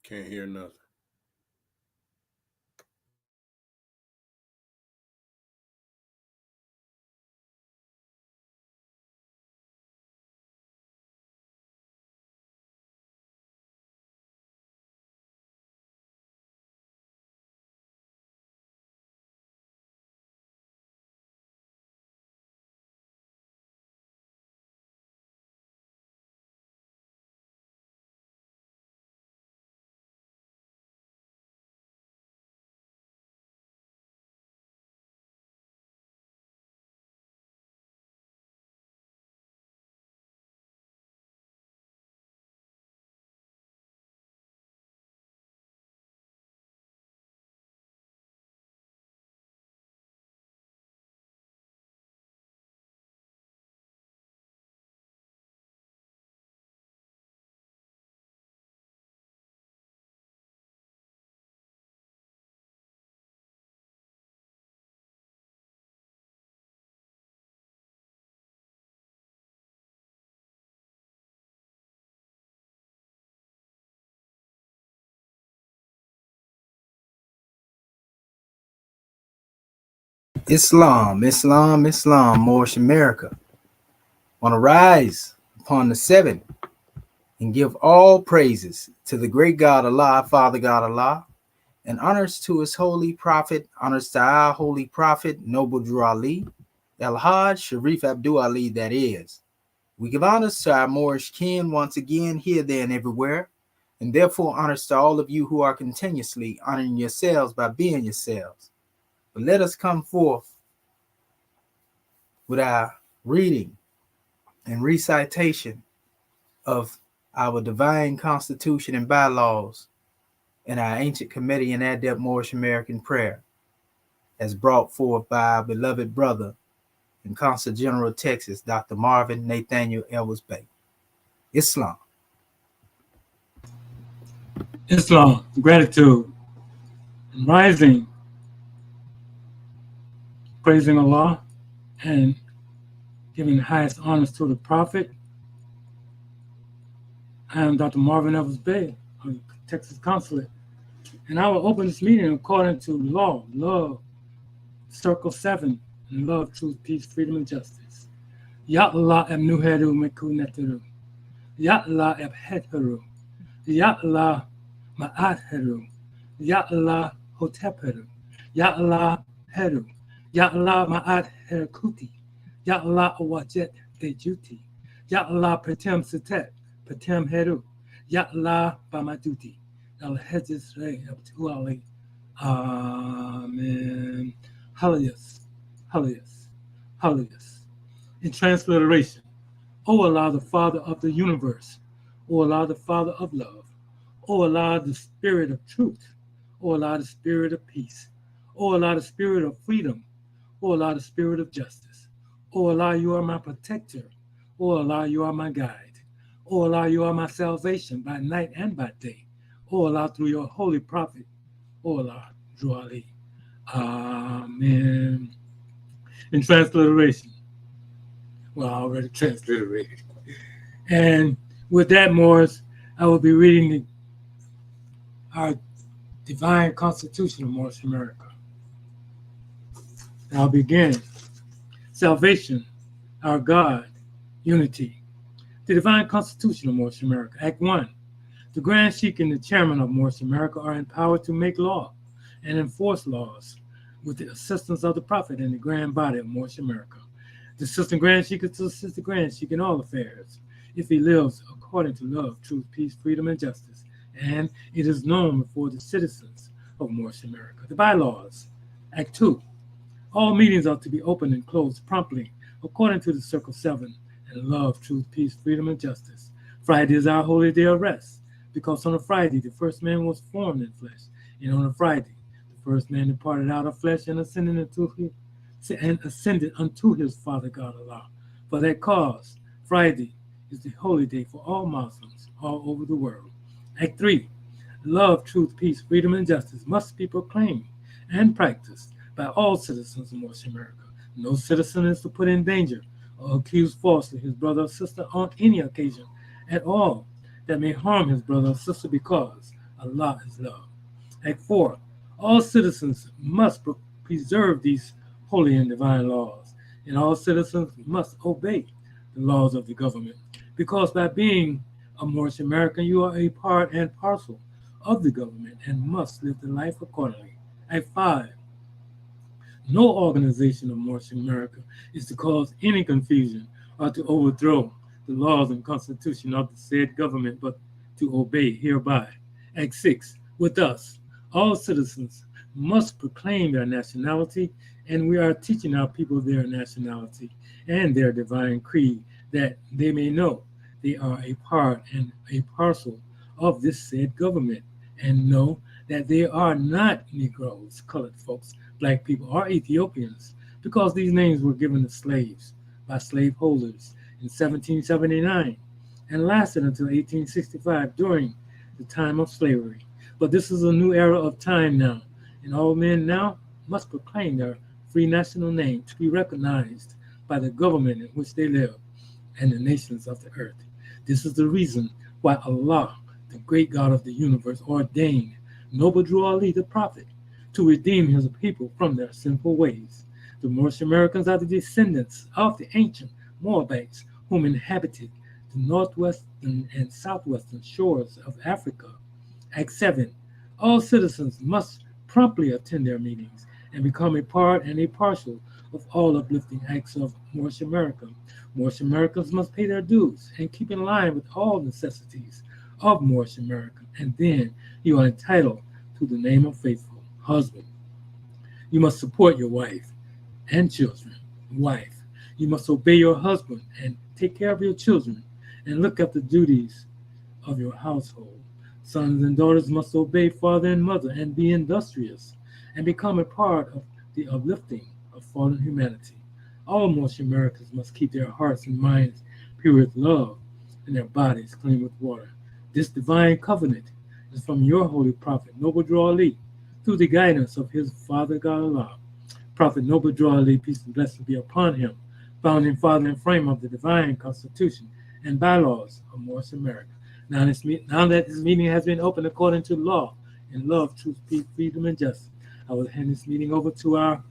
Can't hear nothing. Islam, Islam, Islam, Moorish America, want to rise upon the seventh and give all praises to the great God Allah, Father God Allah, and honors to his holy prophet, honors to our holy prophet, Noble Drew Ali, El-Hajj Sharif Abdul Ali, that is. We give honors to our Moorish kin once again, here, there, and everywhere, and therefore honors to all of you who are continuously honoring yourselves by being yourselves. But let us come forth with our reading and recitation of our divine constitution and bylaws and our ancient committee and adept Moorish American prayer, as brought forth by our beloved brother in Consul General, Texas, Dr. Marvin Nathaniel Elvis Bay. Islam. Islam, gratitude, rising, praising Allah, and giving the highest honors to the Prophet. I am Dr. Marvin Elvis Bay of the Texas Consulate, and I will open this meeting according to law, love, Circle 7, and love, truth, peace, freedom, and justice. Ya Allah abnuheru mekuneturu. Ya Allah abhetheru. Ya Allah ma'adheru. Ya Allah hoteperu. Ya Allah heru. Ya Allah ma'adherkuti. Ya Allah awajet dejuti. Ya Allah patem setet. Patem heru. Ya Allah bamaduti. Al-Hajjis Rey Abtuali. Amen. Hallelujah. Hallelujah. Hallelujah. In transliteration, O Allah, the Father of the universe, O Allah, the Father of love, O Allah, the Spirit of truth, O Allah, the Spirit of peace, O Allah, the Spirit of freedom, O Allah, the Spirit of justice, O Allah, you are my protector, O Allah, you are my guide, O Allah, you are my salvation by night and by day, O Allah, through your holy prophet, O Allah, Drew Ali. Amen. In transliteration, well, I already transliterated. And with that, Morris, I will be reading our divine constitution of Moorish America. I'll begin. Salvation, our God, unity. The divine constitution of Moorish America. Act 1. The Grand Sheikh and the chairman of Moorish America are empowered to make law and enforce laws with the assistance of the Prophet and the grand body of Moorish America. The Assistant Grand Sheikh is to assist the Grand Sheikh in all affairs, if he lives according to love, truth, peace, freedom, and justice, and it is known before the citizens of Moorish America. The bylaws. Act 2. All meetings are to be opened and closed promptly, according to the Circle 7, and love, truth, peace, freedom, and justice. Friday is our holy day of rest, because on a Friday the first man was formed in flesh, and on a Friday the first man departed out of flesh and ascended unto his Father God Allah. For that cause, Friday is the holy day for all Muslims all over the world. Act 3. Love, truth, peace, freedom, and justice must be proclaimed and practiced by all citizens of Moorish America. No citizen is to put in danger or accuse falsely his brother or sister on any occasion at all that may harm his brother or sister because Allah is love. Act 4. All citizens must preserve these holy and divine laws, and all citizens must obey the laws of the government, because by being a Moorish American, you are a part and parcel of the government and must live the life accordingly. Act 5. No organization of Moorish America is to cause any confusion or to overthrow the laws and constitution of the said government, but to obey hereby. Act 6. With us, all citizens must proclaim their nationality, and we are teaching our people their nationality and their divine creed, that they may know they are a part and a parcel of this said government, and know that they are not Negroes, colored folks, black people, or Ethiopians, because these names were given to slaves by slaveholders in 1779 and lasted until 1865 during the time of slavery. But this is a new era of time now, and all men now must proclaim their free national name to be recognized by the government in which they live and the nations of the earth. This is the reason why Allah, the great God of the universe, ordained Noble Drew Ali the prophet to redeem his people from their sinful ways. The Moorish Americans are the descendants of the ancient Moabites whom inhabited the northwestern and southwestern shores of Africa. Act 7. All citizens must promptly attend their meetings and become a part and a parcel of all uplifting acts of Moorish America. Moorish Americans must pay their dues and keep in line with all necessities of Moorish America, and then you are entitled to the name of faithful husband. You must support your wife and children. Wife, you must obey your husband and take care of your children and look up the duties of your household. Sons and daughters must obey father and mother and be industrious and become a part of the uplifting of fallen humanity. All Moorish Americans must keep their hearts and minds pure with love and their bodies clean with water. This divine covenant is from your holy prophet, Noble Drew Ali, through the guidance of his Father God Allah. Prophet Noble Drew Ali, peace and blessings be upon him, founding father and frame of the divine constitution and bylaws of Moorish America. Now that this meeting has been opened according to law, in love, truth, peace, freedom, and justice, I will hand this meeting over to our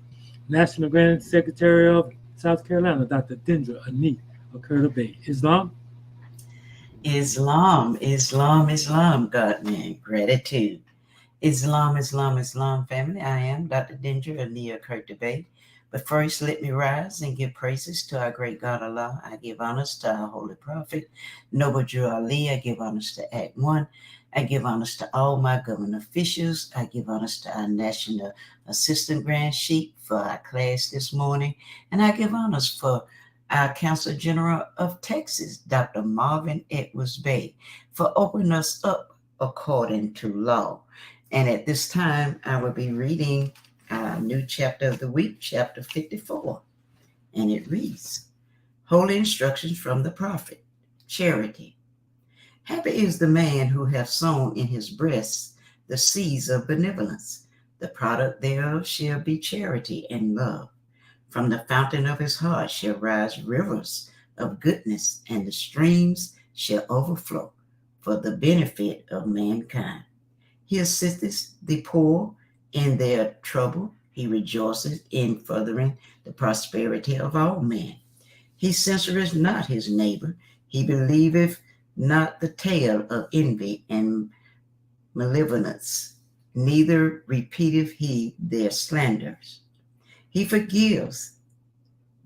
National Grand Secretary of South Carolina, Dr. Dendra Anit Okurta Bay. Islam? Islam, Islam, Islam, God man, gratitude. Islam, family. I am Dr. Dendra Anit Okurta Bay. But first, let me rise and give praises to our great God Allah. I give honors to our holy prophet, Noble Drew Ali. I give honors to Act 1. I give honors to all my government officials. I give honors to our National Assistant Grand Sheik for our class this morning. And I give honors for our Counsel General of Texas, Dr. Marvin Edwards Bay, for opening us up according to law. And at this time, I will be reading our new chapter of the week, chapter 54. And it reads, Holy Instructions from the Prophet, Charity. Happy is the man who hath sown in his breast the seeds of benevolence. The product thereof shall be charity and love. From the fountain of his heart shall rise rivers of goodness, and the streams shall overflow for the benefit of mankind. He assisteth the poor in their trouble. He rejoiceth in furthering the prosperity of all men. He censureth not his neighbor. He believeth not the tale of envy and malevolence, neither repeateth he their slanders. He forgives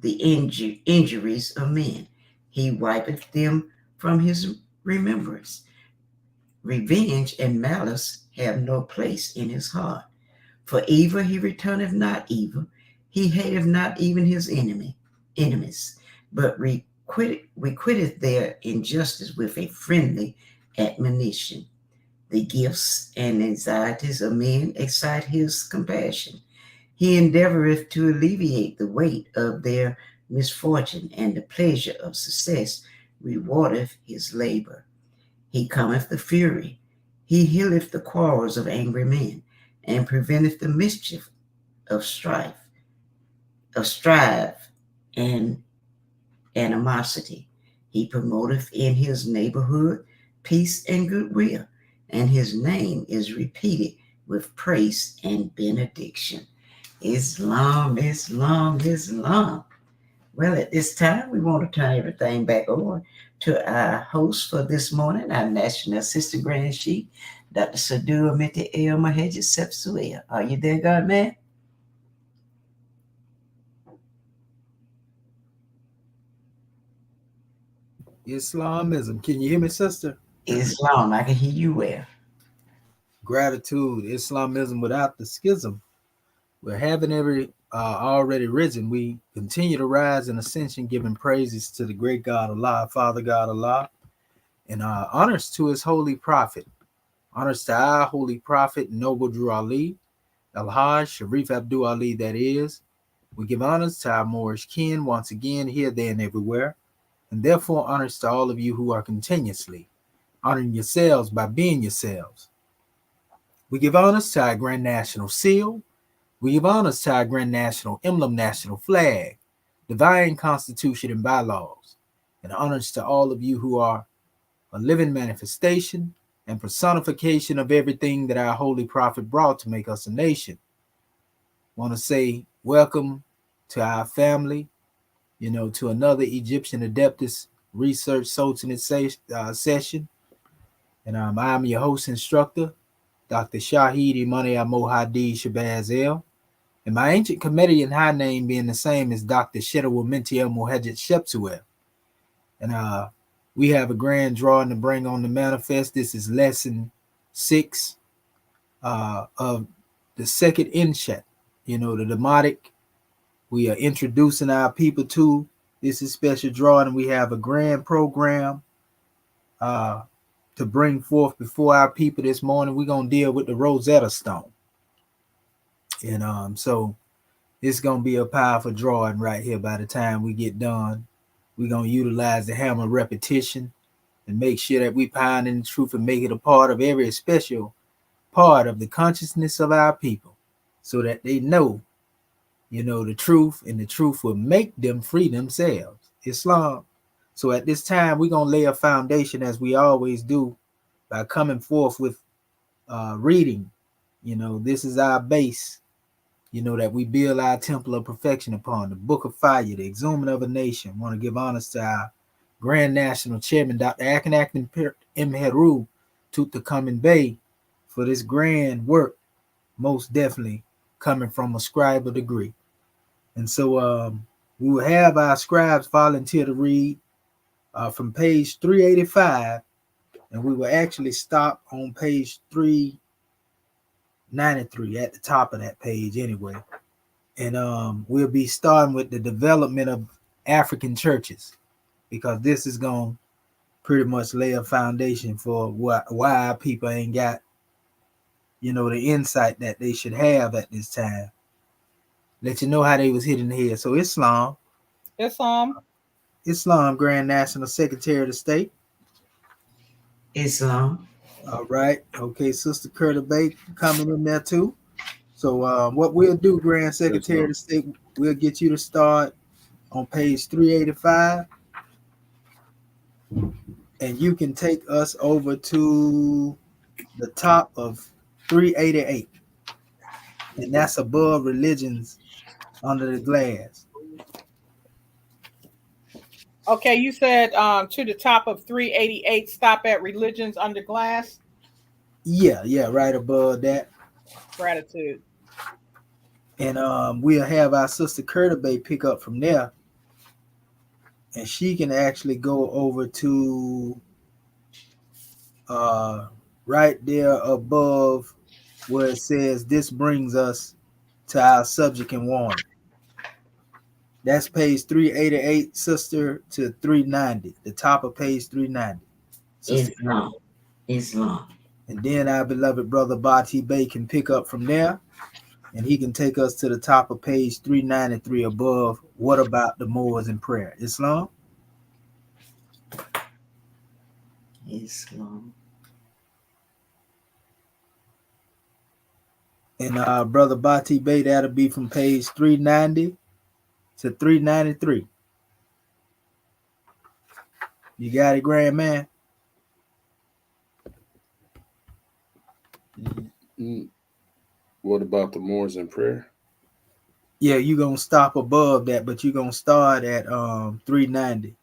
the injuries of men. He wipeth them from his remembrance. Revenge and malice have no place in his heart. For evil he returneth not evil. He hateth not even his enemies, but requiteth their injustice with a friendly admonition. The gifts and anxieties of men excite his compassion. He endeavoreth to alleviate the weight of their misfortune, and the pleasure of success rewardeth his labor. He calmeth the fury. He healeth the quarrels of angry men, and preventeth the mischief of strife and animosity. He promoteth in his neighborhood peace and goodwill, and his name is repeated with praise and benediction. Islam, Islam, Islam. Well, at this time, we want to turn everything back over to our host for this morning, our National Assistant Grand Chief, Dr. Sadu Amiti El Maheji Sepsuea. Are you there, God man? Islamism. Can you hear me, sister? Islam, I can hear you well. Gratitude. Islamism without the schism. We're having every already risen. We continue to rise in ascension, giving praises to the great God Allah, Father God Allah, and honors to his holy prophet. Honors to our holy prophet, Noble Drew Ali, Al-Hajj, Sharif Abdul Ali, that is. We give honors to our Moorish kin once again, here, there, and everywhere. And therefore honors to all of you who are continuously honoring yourselves by being yourselves. We give honors to our Grand National Seal. We give honors to our Grand National Emblem, National Flag, Divine Constitution and Bylaws, and honors to all of you who are a living manifestation and personification of everything that our Holy Prophet brought to make us a nation. Want to say welcome to our family, to another Egyptian Adeptus Research Sultanate session. And I'm your host instructor, Dr. Shahid Imani Mohadi Shabazz El. And my ancient Comedian high name being the same as Dr. Shedawa Mintiel Mohajet Shepsuel. And we have a grand drawing to bring on the manifest. This is lesson 6 of the second Inshat, the Demotic. We are introducing our people to this is special drawing, and we have a grand program to bring forth before our people this morning. We're going to deal with the Rosetta Stone. And so it's going to be a powerful drawing right here. By the time we get done, we're going to utilize the hammer repetition and make sure that we pound in the truth and make it a part of every special part of the consciousness of our people so that they know, the truth, and the truth will make them free themselves. Islam. So at this time, we're going to lay a foundation as we always do by coming forth with reading. This is our base, that we build our temple of perfection upon, the book of fire, the exhuming of a nation. Want to give honors to our Grand National Chairman, Dr. Akanak M. Heru, Tutankhamun Bey, for this grand work, most definitely coming from a scribe degree. And so we will have our scribes volunteer to read from page 385, and we will actually stop on page 393 at the top of that page anyway. And we'll be starting with the development of African churches, because this is going to pretty much lay a foundation for why our people ain't got, the insight that they should have at this time. Let you know how they was hitting the head. So Islam, Grand National Secretary of the State. Islam. All right. Okay, Sister Curtis Bay coming in there too. So what we'll do, Grand Secretary of the State, we'll get you to start on page 385. And you can take us over to the top of 388. And that's above religions under the glass. Okay, you said to the top of 388, stop at religions under glass? Yeah, right above that. Gratitude. And we'll have our Sister Curtis Bay pick up from there. And she can actually go over to right there above where it says, this brings us to our subject and warning. That's page 388, Sister, to 390, the top of page 390. Islam. And then our beloved brother Bati Bey can pick up from there, and he can take us to the top of page 393 above, what about the Moors in prayer? Islam? Islam. And brother Bati Bey, that'll be from page 390 to 393. You got it, grand man? What about the Moors in prayer? Yeah, you're gonna stop above that, but you're gonna start at 390.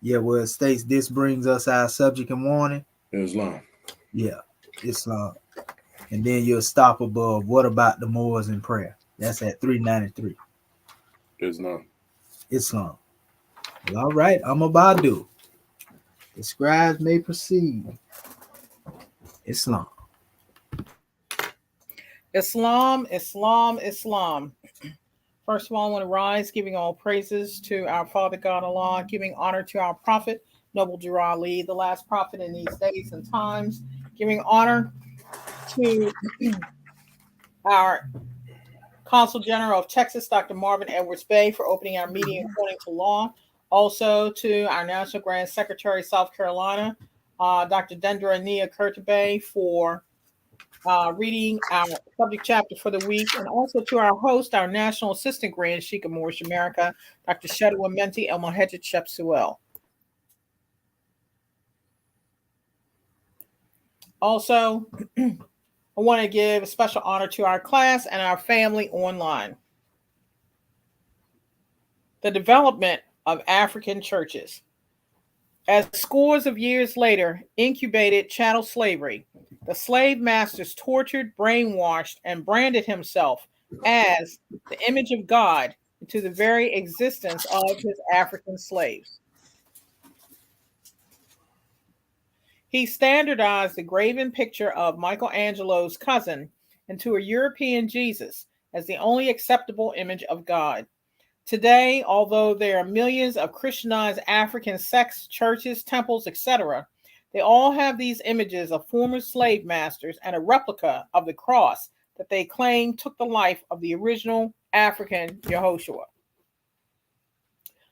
Yeah, where it states this brings us our subject and warning. Islam. Yeah, Islam. And then you'll stop above what about the Moors in prayer? That's at 393. Islam. Islam. Well, all right, I'm about to do. The scribes may proceed. Islam. Islam, Islam, Islam. First of all, I want to rise, giving all praises to our Father God Allah, giving honor to our prophet, Noble Jurah Ali, the last prophet in these days and times, giving honor to our Consul General of Texas, Dr. Marvin Edwards Bay, for opening our meeting according to law. Also to our National Grand Secretary, South Carolina, Dr. Dendra Nia Kurtabay, for reading our subject chapter for the week, and also to our host, our National Assistant Grand Sheikh of Moorish America, Dr. Shadwa Menti El Mohamed Shepsuel. Also, I want to give a special honor to our class and our family online. The development of African churches. As scores of years later incubated chattel slavery, the slave masters tortured, brainwashed, and branded himself as the image of God into the very existence of his African slaves. He standardized the graven picture of Michelangelo's cousin into a European Jesus as the only acceptable image of God. Today, although there are millions of Christianized African sects, churches, temples, etc., they all have these images of former slave masters and a replica of the cross that they claim took the life of the original African Yehoshua.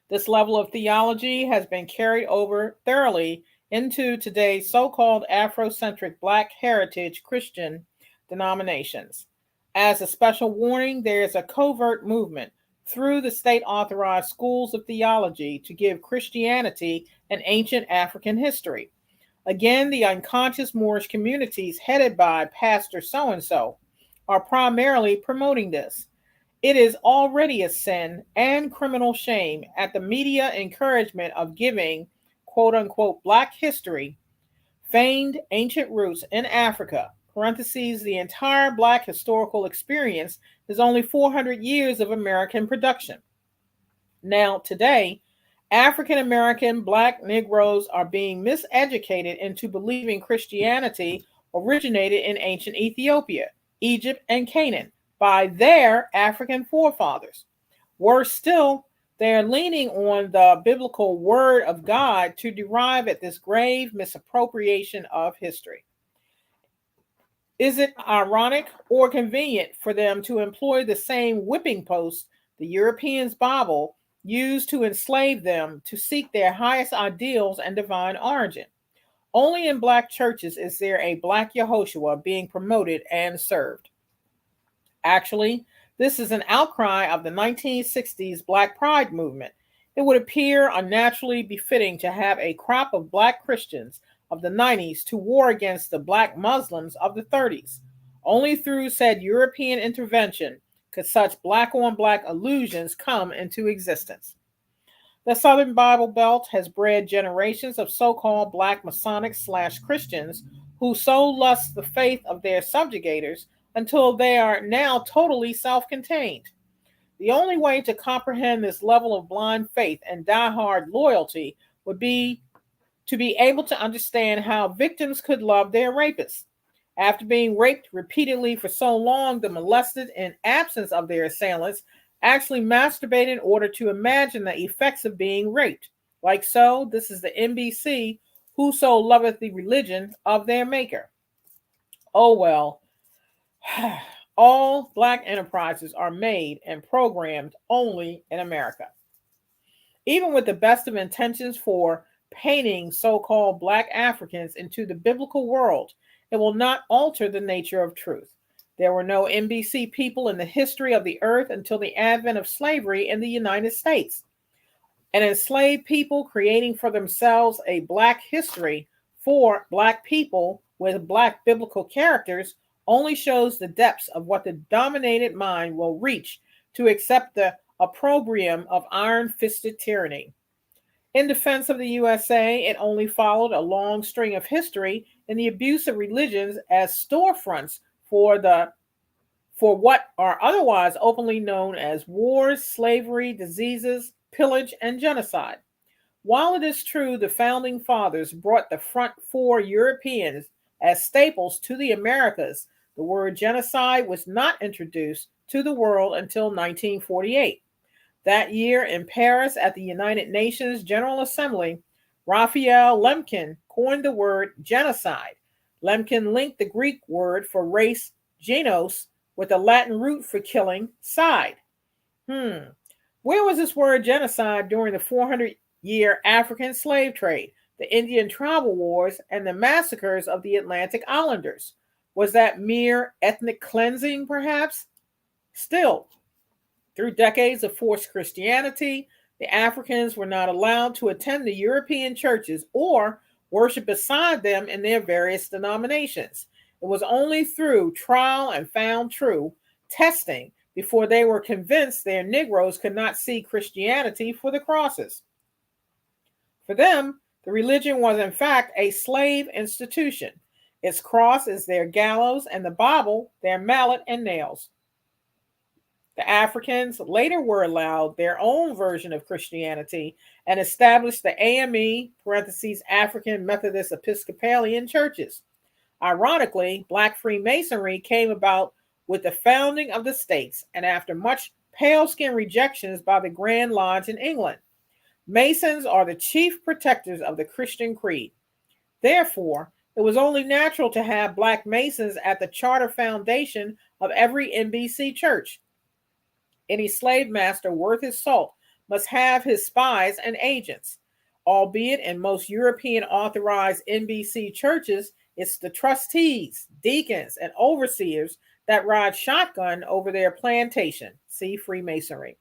This level of theology has been carried over thoroughly into today's so-called Afrocentric Black heritage Christian denominations. As a special warning, there is a covert movement through the state-authorized schools of theology to give Christianity an ancient African history. Again, the unconscious Moorish communities headed by Pastor so-and-so are primarily promoting this. It is already a sin and criminal shame at the media encouragement of giving quote-unquote Black history, feigned ancient roots in Africa, parentheses, the entire Black historical experience is only 400 years of American production. Now, today, African American Black Negroes are being miseducated into believing Christianity originated in ancient Ethiopia, Egypt, and Canaan by their African forefathers. Worse still, they are leaning on the biblical word of God to derive at this grave misappropriation of history. Is it ironic or convenient for them to employ the same whipping post the Europeans' Bible used to enslave them to seek their highest ideals and divine origin? Only in Black churches is there a Black Yehoshua being promoted and served. Actually, this is an outcry of the 1960s Black Pride movement. It would appear unnaturally befitting to have a crop of Black Christians of the 90s to war against the Black Muslims of the 30s. Only through said European intervention could such Black-on-Black illusions come into existence. The Southern Bible Belt has bred generations of so-called Black Masonic/Christians who so lust the faith of their subjugators until they are now totally self-contained. The only way to comprehend this level of blind faith and diehard loyalty would be to be able to understand how victims could love their rapists. After being raped repeatedly for so long, the molested, in absence of their assailants, actually masturbate in order to imagine the effects of being raped. Like so, this is the NBC, whoso loveth the religion of their maker. Oh well. All Black enterprises are made and programmed only in America. Even with the best of intentions for painting so-called Black Africans into the biblical world, it will not alter the nature of truth. There were no NBC people in the history of the earth until the advent of slavery in the United States. An enslaved people creating for themselves a Black history for Black people with Black biblical characters only shows the depths of what the dominated mind will reach to accept the opprobrium of iron-fisted tyranny. In defense of the USA, it only followed a long string of history in the abuse of religions as storefronts for what are otherwise openly known as wars, slavery, diseases, pillage, and genocide. While it is true the founding fathers brought the front four Europeans as staples to the Americas, the word genocide was not introduced to the world until 1948. That year in Paris at the United Nations General Assembly, Raphael Lemkin coined the word genocide. Lemkin linked the Greek word for race, genos, with the Latin root for killing, side. Where was this word genocide during the 400-year African slave trade, the Indian tribal wars, and the massacres of the Atlantic Islanders? Was that mere ethnic cleansing, perhaps? Still, through decades of forced Christianity, the Africans were not allowed to attend the European churches or worship beside them in their various denominations. It was only through trial and found true testing before they were convinced their Negroes could not see Christianity for the crosses. For them, the religion was in fact a slave institution. Its cross is their gallows and the Bible their mallet and nails. The Africans later were allowed their own version of Christianity and established the AME, African Methodist Episcopalian churches. Ironically, Black Freemasonry came about with the founding of the states and after much pale-skin rejections by the Grand Lodge in England. Masons are the chief protectors of the Christian creed. Therefore, it was only natural to have Black Masons at the charter foundation of every NBC church. Any slave master worth his salt must have his spies and agents. Albeit in most European authorized NBC churches, it's the trustees, deacons, and overseers that ride shotgun over their plantation. See Freemasonry.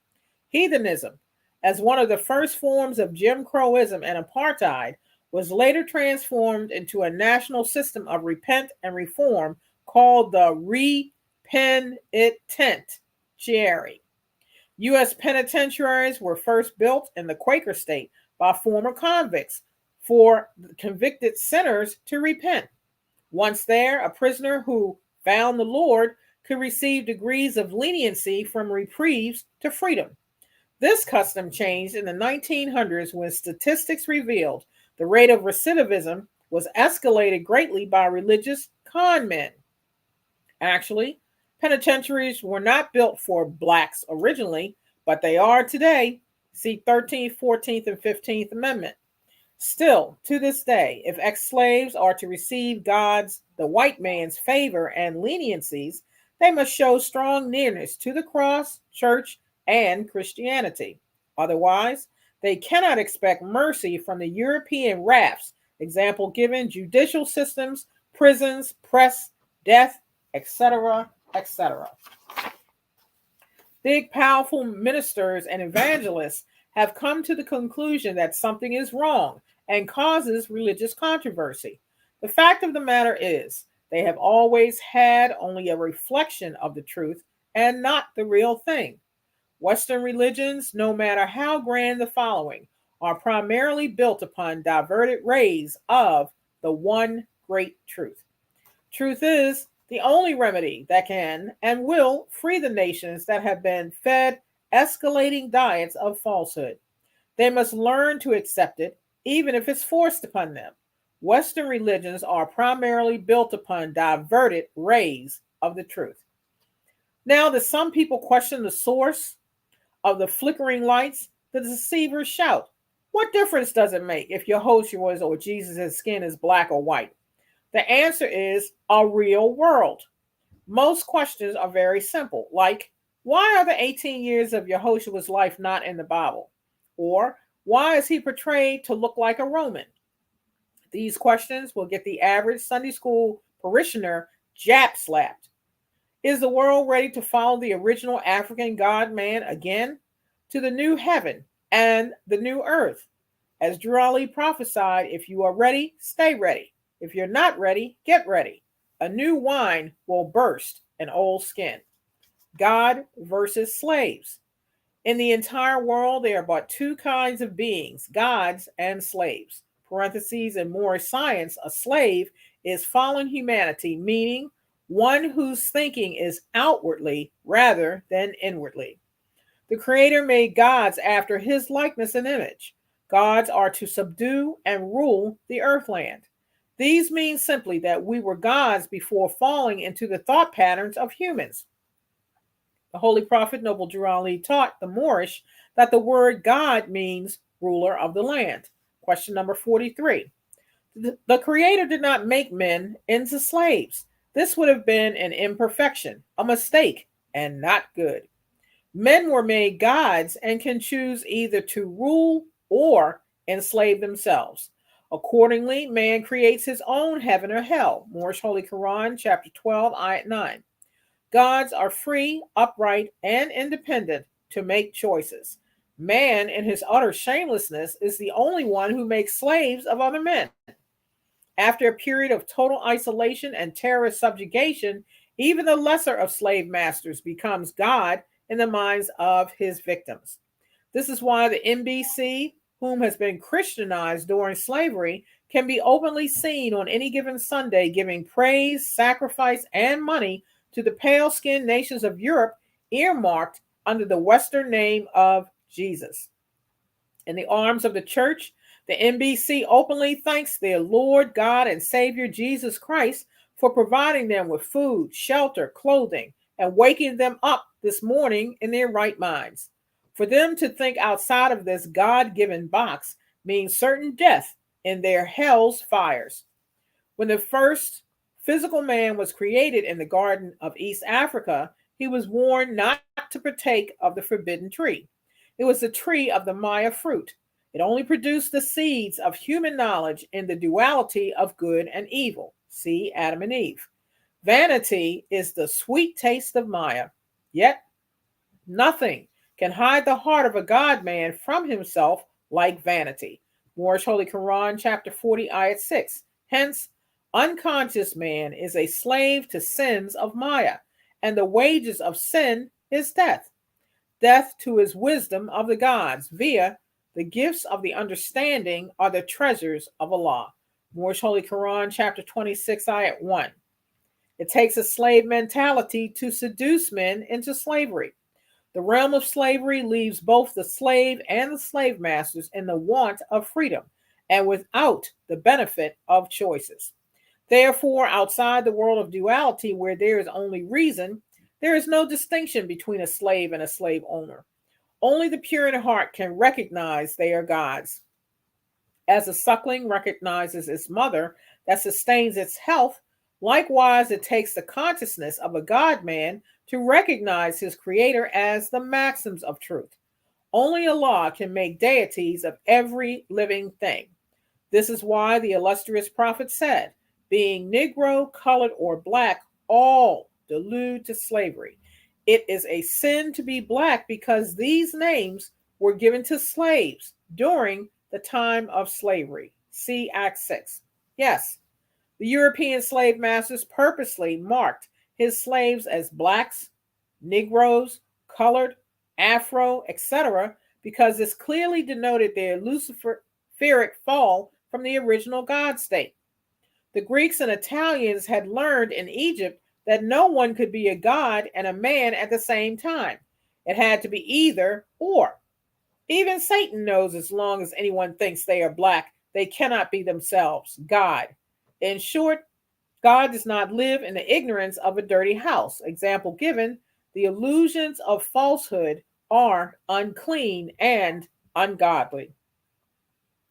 Heathenism, as one of the first forms of Jim Crowism and apartheid, was later transformed into a national system of repent and reform called the Repenitentiary. U.S. penitentiaries were first built in the Quaker state by former convicts for convicted sinners to repent. Once there, a prisoner who found the Lord could receive degrees of leniency from reprieves to freedom. This custom changed in the 1900s when statistics revealed the rate of recidivism was escalated greatly by religious con men. Actually, penitentiaries were not built for Blacks originally, but they are today. See 13th, 14th, and 15th Amendment. Still, to this day, if ex-slaves are to receive God's, the white man's favor and leniencies, they must show strong nearness to the cross, church, and Christianity. Otherwise, they cannot expect mercy from the European rafts, example given judicial systems, prisons, press, death, etc., etc. Big, powerful ministers and evangelists have come to the conclusion that something is wrong and causes religious controversy. The fact of the matter is, they have always had only a reflection of the truth and not the real thing. Western religions, no matter how grand the following, are primarily built upon diverted rays of the one great truth. Truth is the only remedy that can and will free the nations that have been fed escalating diets of falsehood. They must learn to accept it, even if it's forced upon them. Western religions are primarily built upon diverted rays of the truth. Now that some people question the source of the flickering lights, the deceivers shout, what difference does it make if Yahushua's or Jesus' skin is black or white? The answer is a real world. Most questions are very simple, like, why are the 18 years of Yahushua's life not in the Bible? Or, why is he portrayed to look like a Roman? These questions will get the average Sunday school parishioner jap-slapped. Is the world ready to follow the original African God-man again? To the new heaven and the new earth? As Drew Ali prophesied, if you are ready, stay ready. If you're not ready, get ready. a new wine will burst an old skin. God versus slaves. In the entire world, there are but two kinds of beings, gods and slaves. Parentheses, in Moorish science, a slave is fallen humanity, meaning one whose thinking is outwardly rather than inwardly. The Creator made gods after his likeness and image. Gods are to subdue and rule the earthland. These mean simply that we were gods before falling into the thought patterns of humans. The Holy Prophet Noble Drew Ali taught the Moorish that the word God means ruler of the land. Question number 43. The Creator did not make men into slaves. This would have been an imperfection, a mistake, and not good. Men were made gods and can choose either to rule or enslave themselves. Accordingly, man creates his own heaven or hell. Moorish Holy Quran, chapter 12, ayat 9. Gods are free, upright, and independent to make choices. Man, in his utter shamelessness, is the only one who makes slaves of other men. After a period of total isolation and terrorist subjugation, even the lesser of slave masters becomes God in the minds of his victims. This is why the MBC, whom has been Christianized during slavery, can be openly seen on any given Sunday giving praise, sacrifice, and money to the pale-skinned nations of Europe, earmarked under the Western name of Jesus. In the arms of the church, the MBC openly thanks their Lord, God, and Savior Jesus Christ for providing them with food, shelter, clothing, and waking them up this morning in their right minds. For them to think outside of this God-given box means certain death in their hell's fires. When the first physical man was created in the Garden of East Africa, he was warned not to partake of the forbidden tree. It was the tree of the Maya fruit. It only produced the seeds of human knowledge in the duality of good and evil. See Adam and Eve. Vanity is the sweet taste of Maya. Yet, nothing can hide the heart of a God-man from himself like vanity. Moorish Holy Quran, chapter 40, ayat 6. Hence, unconscious man is a slave to sins of Maya, and the wages of sin is death. Death to his wisdom of the gods via the gifts of the understanding are the treasures of Allah. Moorish Holy Quran, chapter 26, ayat 1. It takes a slave mentality to seduce men into slavery. The realm of slavery leaves both the slave and the slave masters in the want of freedom and without the benefit of choices. Therefore, outside the world of duality, where there is only reason, there is no distinction between a slave and a slave owner. Only the pure in heart can recognize they are gods. As a suckling recognizes its mother that sustains its health, likewise it takes the consciousness of a God-man to recognize his creator as the maxims of truth. Only Allah can make deities of every living thing. This is why the illustrious prophet said, being Negro, colored, or black, all delude to slavery. It is a sin to be black because these names were given to slaves during the time of slavery. See Act 6. Yes, the European slave masters purposely marked his slaves as blacks, Negroes, colored, Afro, etc., because this clearly denoted their Luciferic fall from the original God state. The Greeks and Italians had learned in Egypt that no one could be a god and a man at the same time. It had to be either or. Even Satan knows as long as anyone thinks they are black, they cannot be themselves God. In short, God does not live in the ignorance of a dirty house. Example given, the illusions of falsehood are unclean and ungodly.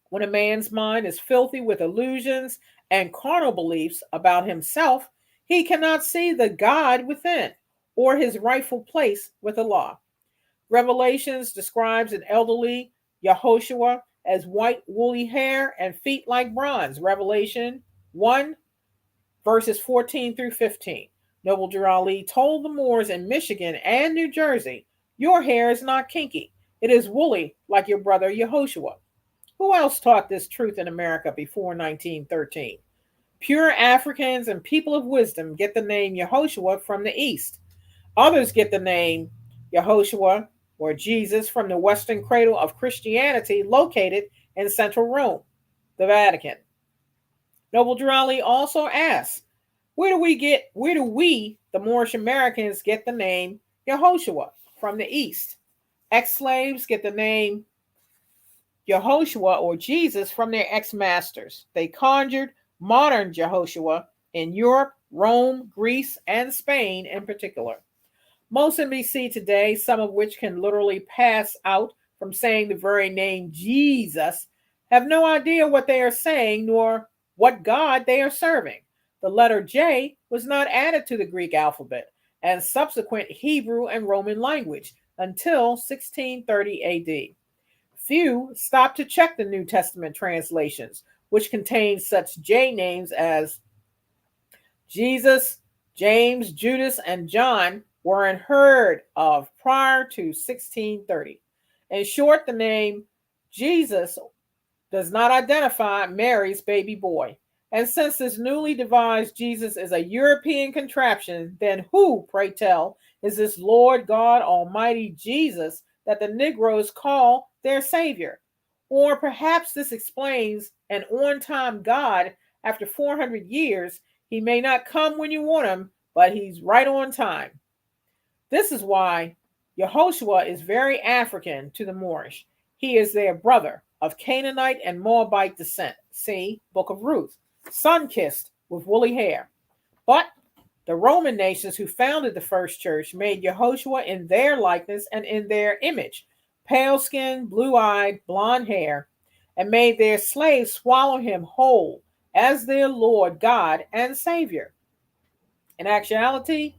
When a man's mind is filthy with illusions and carnal beliefs about himself, he cannot see the God within or his rightful place with Allah. Revelations describes an elderly Yehoshua as white woolly hair and feet like bronze. Revelation 1, verses 14 through 15. Noble Drew Ali told the Moors in Michigan and New Jersey, your hair is not kinky. It is woolly like your brother Yehoshua. Who else taught this truth in America before 1913? Pure Africans and people of wisdom get the name Yehoshua from the east. Others get the name Yehoshua or Jesus from the western cradle of Christianity located in central Rome, the Vatican. Noble Durali also asks, where do we, the Moorish Americans, get the name Yehoshua from the east? Ex-slaves get the name Yehoshua or Jesus from their ex-masters. They conjured modern Jehoshua in Europe, Rome, Greece, and Spain in particular. Most NBC today, some of which can literally pass out from saying the very name Jesus, have no idea what they are saying nor what God they are serving. The letter J was not added to the Greek alphabet and subsequent Hebrew and Roman language until 1630 AD. Few stopped to check the New Testament translations, which contain such J names as Jesus, James, Judas, and John weren't heard of prior to 1630. In short, the name Jesus does not identify Mary's baby boy. And since this newly devised Jesus is a European contraption, then who, pray tell, is this Lord God Almighty Jesus that the Negroes call their Savior? Or perhaps this explains an on-time God after 400 years. He may not come when you want him, but he's right on time. This is why Yehoshua is very African to the Moorish. He is their brother of Canaanite and Moabite descent. See Book of Ruth, sun-kissed with woolly hair. But the Roman nations who founded the first church made Yehoshua in their likeness and in their image, pale skin, blue-eyed, blonde hair, and made their slaves swallow him whole as their Lord, God, and Savior. In actuality,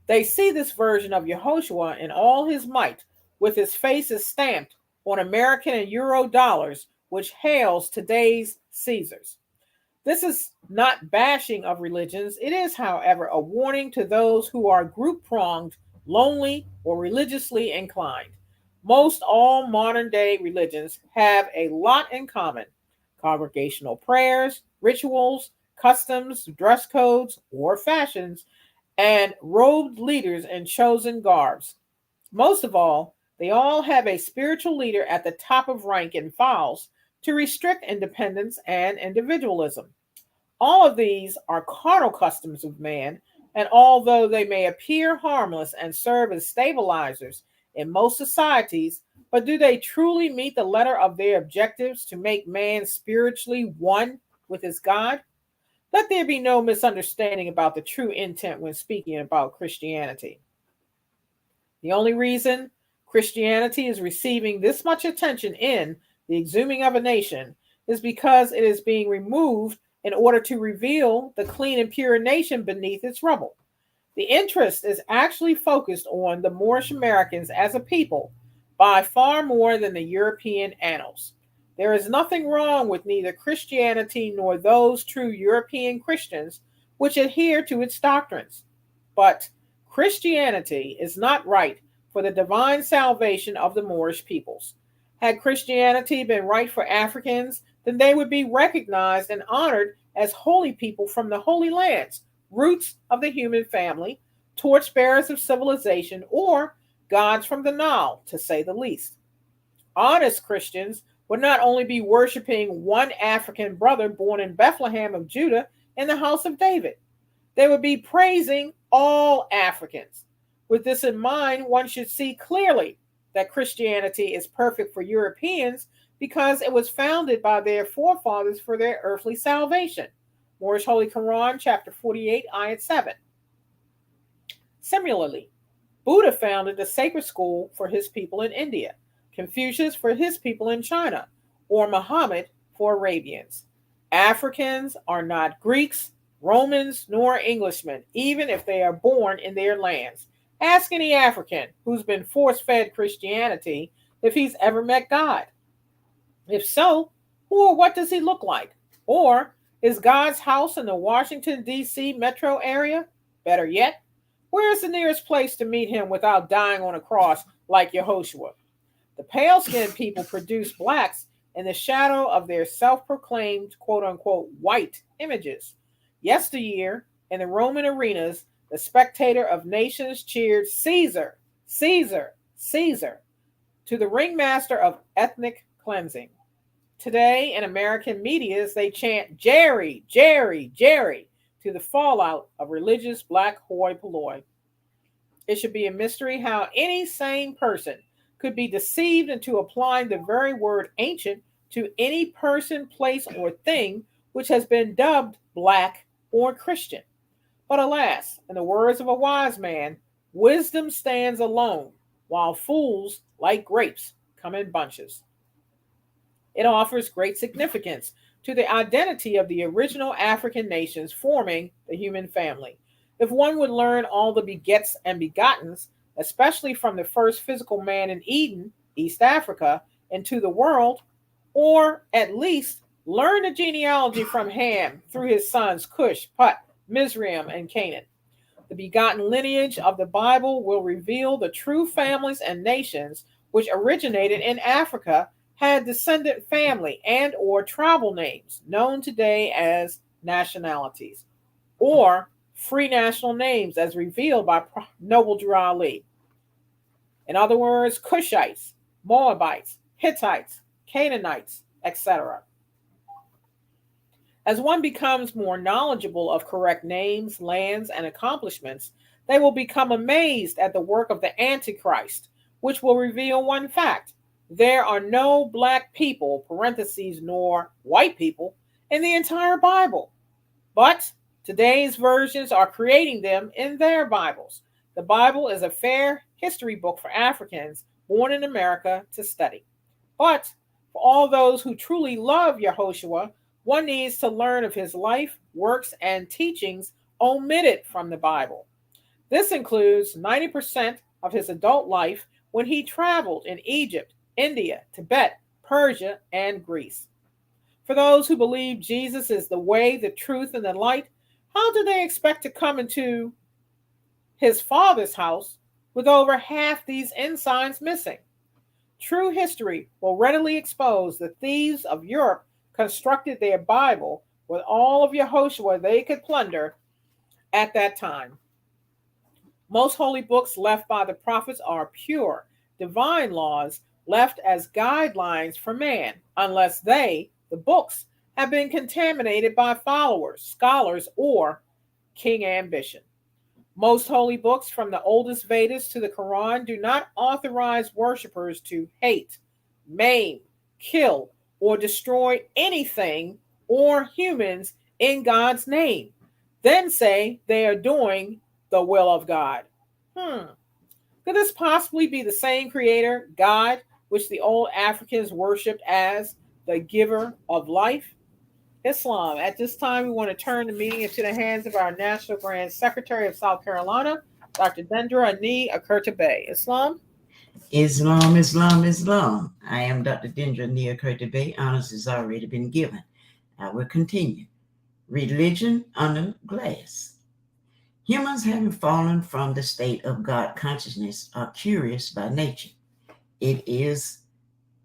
they see this version of Yehoshua in all his might, with his faces stamped on American and Euro dollars, which hails today's Caesars. This is not bashing of religions. It is, however, a warning to those who are group-pronged, lonely, or religiously inclined. Most all modern-day religions have a lot in common: congregational prayers, rituals, customs, dress codes, or fashions, and robed leaders in chosen garbs. Most of all, they all have a spiritual leader at the top of rank and files to restrict independence and individualism. All of these are carnal customs of man, and although they may appear harmless and serve as stabilizers in most societies, but do they truly meet the letter of their objectives to make man spiritually one with his God? Let there be no misunderstanding about the true intent when speaking about Christianity. The only reason Christianity is receiving this much attention in the exhuming of a nation is because it is being removed in order to reveal the clean and pure nation beneath its rubble. The interest is actually focused on the Moorish Americans as a people by far more than the European annals. There is nothing wrong with neither Christianity nor those true European Christians which adhere to its doctrines. But Christianity is not right for the divine salvation of the Moorish peoples. Had Christianity been right for Africans, then they would be recognized and honored as holy people from the Holy Lands, roots of the human family, torchbearers of civilization, or gods from the Nile, to say the least. Honest Christians would not only be worshiping one African brother born in Bethlehem of Judah in the house of David, they would be praising all Africans. With this in mind, one should see clearly that Christianity is perfect for Europeans because it was founded by their forefathers for their earthly salvation. Moorish Holy Quran, chapter 48, ayat 7. Similarly, Buddha founded the sacred school for his people in India, Confucius for his people in China, or Muhammad for Arabians. Africans are not Greeks, Romans, nor Englishmen, even if they are born in their lands. Ask any African who's been force-fed Christianity if he's ever met God. If so, who or what does he look like? Or is God's house in the Washington, D.C. metro area? Better yet, where is the nearest place to meet him without dying on a cross like Yehoshua? The pale-skinned people produce blacks in the shadow of their self-proclaimed, quote-unquote, white images. Yesteryear, in the Roman arenas, the spectator of nations cheered Caesar, Caesar, Caesar, to the ringmaster of ethnic cleansing. Today, in American medias, they chant Jerry, Jerry, Jerry to the fallout of religious black hoi polloi. It should be a mystery how any sane person could be deceived into applying the very word ancient to any person, place, or thing which has been dubbed black or Christian. But alas, in the words of a wise man, wisdom stands alone, while fools, like grapes, come in bunches. It offers great significance to the identity of the original African nations forming the human family. If one would learn all the begets and begottens, especially from the first physical man in Eden, East Africa, into the world, or at least learn the genealogy from Ham through his sons Cush, Put, Mizraim, and Canaan. The begotten lineage of the Bible will reveal the true families and nations which originated in Africa, had descendant family and or tribal names known today as nationalities, or free national names as revealed by Noble Drew Ali. In other words, Cushites, Moabites, Hittites, Canaanites, etc. As one becomes more knowledgeable of correct names, lands, and accomplishments, they will become amazed at the work of the Antichrist, which will reveal one fact. There are no black people, parentheses, nor white people, in the entire Bible. But today's versions are creating them in their Bibles. The Bible is a fair history book for Africans born in America to study. But for all those who truly love Yehoshua, one needs to learn of his life, works, and teachings omitted from the Bible. This includes 90% of his adult life when he traveled in Egypt, India, Tibet, Persia, and Greece. For those who believe Jesus is the way, the truth, and the light, how do they expect to come into his Father's house with over half these ensigns missing? True history will readily expose the thieves of Europe constructed their Bible with all of Yehoshua they could plunder at that time. Most holy books left by the prophets are pure, divine laws left as guidelines for man, unless they, the books, have been contaminated by followers, scholars, or king ambition. Most holy books, from the oldest Vedas to the Quran, do not authorize worshippers to hate, maim, kill, or destroy anything or humans in God's name, then say they are doing the will of God. Could this possibly be the same creator, God, which the old Africans worshipped as the giver of life? Islam. At this time, we want to turn the meeting into the hands of our National Grand Secretary of South Carolina, Dr. Dendra Ani Akurtabe. Islam? Islam, Islam, Islam. I am Dr. Dendra Ani Akurtabe. Honors has already been given. I will continue. Religion under glass. Humans, having fallen from the state of God consciousness, are curious by nature. It is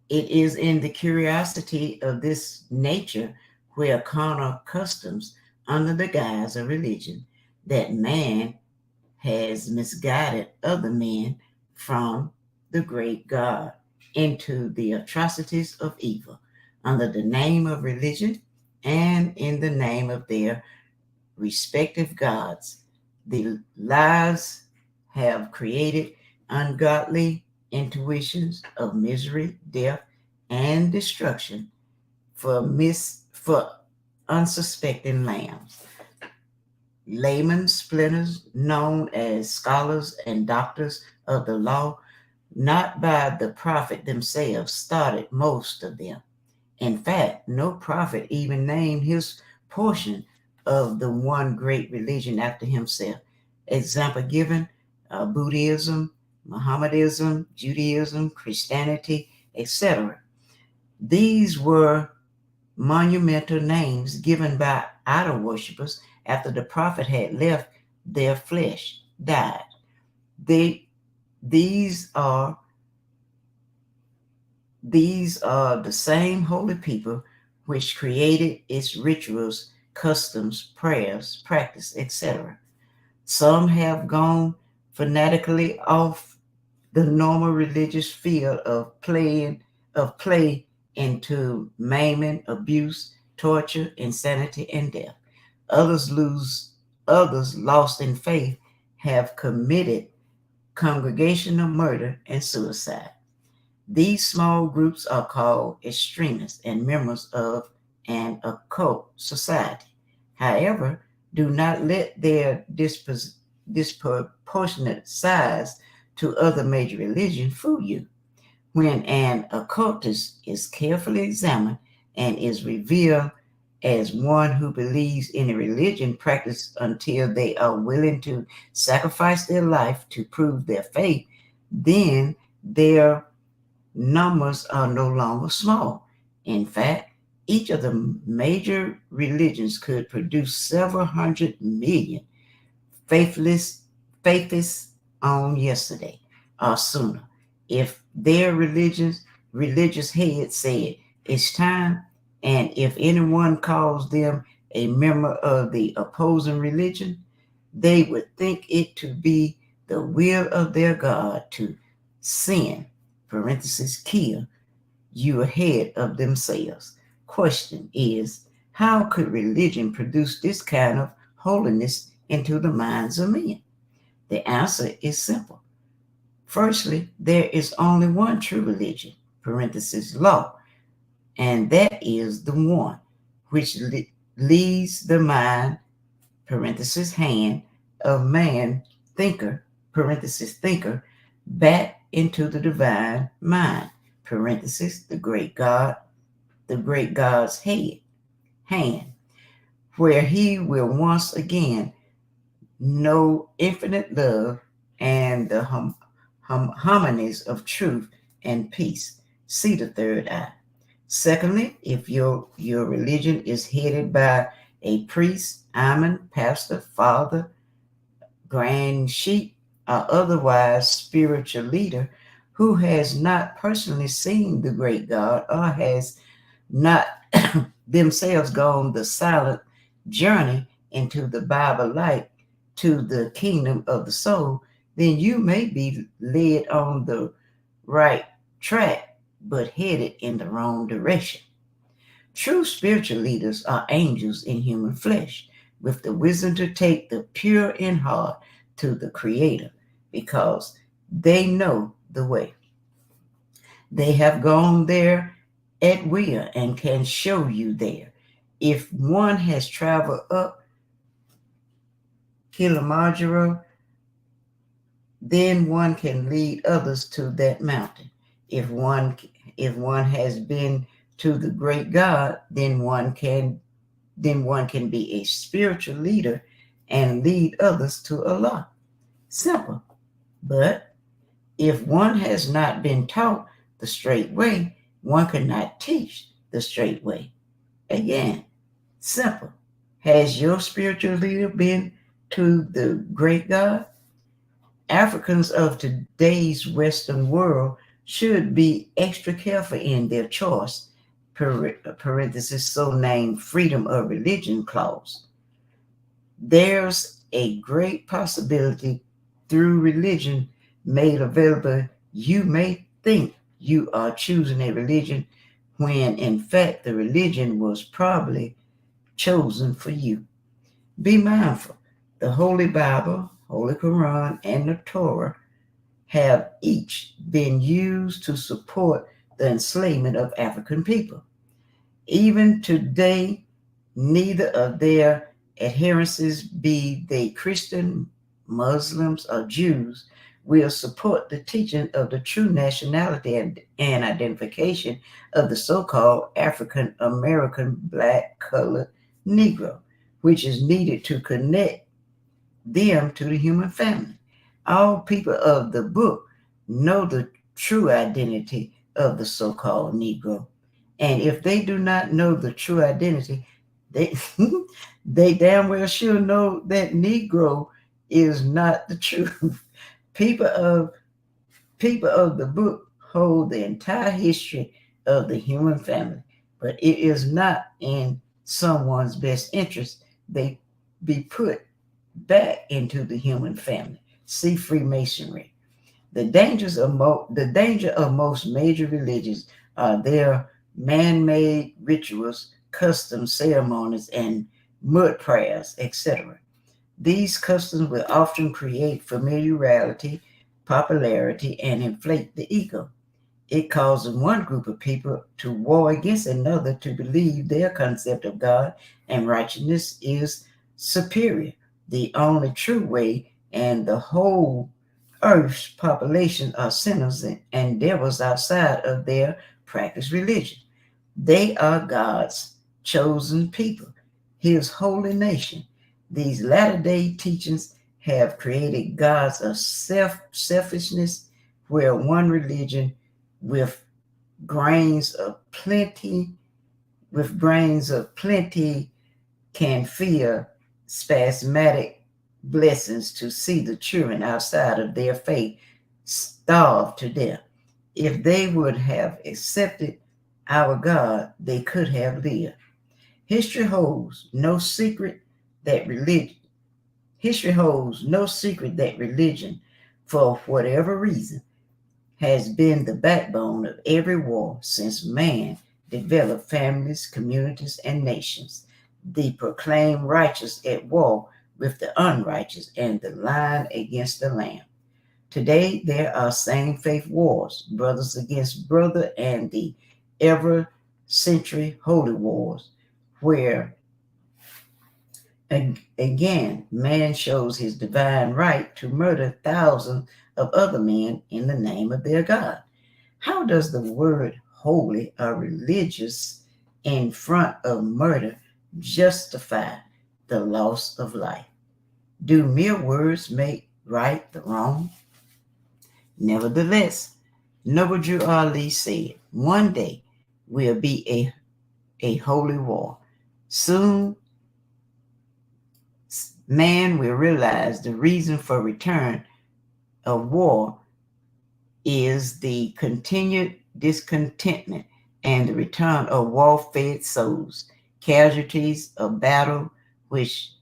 in the curiosity of this nature, where carnal customs under the guise of religion, that man has misguided other men from the great God into the atrocities of evil under the name of religion and in the name of their respective gods. The lies have created ungodly intuitions of misery, death, and destruction for unsuspecting lambs. Laymen splinters, known as scholars and doctors of the law, not by the prophet themselves, started most of them. In fact, no prophet even named his portion of the one great religion after himself. Example given, Buddhism, Mohammedanism, Judaism, Christianity, etc. These were monumental names given by idol worshippers after the prophet had left their flesh, died. These are the same holy people which created its rituals customs, prayers, practice, etc. Some have gone fanatically off the normal religious field of play into maiming, abuse, torture, insanity, and death. Others lost in faith have committed congregational murder and suicide. These small groups are called extremists and members of an occult society. However, do not let their disproportionate size to other major religions fool you. When an occultist is carefully examined and is revealed as one who believes in a religion practiced until they are willing to sacrifice their life to prove their faith, then their numbers are no longer small. In fact, each of the major religions could produce several hundred million faithless on yesterday or sooner. If their religious head said it's time, and if anyone calls them a member of the opposing religion, they would think it to be the will of their God to sin, parenthesis, kill you ahead of themselves. Question is, how could religion produce this kind of holiness into the minds of men? The answer is simple. Firstly, there is only one true religion, parenthesis, law, and that is the one which leads the mind, parenthesis, hand, of man, thinker, parenthesis, thinker, back into the divine mind, parenthesis, the great God's hand, where he will once again know infinite love and the harmonies of truth and peace. See the third eye. Secondly, if your religion is headed by a priest, imam, pastor, father, grand sheep, or otherwise spiritual leader who has not personally seen the great God or has not themselves gone the silent journey into the Bible light to the kingdom of the soul, then you may be led on the right track, but headed in the wrong direction. True spiritual leaders are angels in human flesh, with the wisdom to take the pure in heart to the Creator, because they know the way. They have gone there at will and can show you there. If one has traveled up Kilimanjaro, then one can lead others to that mountain. If one has been to the great God, then one can be a spiritual leader and lead others to Allah. Simple. But if one has not been taught the straight way, one cannot teach the straight way. Again, simple. Has your spiritual leader been to the great God? Africans of today's Western world should be extra careful in their choice, parenthesis, so-named freedom of religion clause. There's a great possibility through religion made available, you may think you are choosing a religion when in fact the religion was probably chosen for you. Be mindful. The Holy Bible, Holy Quran, and the Torah have each been used to support the enslavement of African people. Even today, neither of their adherents, be they Christian, Muslims, or Jews, will support the teaching of the true nationality and identification of the so-called African American black colored Negro, which is needed to connect them to the human family. All people of the book know the true identity of the so-called Negro. And if they do not know the true identity, they they damn well sure know that Negro is not the truth. People of the book hold the entire history of the human family, but it is not in someone's best interest, they be put back into the human family. See Freemasonry. The danger of most major religions are their man-made rituals, customs, ceremonies, and mud prayers, etc. These customs will often create familiarity, popularity, and inflate the ego. It causes one group of people to war against another to believe their concept of God and righteousness is superior, the only true way, and the whole Earth's population are sinners and devils outside of their practice religion. They are God's chosen people, his holy nation. These latter day teachings have created gods of selfishness, where one religion with grains of plenty, can fear spasmodic blessings to see the children outside of their faith starve to death. If they would have accepted our God, they could have lived. History holds no secret that religion, for whatever reason, has been the backbone of every war since man developed families, communities, and nations. The proclaimed righteous at war with the unrighteous and the lion against the lamb. Today, there are same faith wars, brothers against brother, and the ever century holy wars, where again man shows his divine right to murder thousands of other men in the name of their God. How does the word holy or religious in front of murder justify the loss of life? Do mere words make right the wrong? Nevertheless, Noble Drew Ali said, one day will be a holy war. Soon, man will realize the reason for return of war is the continued discontentment and the return of war-fed souls, casualties of battle which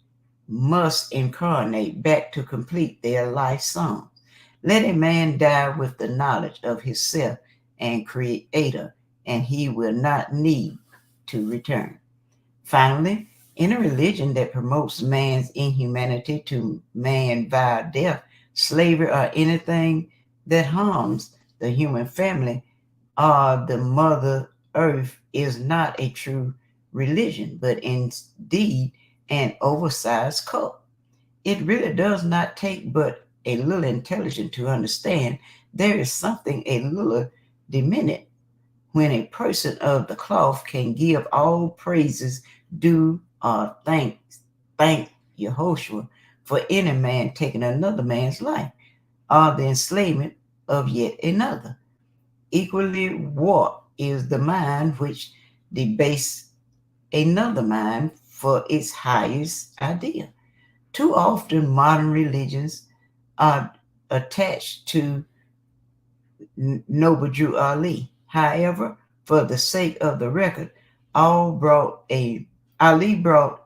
must incarnate back to complete their life song. Let a man die with the knowledge of himself and creator, and he will not need to return. Finally, in a religion that promotes man's inhumanity to man via death, slavery, or anything that harms the human family or the mother earth is not a true religion, but indeed an oversized cult. It really does not take but a little intelligence to understand there is something a little diminished when a person of the cloth can give all praises due or thank Yehoshua for any man taking another man's life or the enslavement of yet another. Equally warped is the mind which debases another mind for its highest idea. Too often, modern religions are attached to Noble Drew Ali. However, for the sake of the record, Ali brought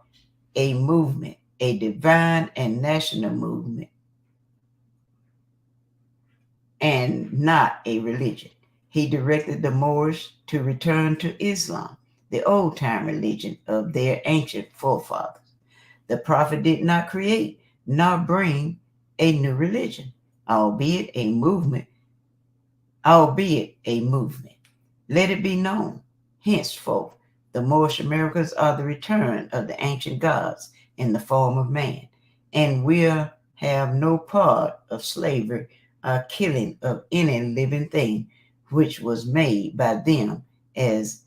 a movement, a divine and national movement, and not a religion. He directed the Moors to return to Islam, the old-time religion of their ancient forefathers. The prophet did not create nor bring a new religion, albeit a movement. Let it be known, henceforth, the Moorish Americas are the return of the ancient gods in the form of man, and will have no part of slavery or killing of any living thing which was made by them as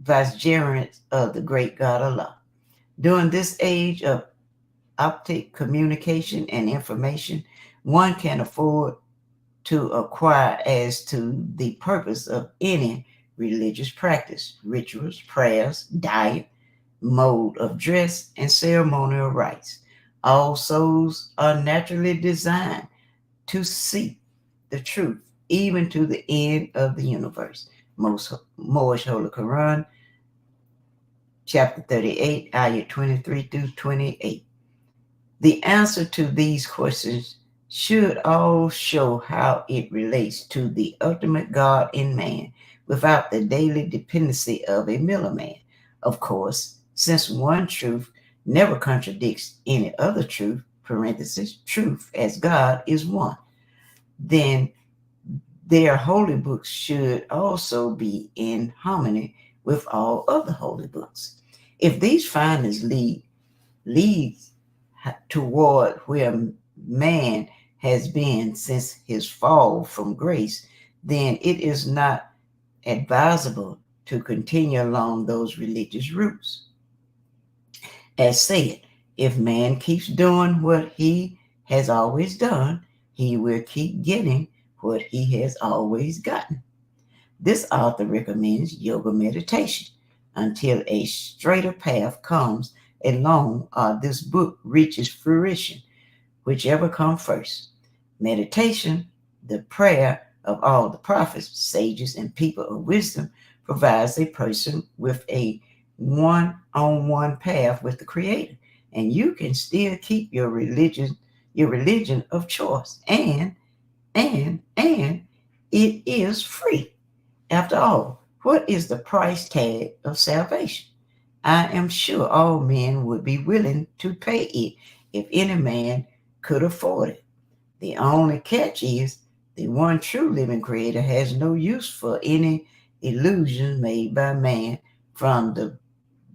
vicegerents of the great God Allah. During this age of optic communication and information, one can afford to acquire as to the purpose of any religious practice, rituals, prayers, diet, mode of dress, and ceremonial rites. All souls are naturally designed to seek the truth, even to the end of the universe. Moorish Holy Quran chapter 38, ayat 23 through 28. The answer to these questions should all show how it relates to the ultimate God in man without the daily dependency of a middleman. Of course, since one truth never contradicts any other truth, parenthesis, truth as God is one, then their holy books should also be in harmony with all other holy books. If these findings leads toward where man has been since his fall from grace, then it is not advisable to continue along those religious routes. As said, if man keeps doing what he has always done, he will keep getting what he has always gotten. This author recommends yoga meditation until a straighter path comes along or this book reaches fruition, whichever comes first. Meditation, the prayer of all the prophets, sages, and people of wisdom, provides a person with a one-on-one path with the Creator, and you can still keep your religion of choice, and it is free. After all, what is the price tag of salvation? I am sure all men would be willing to pay it if any man could afford it. The only catch is the one true living Creator has no use for any illusions made by man from the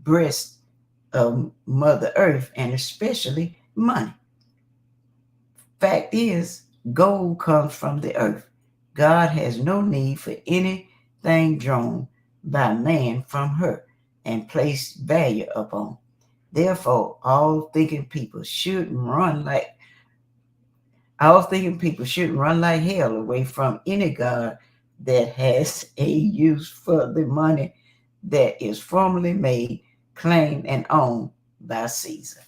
breast of Mother Earth, and especially money. Fact is, gold comes from the earth. God has no need for anything drawn by man from her and placed value upon. Therefore, all thinking people should run like hell away from any God that has a use for the money that is formerly made, claimed, and owned by Caesar.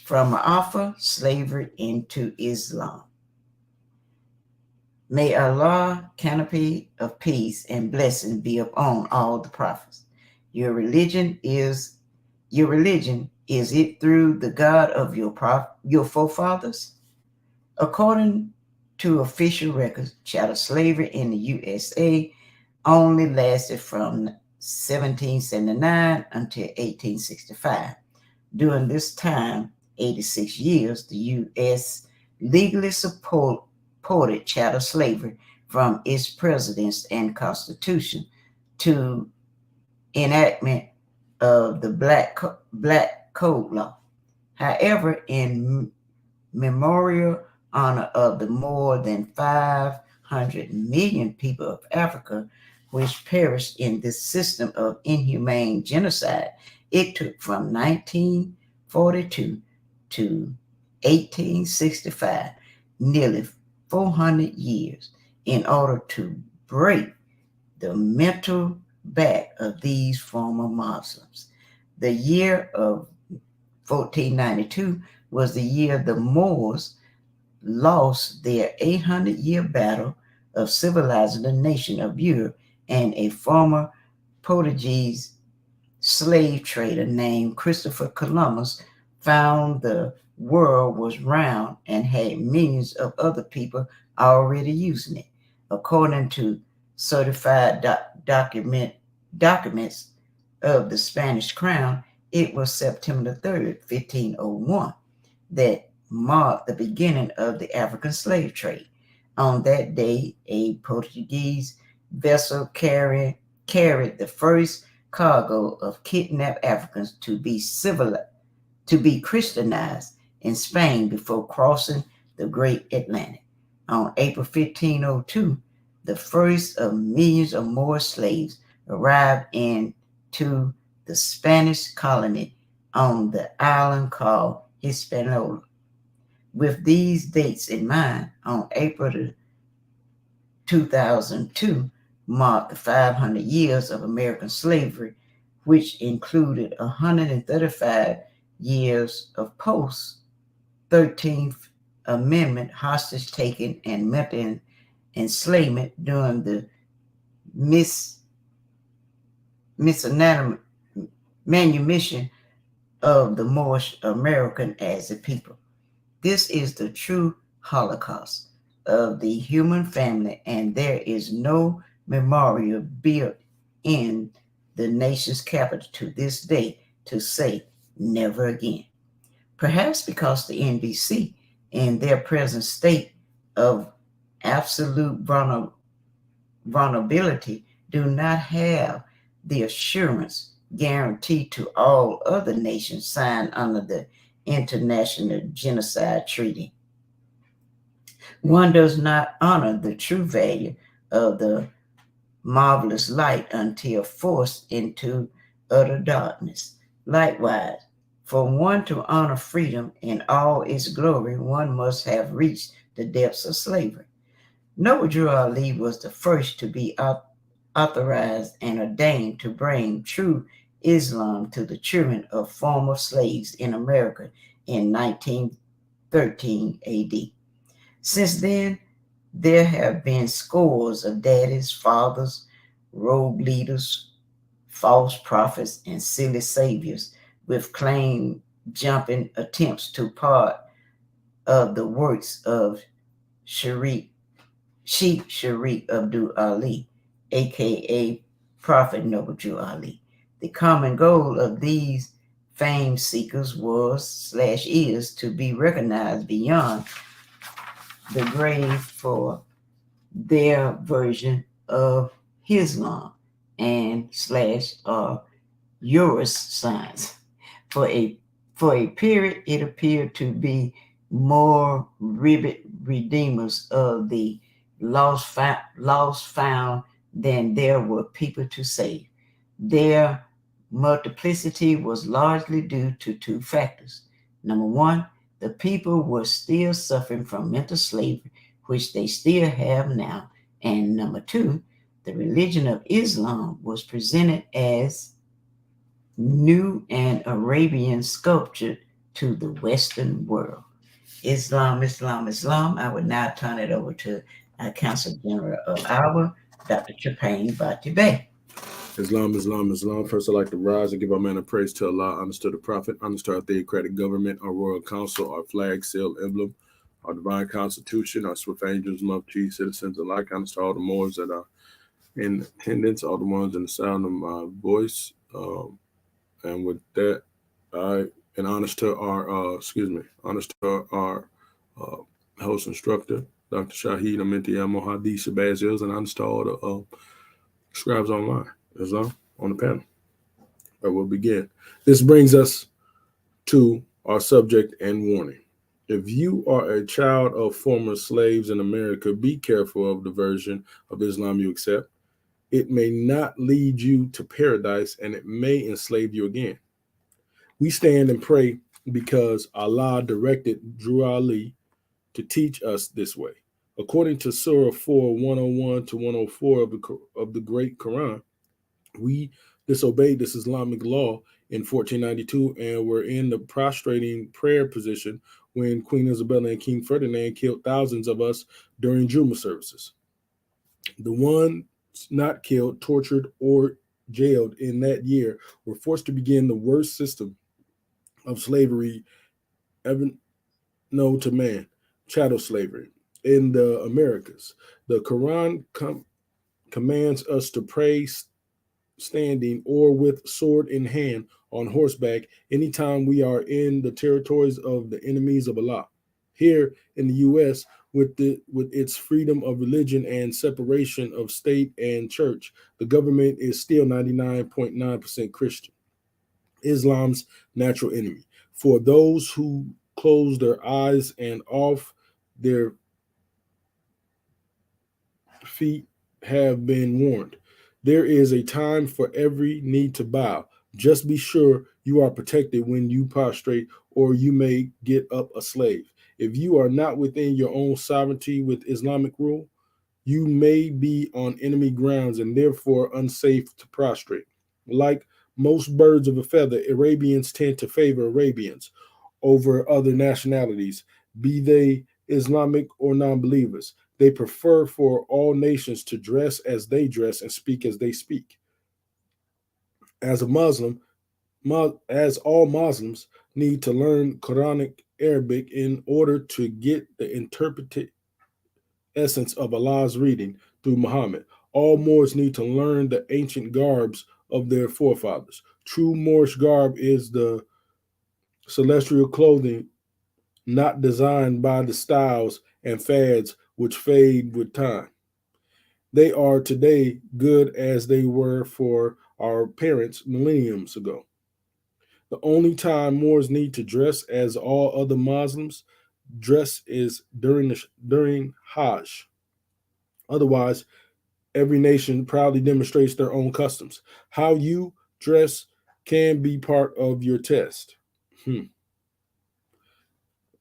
From Alpha Slavery into Islam. May Allah canopy of peace and blessing be upon all the prophets. Your religion is it through the God of your forefathers? According to official records, chattel slavery in the USA only lasted from 1779 until 1865. During this time, 86 years, the U.S. legally supported chattel slavery from its presidents and constitution to enactment of the Black Code Law. However, in memorial honor of the more than 500 million people of Africa which perished in this system of inhumane genocide, it took from 1942 to 1865, nearly 400 years, in order to break the mental back of these former Muslims. The year of 1492 was the year the Moors lost their 800-year battle of civilizing the nation of Europe, and a former Portuguese slave trader named Christopher Columbus found the world was round and had millions of other people already using it. According to certified documents of the Spanish crown, it was September 3rd, 1501, that marked the beginning of the African slave trade. On that day, a Portuguese vessel carried the first cargo of kidnapped Africans to be Christianized in Spain before crossing the Great Atlantic. On April 1502, the first of millions of more slaves arrived into the Spanish colony on the island called Hispaniola. With these dates in mind, on April 2002 marked the 500 years of American slavery, which included 135 years of post-13th Amendment hostage taking and mental enslavement during the manumission of the Moorish American as a people. This is the true Holocaust of the human family, and there is no memorial built in the nation's capital to this day to say never again. Perhaps because the NBC, in their present state of absolute vulnerability, do not have the assurance guaranteed to all other nations signed under the International Genocide Treaty. One does not honor the true value of the marvelous light until forced into utter darkness. Likewise, for one to honor freedom in all its glory, one must have reached the depths of slavery. Noble Drew Ali was the first to be authorized and ordained to bring true Islam to the children of former slaves in America in 1913 AD. Since then, there have been scores of daddies, fathers, rogue leaders, false prophets, and silly saviors with claim jumping attempts to part of the works of Sheikh Sharif Abdul Ali, aka Prophet Noble Drew Ali. The common goal of these fame seekers was/is to be recognized beyond the grave for their version of Islam and/or E.A.R.S signs. For a period, it appeared to be more redeemers of the lost found than there were people to save. Their multiplicity was largely due to two factors. Number one, the people were still suffering from mental slavery, which they still have now. And number two, the religion of Islam was presented as new and Arabian sculpture to the Western world. Islam, Islam, Islam. I would now turn it over to our Council General of our Dr. Chapane Bati Bey. Islam, Islam, Islam. First, I'd like to rise and give our man of praise to Allah, honors to the Prophet, honors to our theocratic government, our royal council, our flag, seal, emblem, our divine constitution, our swift angels, love, chief citizens alike, honors to all the Moors that are in attendance, all the ones in the sound of my voice. And with that, honors to our host instructor, Dr. Shahid Aminti Mohadi Shabazils, and honors to all the scribes online, Islam, on the panel. I will begin. This brings us to our subject and warning. If you are a child of former slaves in America, be careful of the version of Islam you accept. It may not lead you to paradise, and it may enslave you again. We stand and pray because Allah directed Drew Ali to teach us this way. According to Surah 4, 101 to 104 of the Great Quran, we disobeyed this Islamic law in 1492 and were in the prostrating prayer position when Queen Isabella and King Ferdinand killed thousands of us during Jumu'ah services. The ones not killed, tortured, or jailed in that year were forced to begin the worst system of slavery ever known to man, chattel slavery, in the Americas. The Quran commands us to pray standing or with sword in hand on horseback anytime we are in the territories of the enemies of Allah. Here in the U.S., with its freedom of religion and separation of state and church, the government is still 99.9% Christian, Islam's natural enemy. For those who close their eyes and off their feet have been warned. There is a time for every knee to bow. Just be sure you are protected when you prostrate, or you may get up a slave. If you are not within your own sovereignty with Islamic rule, you may be on enemy grounds and therefore unsafe to prostrate. Like most birds of a feather, Arabians tend to favor Arabians over other nationalities, be they Islamic or non-believers. They prefer for all nations to dress as they dress and speak as they speak. As a Muslim as all Muslims need to learn Quranic Arabic in order to get the interpreted essence of Allah's reading through Muhammad. All Moors need to learn the ancient garbs of their forefathers. True Moorish garb is the celestial clothing not designed by the styles and fads which fade with time. They are today good as they were for our parents millenniums ago. The only time Moors need to dress as all other Muslims dress is during Hajj. Otherwise, every nation proudly demonstrates their own customs. How you dress can be part of your test.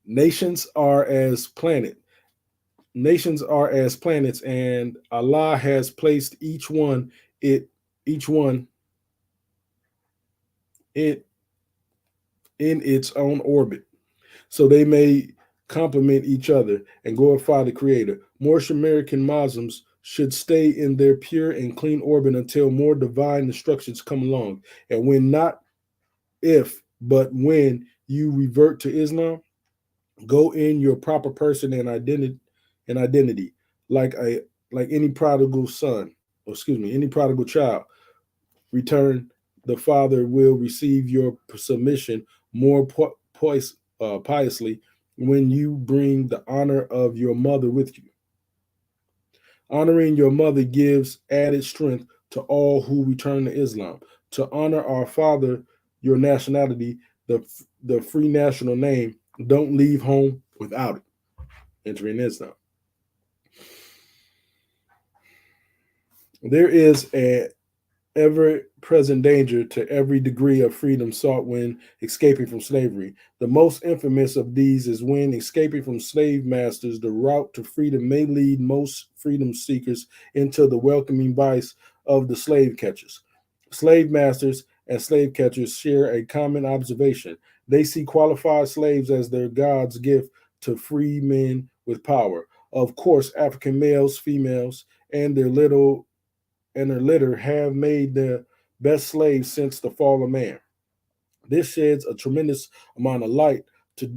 Nations are as planet. Nations are as planets, and Allah has placed each one in its own orbit, so they may complement each other and glorify the Creator. Moorish American Muslims should stay in their pure and clean orbit until more divine instructions come along. And when not if, but when you revert to Islam, go in your proper person and identity, like any prodigal son, or excuse me, any prodigal child. Return, the Father will receive your submission more piously when you bring the honor of your mother with you. Honoring your mother gives added strength to all who return to Islam. To honor our father, your nationality, the free national name, don't leave home without it. Entering Islam. There is an ever-present danger to every degree of freedom sought when escaping from slavery. The most infamous of these is when escaping from slave masters. The route to freedom may lead most freedom seekers into the welcoming vice of the slave catchers. Slave masters and slave catchers share a common observation. They see qualified slaves as their God's gift to free men with power. Of course, African males, females, and their litter have made the best slaves since the fall of man. This sheds a tremendous amount of light to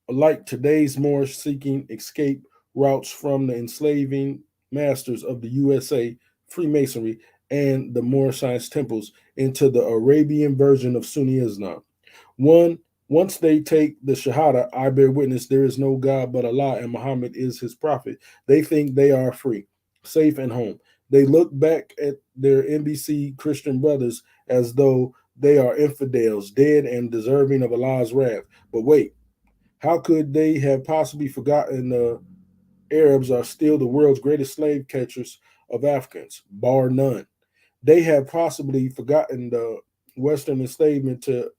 like today's Moorish seeking escape routes from the enslaving masters of the USA, Freemasonry, and the Moorish science temples into the Arabian version of Sunni Islam. Once they take the Shahada, I bear witness there is no God but Allah and Muhammad is his prophet, they think they are free, safe, and home. They look back at their NBC Christian brothers as though they are infidels, dead and deserving of Allah's wrath. But wait, how could they have possibly forgotten the Arabs are still the world's greatest slave catchers of Africans, bar none? They have possibly forgotten the Western enslavement to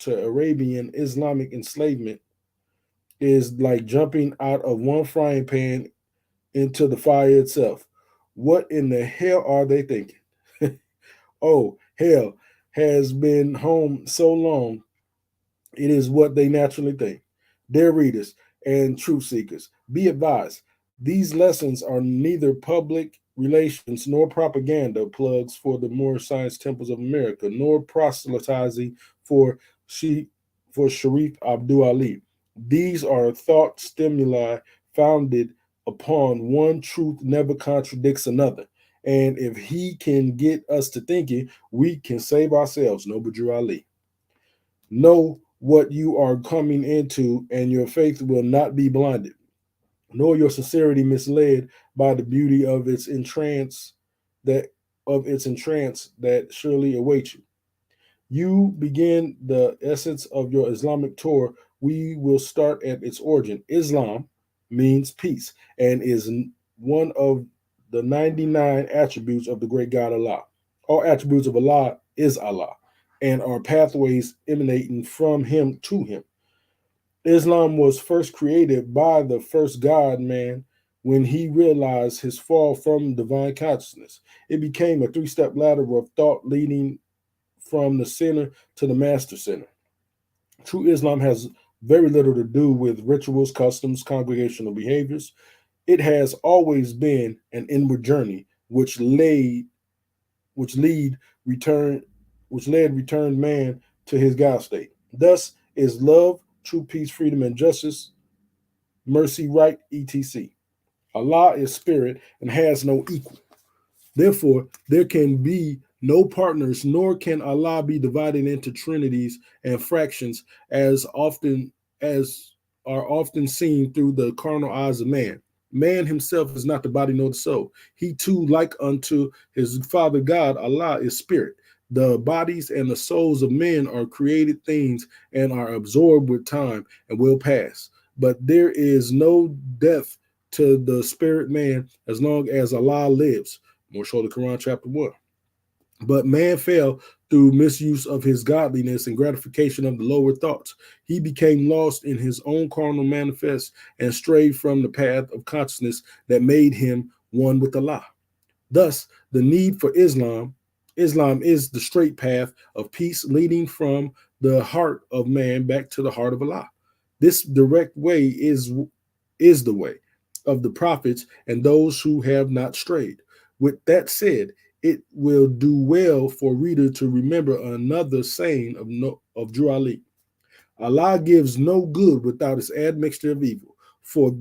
Arabian Islamic enslavement is like jumping out of one frying pan into the fire itself. What in the hell are they thinking? Oh, hell has been home so long, it is what they naturally think. Dear readers and truth seekers, be advised, these lessons are neither public relations nor propaganda plugs for the Moorish Science Temples of America, nor proselytizing for Sharif Abdul Ali. These are thought stimuli founded upon one truth never contradicts another. And if he can get us to thinking, we can save ourselves. Noble Drew Ali. Know what you are coming into, and your faith will not be blinded, nor your sincerity misled by the beauty of its entrance that surely awaits you. You begin the essence of your Islamic tour. We will start at its origin. Islam means peace and is one of the 99 attributes of the great God Allah. All attributes of Allah is Allah and are pathways emanating from him to him. Islam was first created by the first God man when he realized his fall from divine consciousness. It became a three-step ladder of thought leading from the sinner to the master sinner. True Islam has very little to do with rituals, customs, congregational behaviors. It has always been an inward journey which lead which returned man to his God state. Thus is love, true peace, freedom, and justice, mercy, right, etc. Allah is spirit and has no equal. Therefore, there can be no partners, nor can Allah be divided into trinities and fractions as are often seen through the carnal eyes of man. Man himself is not the body nor the soul. He too, like unto his Father God, Allah is spirit. The bodies and the souls of men are created things and are absorbed with time and will pass. But there is no death to the spirit man as long as Allah lives. More show the Quran chapter 1. But man fell through misuse of his godliness and gratification of the lower thoughts. He became lost in his own carnal manifest and strayed from the path of consciousness that made him one with Allah. Thus, the need for Islam is the straight path of peace leading from the heart of man back to the heart of Allah. This direct way is the way of the prophets and those who have not strayed. With that said, it will do well for reader to remember another saying of Drew Ali. Allah gives no good without its admixture of evil. For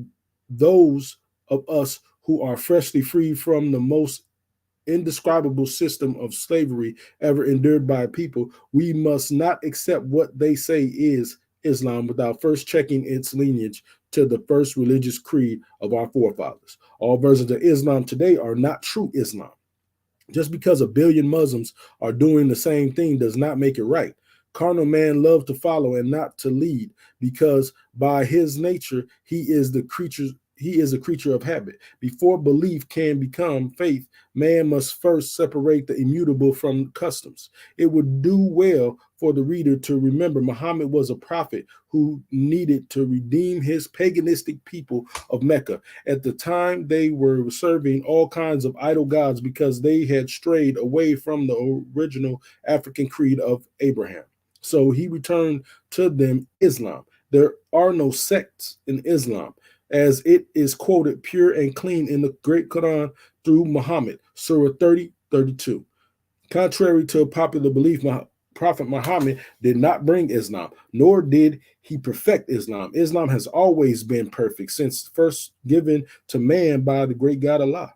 those of us who are freshly freed from the most indescribable system of slavery ever endured by a people, we must not accept what they say is Islam without first checking its lineage to the first religious creed of our forefathers. All versions of Islam today are not true Islam. Just because a billion Muslims are doing the same thing does not make it right. Carnal man loves to follow and not to lead, because by his nature he is a creature of habit. Before belief can become faith, man must first separate the immutable from customs. It would do well for the reader to remember Muhammad was a prophet who needed to redeem his paganistic people of Mecca. At the time, they were serving all kinds of idol gods because they had strayed away from the original African creed of Abraham. So he returned to them Islam. There are no sects in Islam, as it is quoted pure and clean in the great Quran through Muhammad, Surah 30:32. Contrary to popular belief, Prophet Muhammad did not bring Islam, nor did he perfect Islam. Islam has always been perfect since first given to man by the great God Allah.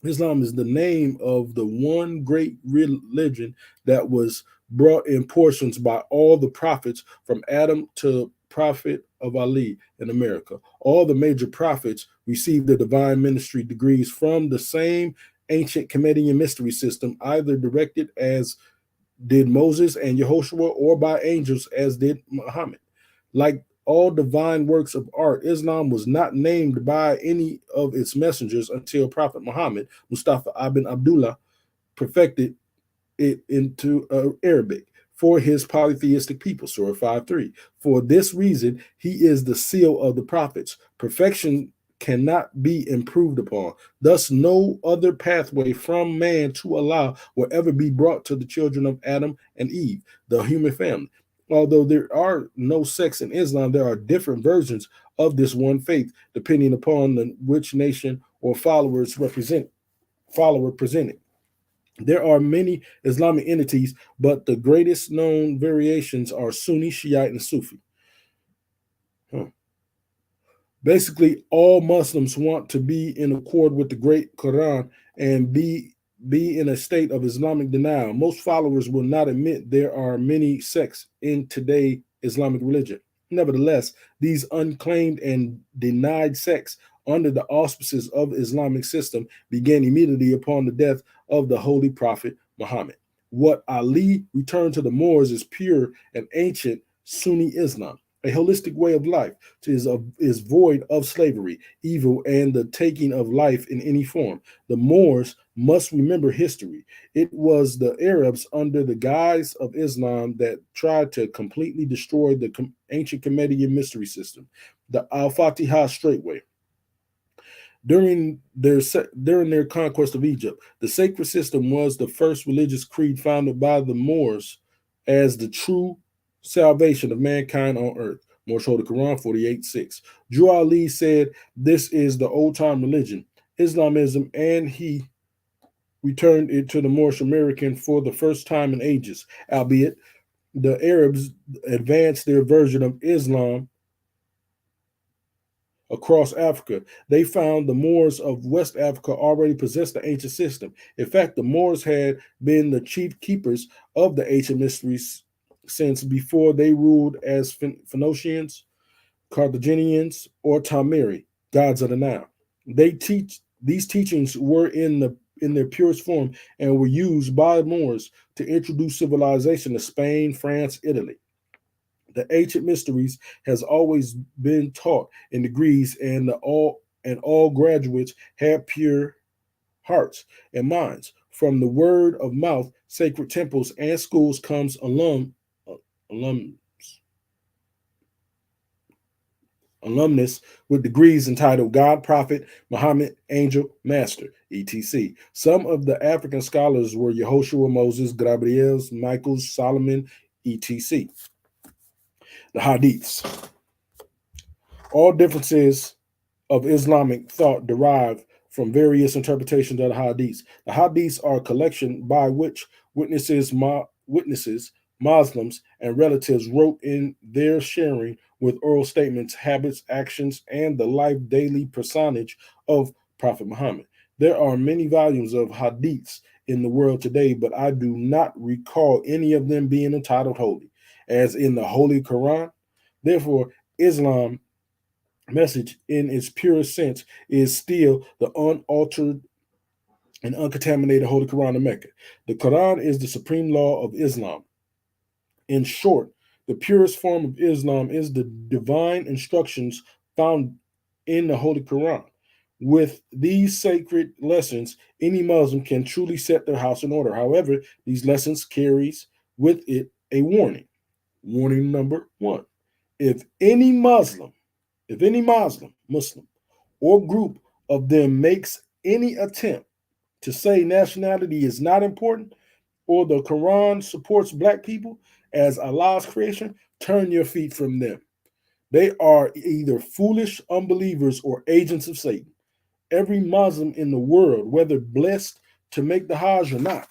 Islam is the name of the one great religion that was brought in portions by all the prophets from Adam to Prophet of Ali in America. All the major prophets received their divine ministry degrees from the same ancient Chaldeian mystery system, either directed as did Moses and Yehoshua, or by angels as did Muhammad. Like all divine works of art, Islam was not named by any of its messengers until Prophet Muhammad, Mustafa ibn Abdullah, perfected it into Arabic for his polytheistic people, Surah 5:3. For this reason, he is the seal of the prophets. Perfection cannot be improved upon. Thus, no other pathway from man to Allah will ever be brought to the children of Adam and Eve, the human family. Although there are no sects in Islam, there are different versions of this one faith, depending upon which nation or follower presented. There are many Islamic entities, but the greatest known variations are Sunni, Shiite, and Sufi. Basically, all Muslims want to be in accord with the great Quran and be in a state of Islamic denial. Most followers will not admit there are many sects in today's Islamic religion. Nevertheless, these unclaimed and denied sects under the auspices of the Islamic system began immediately upon the death of the Holy Prophet Muhammad. What Ali returned to the Moors is pure and ancient Sunni Islam, a holistic way of life is void of slavery, evil, and the taking of life in any form. The Moors must remember history. It was the Arabs under the guise of Islam that tried to completely destroy the ancient Chaldeian mystery system, the Al-Fatiha straightway. During their conquest of Egypt, the sacred system was the first religious creed founded by the Moors as the true salvation of mankind on earth. More show the Quran 48:6. Drew Ali said, "This is the old time religion, Islamism, and he we turned it to the Moorish American for the first time in ages, albeit the Arabs advanced their version of Islam across Africa. They found the Moors of West Africa already possessed the ancient system. In fact, the Moors had been the chief keepers of the ancient mysteries since before they ruled as Phoenicians, Carthaginians, or Tamiri, gods of the Nile. These teachings were in their purest form and were used by Moors to introduce civilization to Spain, France, Italy. The ancient mysteries has always been taught in degrees, and all graduates have pure hearts and minds. From the word of mouth, sacred temples and schools comes alum alumnus with degrees entitled God, Prophet, Muhammad, Angel, Master, etc. Some of the African scholars were Yehoshua, Moses, Gabriel, Michael, Solomon, etc. The Hadiths. All differences of Islamic thought derive from various interpretations of the Hadiths. The Hadiths are a collection by which witnesses, Muslims, and relatives wrote in their sharing with oral statements, habits, actions, and the life daily personage of Prophet Muhammad. There are many volumes of Hadiths in the world today, but I do not recall any of them being entitled holy, as in the Holy Quran. Therefore, Islam message in its purest sense is still the unaltered and uncontaminated Holy Quran of Mecca. The Quran is the supreme law of Islam. In short, the purest form of Islam is the divine instructions found in the Holy Quran. With these sacred lessons, any Muslim can truly set their house in order. However, these lessons carries with it a warning. Warning number 1. If any Muslim, Muslim, or group of them makes any attempt to say nationality is not important or the Quran supports black people as Allah's creation, turn your feet from them. They are either foolish unbelievers or agents of Satan. Every Muslim in the world, whether blessed to make the Hajj or not,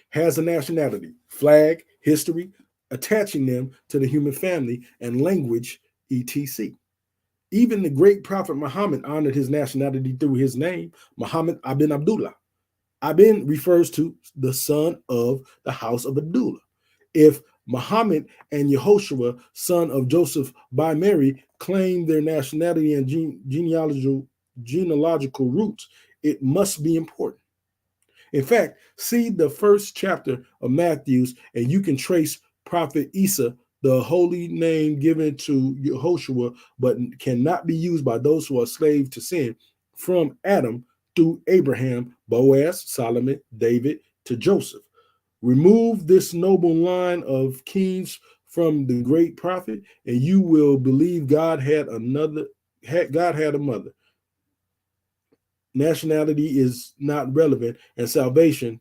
has a nationality, flag, history, attaching them to the human family and language, etc. Even the great prophet Muhammad honored his nationality through his name, Muhammad ibn Abdullah. Ibn refers to the son of the house of Abdullah. If Muhammad and Yehoshua, son of Joseph by Mary, claim their nationality and genealogical roots, it must be important. In fact, see the first chapter of Matthew's, and you can trace Prophet Isa, the holy name given to Yehoshua, but cannot be used by those who are slaves to sin, from Adam through Abraham, Boaz, Solomon, David, to Joseph. Remove this noble line of kings from the great prophet, and you will believe God had a mother. Nationality is not relevant, and salvation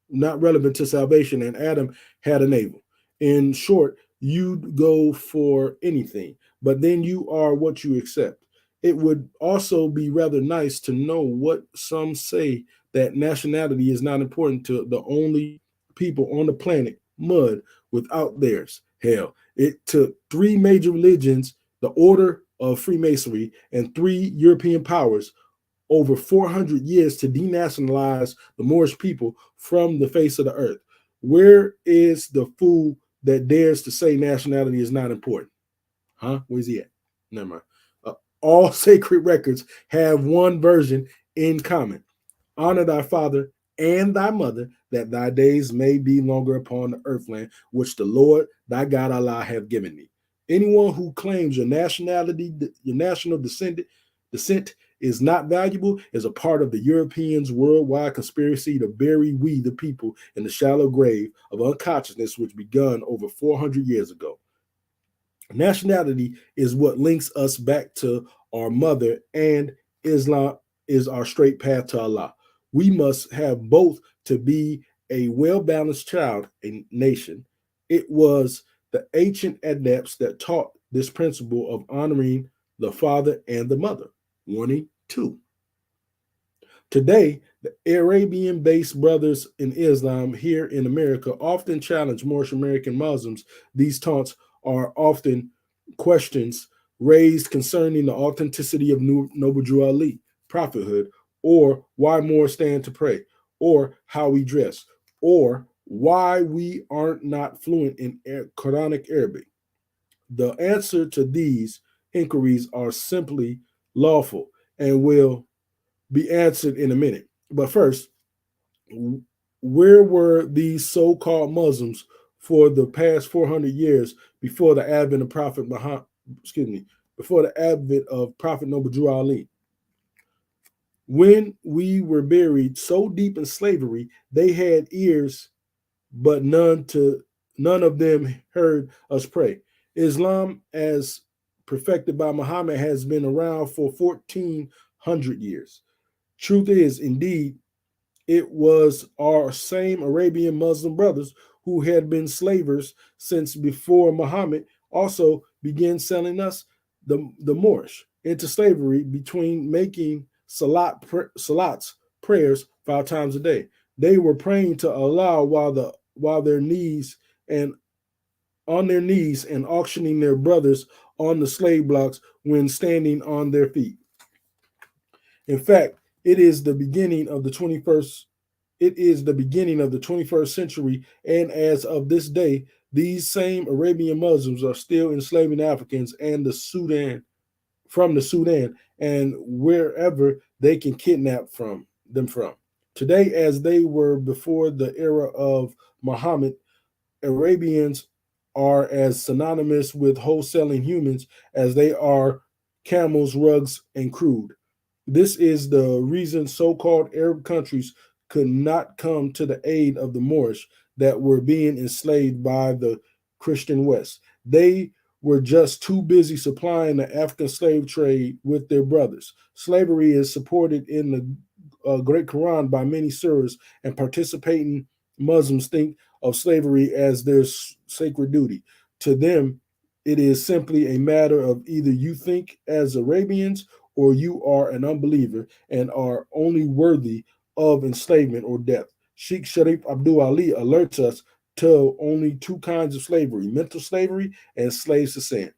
not relevant to salvation, and Adam had a navel. In short, you'd go for anything, but then you are what you accept. It would also be rather nice to know what some say, that nationality is not important to the only people on the planet, mud, without theirs. Hell, it took 3 major religions, the Order of Freemasonry, and 3 European powers over 400 years to denationalize the Moorish people from the face of the earth. Where is the fool that dares to say nationality is not important? Huh? Where's he at? Never mind. All sacred records have one version in common. Honor thy father and thy mother, that thy days may be longer upon the earthland, which the Lord thy God Allah have given thee. Anyone who claims your nationality, your national descent is not valuable is a part of the Europeans' worldwide conspiracy to bury we, the people, in the shallow grave of unconsciousness which begun over 400 years ago. Nationality is what links us back to our mother, and Islam is our straight path to Allah. We must have both to be a well-balanced child, a nation. It was the ancient adepts that taught this principle of honoring the father and the mother. Warning 2. Today, the Arabian-based brothers in Islam here in America often challenge Moorish American Muslims. These taunts are often questions raised concerning the authenticity of Noble Drew Ali, prophethood, or why Moors stand to pray, or how we dress, or why we aren't not fluent in Quranic Arabic. The answer to these inquiries are simply lawful and will be answered in a minute. But first, where were these so-called Muslims for the past 400 years before the advent of Prophet Muhammad? Before the advent of Prophet Noble Drew Ali? When we were buried so deep in slavery, they had ears, but none of them heard us pray. Islam, as perfected by Muhammad, has been around for 1400 years. Truth is, indeed, it was our same Arabian Muslim brothers who had been slavers since before Muhammad also began selling us, the Moorish, into slavery between making salats, prayers 5 times a day. They were praying to Allah while their knees and on their knees and auctioning their brothers on the slave blocks when standing on their feet. In fact, it is the beginning of the 21st century, and as of this day, these same Arabian Muslims are still enslaving Africans and the Sudan and wherever they can kidnap them from. Today, as they were before the era of Muhammad, Arabians are as synonymous with wholesaling humans as they are camels, rugs, and crude. This is the reason so-called Arab countries could not come to the aid of the Moorish that were being enslaved by the Christian West. They were just too busy supplying the African slave trade with their brothers. Slavery is supported in the Great Quran by many surahs, and participating Muslims think of slavery as their sacred duty. To them, it is simply a matter of either you think as Arabians or you are an unbeliever and are only worthy of enslavement or death. Sheikh Sharif Abdul Ali alerts us to only 2 kinds of slavery: mental slavery and slaves to sin.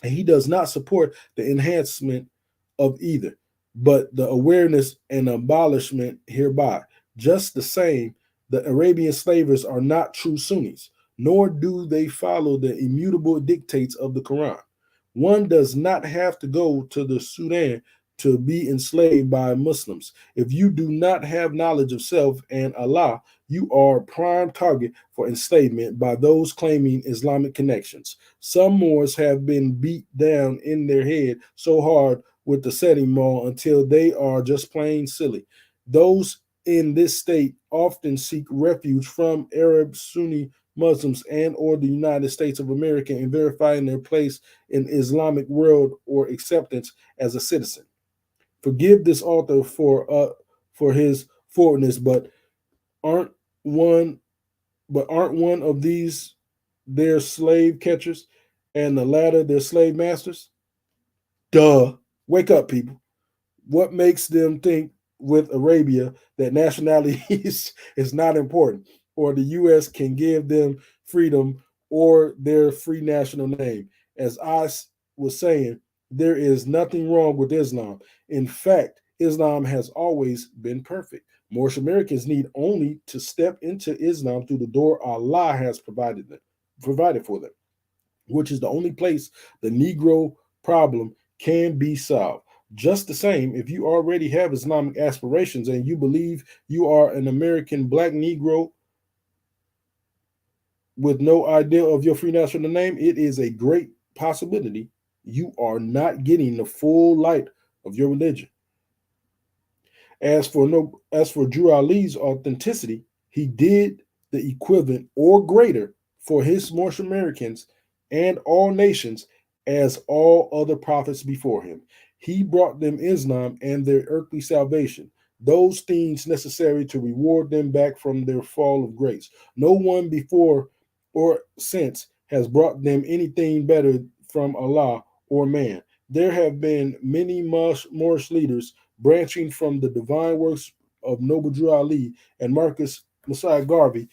And he does not support the enhancement of either, but the awareness and abolishment hereby. Just the same, the Arabian slavers are not true Sunnis, nor do they follow the immutable dictates of the Quran. One does not have to go to the Sudan to be enslaved by Muslims. If you do not have knowledge of self and Allah, you are a prime target for enslavement by those claiming Islamic connections. Some Moors have been beat down in their head so hard with the setting maul until they are just plain silly. Those in this state often seek refuge from Arab Sunni Muslims and or the United States of America in verifying their place in Islamic world or acceptance as a citizen. Forgive this author for his forwardness, but aren't one of these their slave catchers and the latter their slave masters? Duh. Wake up, people. What makes them think with Arabia that nationality is not important, or the U.S. can give them freedom or their free national name? As I was saying, there is nothing wrong with Islam. In fact, Islam has always been perfect. Moorish Americans need only to step into Islam through the door Allah has provided for them, which is the only place the Negro problem can be solved. Just the same, if you already have Islamic aspirations and you believe you are an American black Negro with no idea of your free national name, it is a great possibility you are not getting the full light of your religion. As for Drew Ali's authenticity, he did the equivalent or greater for his Moorish Americans and all nations as all other prophets before him. He brought them Islam and their earthly salvation, those things necessary to reward them back from their fall of grace. No one before or since has brought them anything better from Allah or man. There have been many Moorish leaders, branching from the divine works of Noble Drew Ali and Marcus M. Garvey.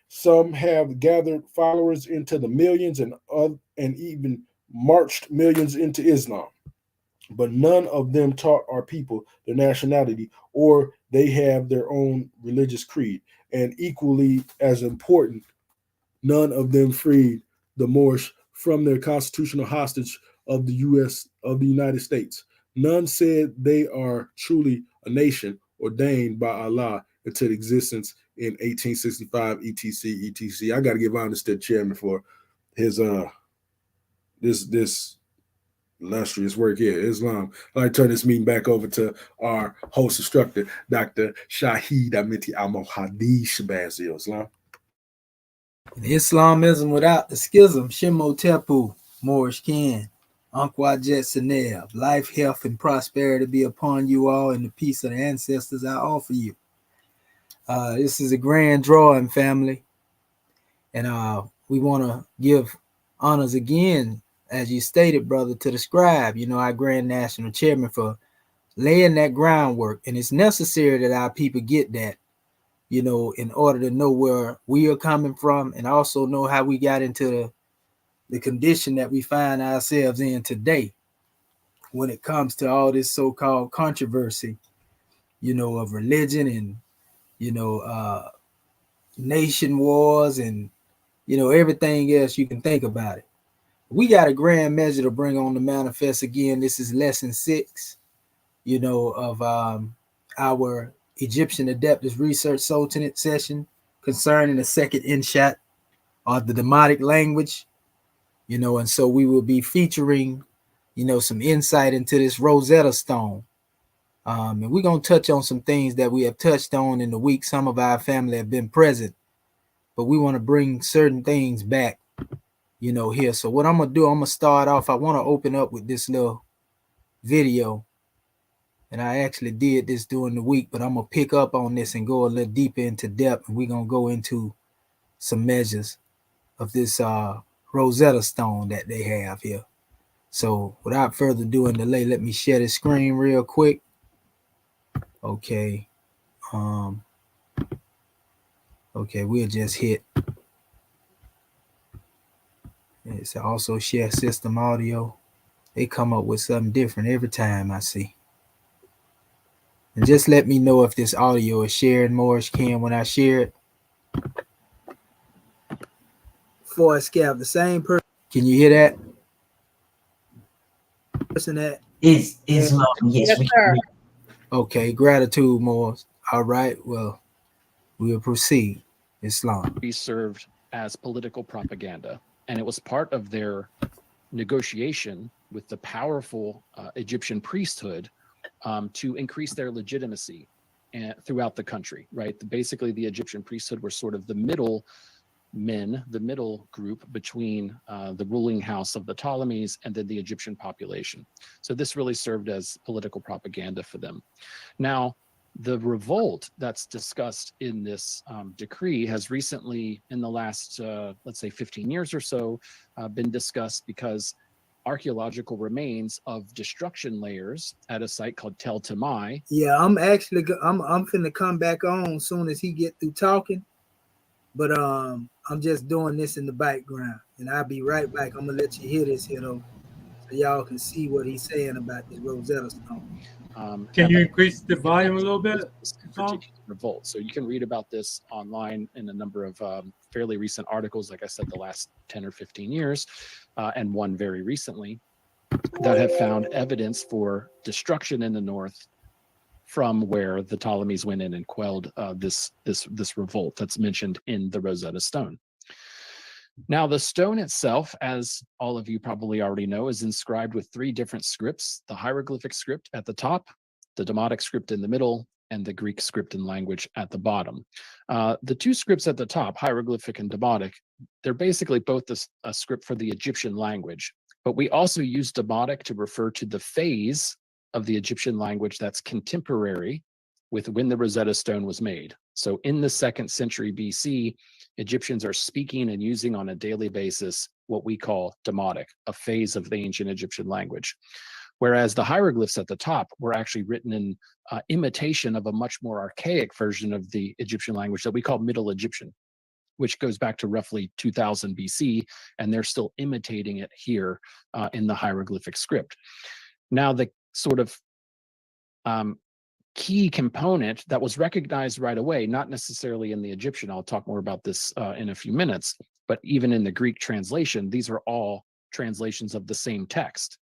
Some have gathered followers into the millions and even marched millions into Islam. But none of them taught our people their nationality, or they have their own religious creed. And equally as important, none of them freed the Moorish from their constitutional hostage of the United States. None said they are truly a nation ordained by Allah into existence in 1865, etc. I got to give honor to the chairman for his this illustrious work here, Islam. I'd like to turn this meeting back over to our host instructor, Dr. Shahid Amiti Al-Mohadi Shabazil. Islam. Islamism without the schism, Shimo Tepu, Moorish Ken, Ankwajet Seneb, life, health, and prosperity be upon you all, and the peace of the ancestors I offer you. This is a grand drawing, family, and we want to give honors again, as you stated, brother, to the scribe, our Grand National Chairman, for laying that groundwork. And it's necessary that our people get that, in order to know where we are coming from, and also know how we got into the condition that we find ourselves in today when it comes to all this so-called controversy, of religion and, nation wars and, everything else you can think about it. We got a grand measure to bring on the manifest again. This is lesson 6, of our Egyptian Adeptus Research Sultanate session concerning the Sekhet in Shat, or the Demotic language, and so we will be featuring, some insight into this Rosetta Stone. And we're going to touch on some things that we have touched on in the week. Some of our family have been present, but we want to bring certain things back, here. So what I'm going to do, I'm going to start off. I want to open up with this little video. And I actually did this during the week, but I'm going to pick up on this and go a little deeper into depth. And we're going to go into some measures of this Rosetta Stone that they have here. So without further ado and delay, let me share the screen real quick. Okay. Okay, we'll just hit. It's also share system audio. They come up with something different every time, I see. And just let me know if this audio is shared, Moorish Ken, when I share it. Before I scab the same person. Can you hear that? Person that is Islam. Yes, we sir. can. Okay, gratitude, Moors. All right, well, we'll proceed. Islam. Be served as political propaganda, and it was part of their negotiation with the powerful Egyptian priesthood to increase their legitimacy throughout the country, right? Basically, the Egyptian priesthood were sort of the middle group between the ruling house of the Ptolemies and then the Egyptian population. So this really served as political propaganda for them. Now, the revolt that's discussed in this decree has recently, in the last, let's say 15 years or so, been discussed because archaeological remains of destruction layers at a site called Tel Tamai. Yeah, I'm finna come back on as soon as he get through talking, but I'm just doing this in the background, and I'll be right back. I'm gonna let you hear this here though, so y'all can see what he's saying about this Rosetta Stone. Can you increase the volume a little bit? Revolt. So you can read about this online in a number of fairly recent articles, like I said, the last 10 or 15 years, and one very recently, that have found evidence for destruction in the north from where the Ptolemies went in and quelled this revolt that's mentioned in the Rosetta Stone. Now, the stone itself, as all of you probably already know, is inscribed with 3 different scripts: the hieroglyphic script at the top, the Demotic script in the middle, and the Greek script and language at the bottom. The 2 scripts at the top, hieroglyphic and Demotic, they're basically both a script for the Egyptian language, but we also use Demotic to refer to the phase of the Egyptian language that's contemporary with when the Rosetta Stone was made. So in the 2nd century BC, Egyptians are speaking and using on a daily basis what we call Demotic, a phase of the ancient Egyptian language. Whereas the hieroglyphs at the top were actually written in imitation of a much more archaic version of the Egyptian language that we call Middle Egyptian, which goes back to roughly 2000 BC, and they're still imitating it here in the hieroglyphic script. Now, the sort of key component that was recognized right away, not necessarily in the Egyptian, I'll talk more about this in a few minutes, but even in the Greek translation, these are all translations of the same text.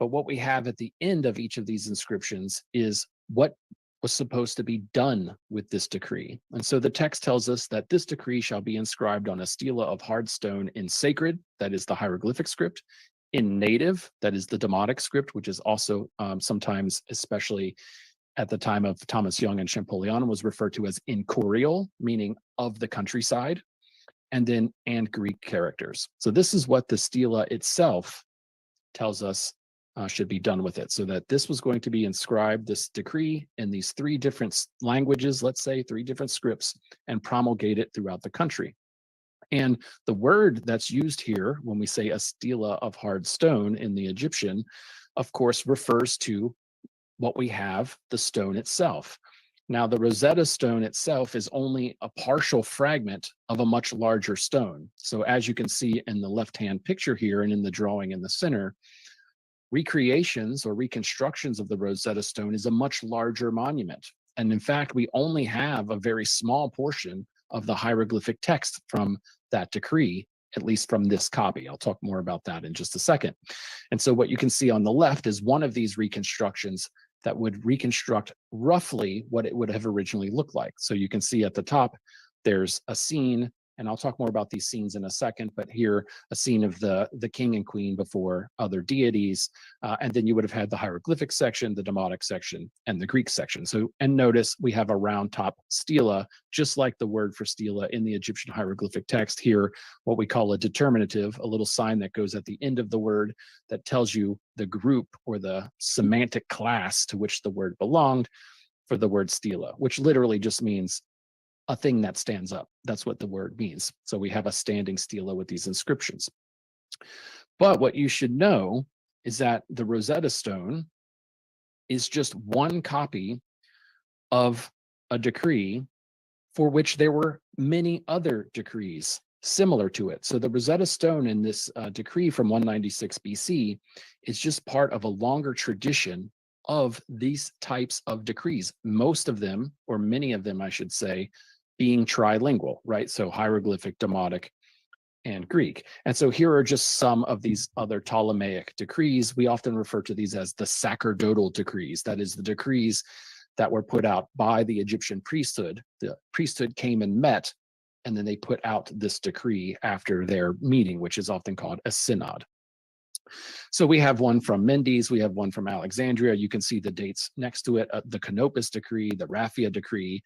But what we have at the end of each of these inscriptions is what was supposed to be done with this decree. And so the text tells us that this decree shall be inscribed on a stela of hard stone in sacred, that is the hieroglyphic script, in native, that is the Demotic script, which is also sometimes, especially at the time of Thomas Young and Champollion, was referred to as incorporeal, meaning of the countryside, and Greek characters. So this is what the stela itself tells us should be done with it, so that this was going to be inscribed, this decree, in these 3 different languages, let's say 3 different scripts, and promulgate it throughout the country. And the word that's used here when we say a stela of hard stone in the Egyptian, of course, refers to what we have, the stone itself. Now, the Rosetta Stone itself is only a partial fragment of a much larger stone. So as you can see in the left-hand picture here and in the drawing in the center, recreations or reconstructions of the Rosetta Stone is a much larger monument. And in fact, we only have a very small portion of the hieroglyphic text from that decree, at least from this copy. I'll talk more about that in just a second. And so what you can see on the left is one of these reconstructions that would reconstruct roughly what it would have originally looked like. So you can see at the top, there's a scene, and I'll talk more about these scenes in a second, but here, a scene of the king and queen before other deities, and then you would have had the hieroglyphic section, the Demotic section, and the Greek section. So, and notice we have a round top stela, just like the word for stela in the Egyptian hieroglyphic text here, what we call a determinative, a little sign that goes at the end of the word that tells you the group or the semantic class to which the word belonged for the word stela, which literally just means a thing that stands up. That's what the word means. So we have a standing stela with these inscriptions. But what you should know is that the Rosetta Stone is just one copy of a decree for which there were many other decrees similar to it. So the Rosetta Stone in this decree from 196 BC is just part of a longer tradition of these types of decrees. Most of them, or many of them, I should say, being trilingual, right? So hieroglyphic, Demotic, and Greek. And so here are just some of these other Ptolemaic decrees. We often refer to these as the sacerdotal decrees. That is, the decrees that were put out by the Egyptian priesthood. The priesthood came and met, and then they put out this decree after their meeting, which is often called a synod. So we have one from Mendes, we have one from Alexandria. You can see the dates next to it, the Canopus decree, the Raphia decree.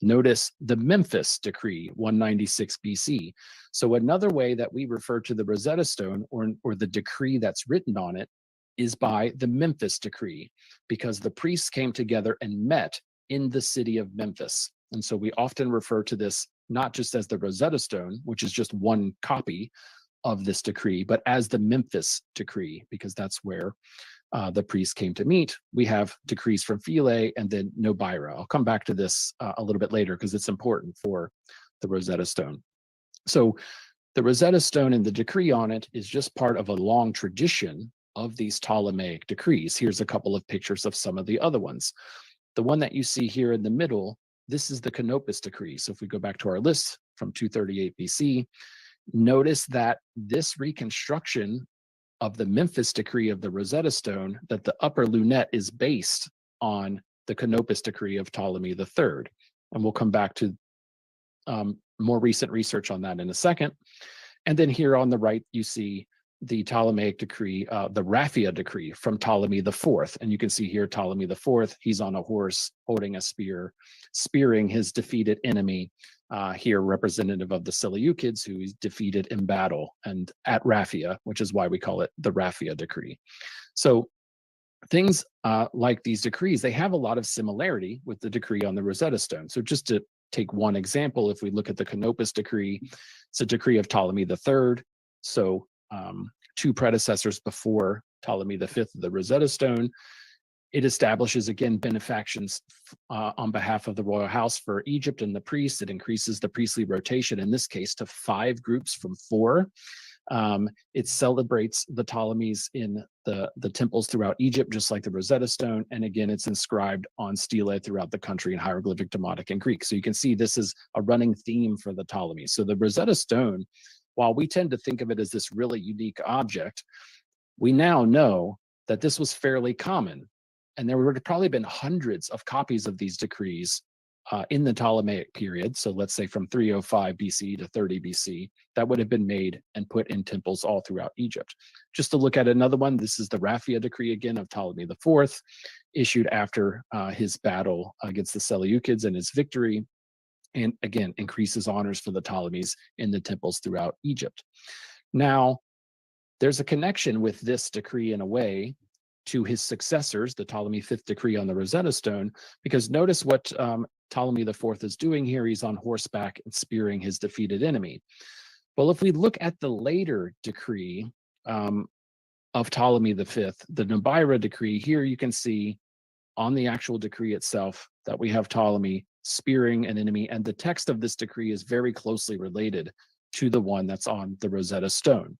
Notice the Memphis decree, 196 BC. So another way that we refer to the Rosetta Stone or the decree that's written on it is by the Memphis decree, because the priests came together and met in the city of Memphis. And so we often refer to this not just as the Rosetta Stone, which is just one copy of this decree, but as the Memphis decree, because that's where the priests came to meet. We have decrees from Philae and then Nobira. I'll come back to this a little bit later because it's important for the Rosetta Stone. So the Rosetta Stone and the decree on it is just part of a long tradition of these Ptolemaic decrees. Here's a couple of pictures of some of the other ones. The one that you see here in the middle, this is the Canopus decree. So if we go back to our list from 238 BC, notice that this reconstruction of the Memphis decree of the Rosetta Stone, that the upper lunette is based on the Canopus decree of Ptolemy III. And we'll come back to more recent research on that in a second. And then here on the right, you see the Ptolemaic decree, the Raphia decree from Ptolemy IV. And you can see here Ptolemy IV, he's on a horse holding a spear, spearing his defeated enemy, here representative of the Seleucids who he's defeated in battle and at Raphia, which is why we call it the Raphia decree. So things like these decrees, they have a lot of similarity with the decree on the Rosetta Stone. So just to take one example, if we look at the Canopus decree, it's a decree of Ptolemy III. So 2 predecessors before Ptolemy V of the Rosetta Stone. It establishes, again, benefactions on behalf of the royal house for Egypt and the priests. It increases the priestly rotation, in this case, to 5 groups from 4. It celebrates the Ptolemies in the temples throughout Egypt, just like the Rosetta Stone. And again, it's inscribed on stelae throughout the country in hieroglyphic, Demotic, and Greek. So you can see this is a running theme for the Ptolemies. So the Rosetta Stone, while we tend to think of it as this really unique object, we now know that this was fairly common. And there would have probably been hundreds of copies of these decrees in the Ptolemaic period. So let's say from 305 BC to 30 BC, that would have been made and put in temples all throughout Egypt. Just to look at another one, this is the Raphia decree again of Ptolemy IV, issued after his battle against the Seleucids and his victory. And again, increases honors for the Ptolemies in the temples throughout Egypt. Now, there's a connection with this decree in a way to his successors, the Ptolemy V decree on the Rosetta Stone, because notice what Ptolemy IV is doing here. He's on horseback and spearing his defeated enemy. Well, if we look at the later decree of Ptolemy V, the Nebaira decree, here you can see on the actual decree itself that we have Ptolemy spearing an enemy, and the text of this decree is very closely related to the one that's on the Rosetta Stone.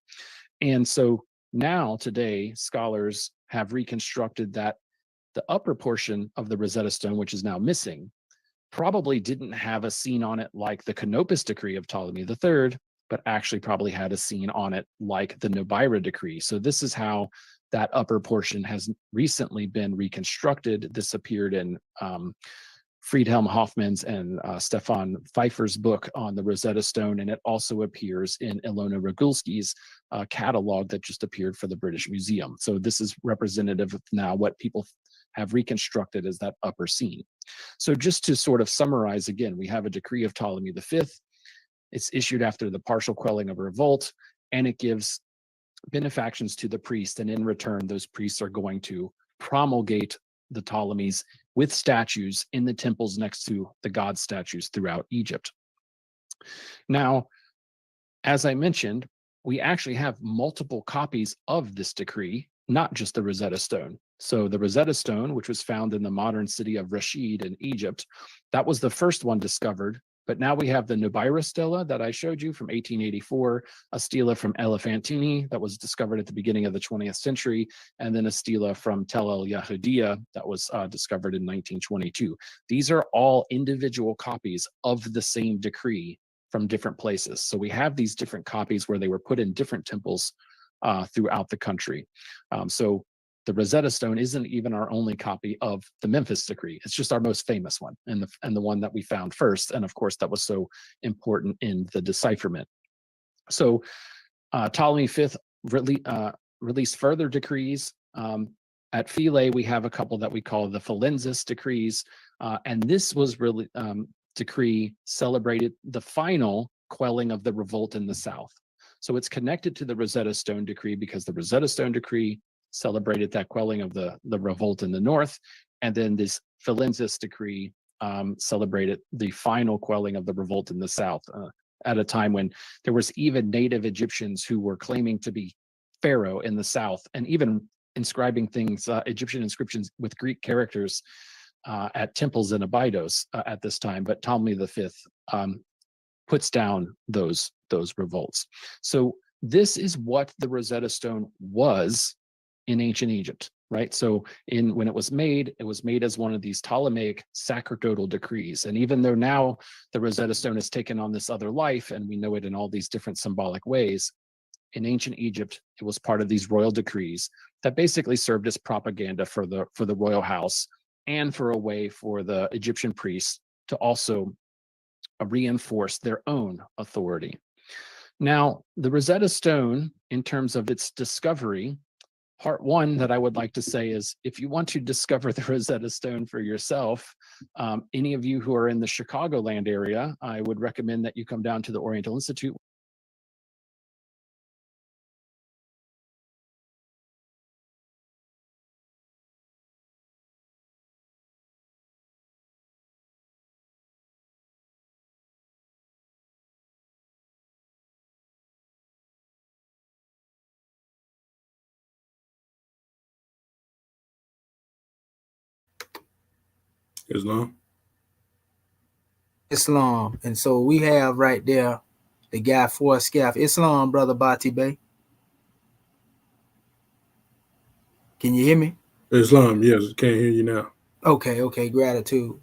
And so now today, scholars have reconstructed that the upper portion of the Rosetta Stone, which is now missing, probably didn't have a scene on it like the Canopus decree of Ptolemy III, but actually probably had a scene on it like the Nebaira decree. So this is how that upper portion has recently been reconstructed. This appeared in Friedhelm Hoffmann's and Stefan Pfeiffer's book on the Rosetta Stone, and it also appears in Ilona Regulski's catalog that just appeared for the British Museum. So this is representative of now what people have reconstructed as that upper scene. So just to sort of summarize again, we have a decree of Ptolemy V. It's issued after the partial quelling of a revolt, and it gives benefactions to the priest, and in return, those priests are going to promulgate the Ptolemies with statues in the temples next to the god statues throughout Egypt. Now, as I mentioned, we actually have multiple copies of this decree, not just the Rosetta Stone. So the Rosetta Stone, which was found in the modern city of Rashid in Egypt, that was the first one discovered. But now we have the Nebaira stela that I showed you from 1884, a stela from Elephantine that was discovered at the beginning of the 20th century, and then a stela from Tel El Yahudiya that was discovered in 1922. These are all individual copies of the same decree from different places. So we have these different copies where they were put in different temples throughout the country. So the Rosetta Stone isn't even our only copy of the Memphis decree. It's just our most famous one, and the one that we found first. And of course, that was so important in the decipherment. So Ptolemy V released further decrees. At Philae, we have a couple that we call the Philensis decrees. And this was really decree celebrated the final quelling of the revolt in the South. So it's connected to the Rosetta Stone decree because the Rosetta Stone decree celebrated that quelling of the revolt in the North. And then this Philensis decree celebrated the final quelling of the revolt in the South at a time when there was even native Egyptians who were claiming to be Pharaoh in the South, and even inscribing things, Egyptian inscriptions with Greek characters at temples in Abydos at this time. But Ptolemy V puts down those revolts. So this is what the Rosetta Stone was in ancient Egypt, right? So when it was made as one of these Ptolemaic sacerdotal decrees. And even though now the Rosetta Stone has taken on this other life, and we know it in all these different symbolic ways, in ancient Egypt, it was part of these royal decrees that basically served as propaganda for the royal house, and for a way for the Egyptian priests to also reinforce their own authority. Now, the Rosetta Stone, in terms of its discovery, part one that I would like to say is, if you want to discover the Rosetta Stone for yourself, any of you who are in the Chicagoland area, I would recommend that you come down to the Oriental Institute. Islam. Islam. And so we have right there the guy for Scaff. Islam, brother Bati Bey. Can you hear me? Islam, yes, can't hear you now. Okay, gratitude.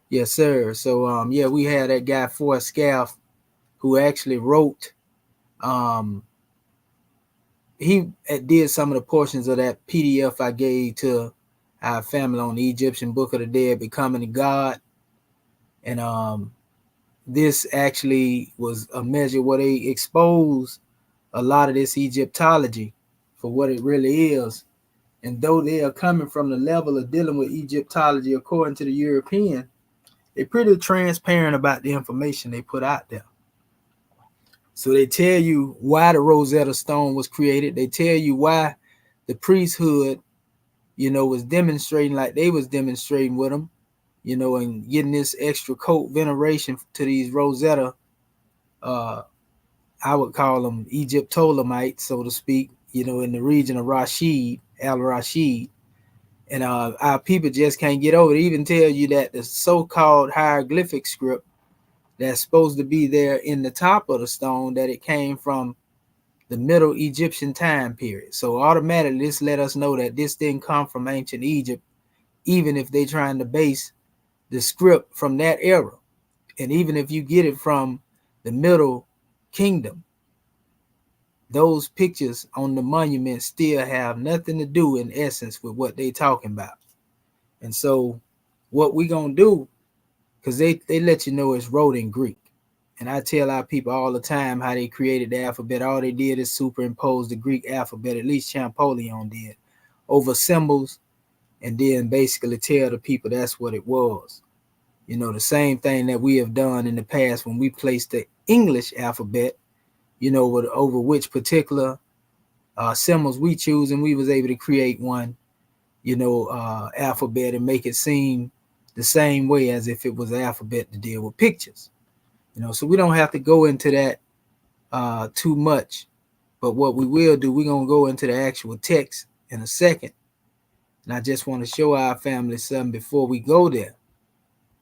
Yes, sir. So yeah, we had that guy for Scaff who actually wrote he did some of the portions of that PDF I gave to our family on the Egyptian Book of the Dead, Becoming a God. And this actually was a measure where they exposed a lot of this Egyptology for what it really is. And though they are coming from the level of dealing with Egyptology according to the European, they're pretty transparent about the information they put out there. So they tell you why the Rosetta Stone was created. They tell you why the priesthood, was demonstrating like they was demonstrating with them, and getting this extra cult veneration to these Rosetta, I would call them Egyptolamites, so to speak, in the region of Rashid, al-Rashid. And our people just can't get over it. They even tell you that the so-called hieroglyphic script that's supposed to be there in the top of the stone, that it came from the Middle Egyptian time period. So automatically this let us know that this didn't come from ancient Egypt, even if they're trying to base the script from that era. And even if you get it from the Middle Kingdom, those pictures on the monument still have nothing to do in essence with what they talking about. And so what we gonna do, because they let you know it's wrote in Greek. And I tell our people all the time how they created the alphabet. All they did is superimpose the Greek alphabet, at least Champollion did, over symbols, and then basically tell the people that's what it was. The same thing that we have done in the past when we placed the English alphabet, over which particular symbols we choose, and we was able to create one, alphabet and make it seem the same way as if it was an alphabet to deal with pictures. So we don't have to go into that too much. But what we will do, we're going to go into the actual text in a second. And I just want to show our family something before we go there,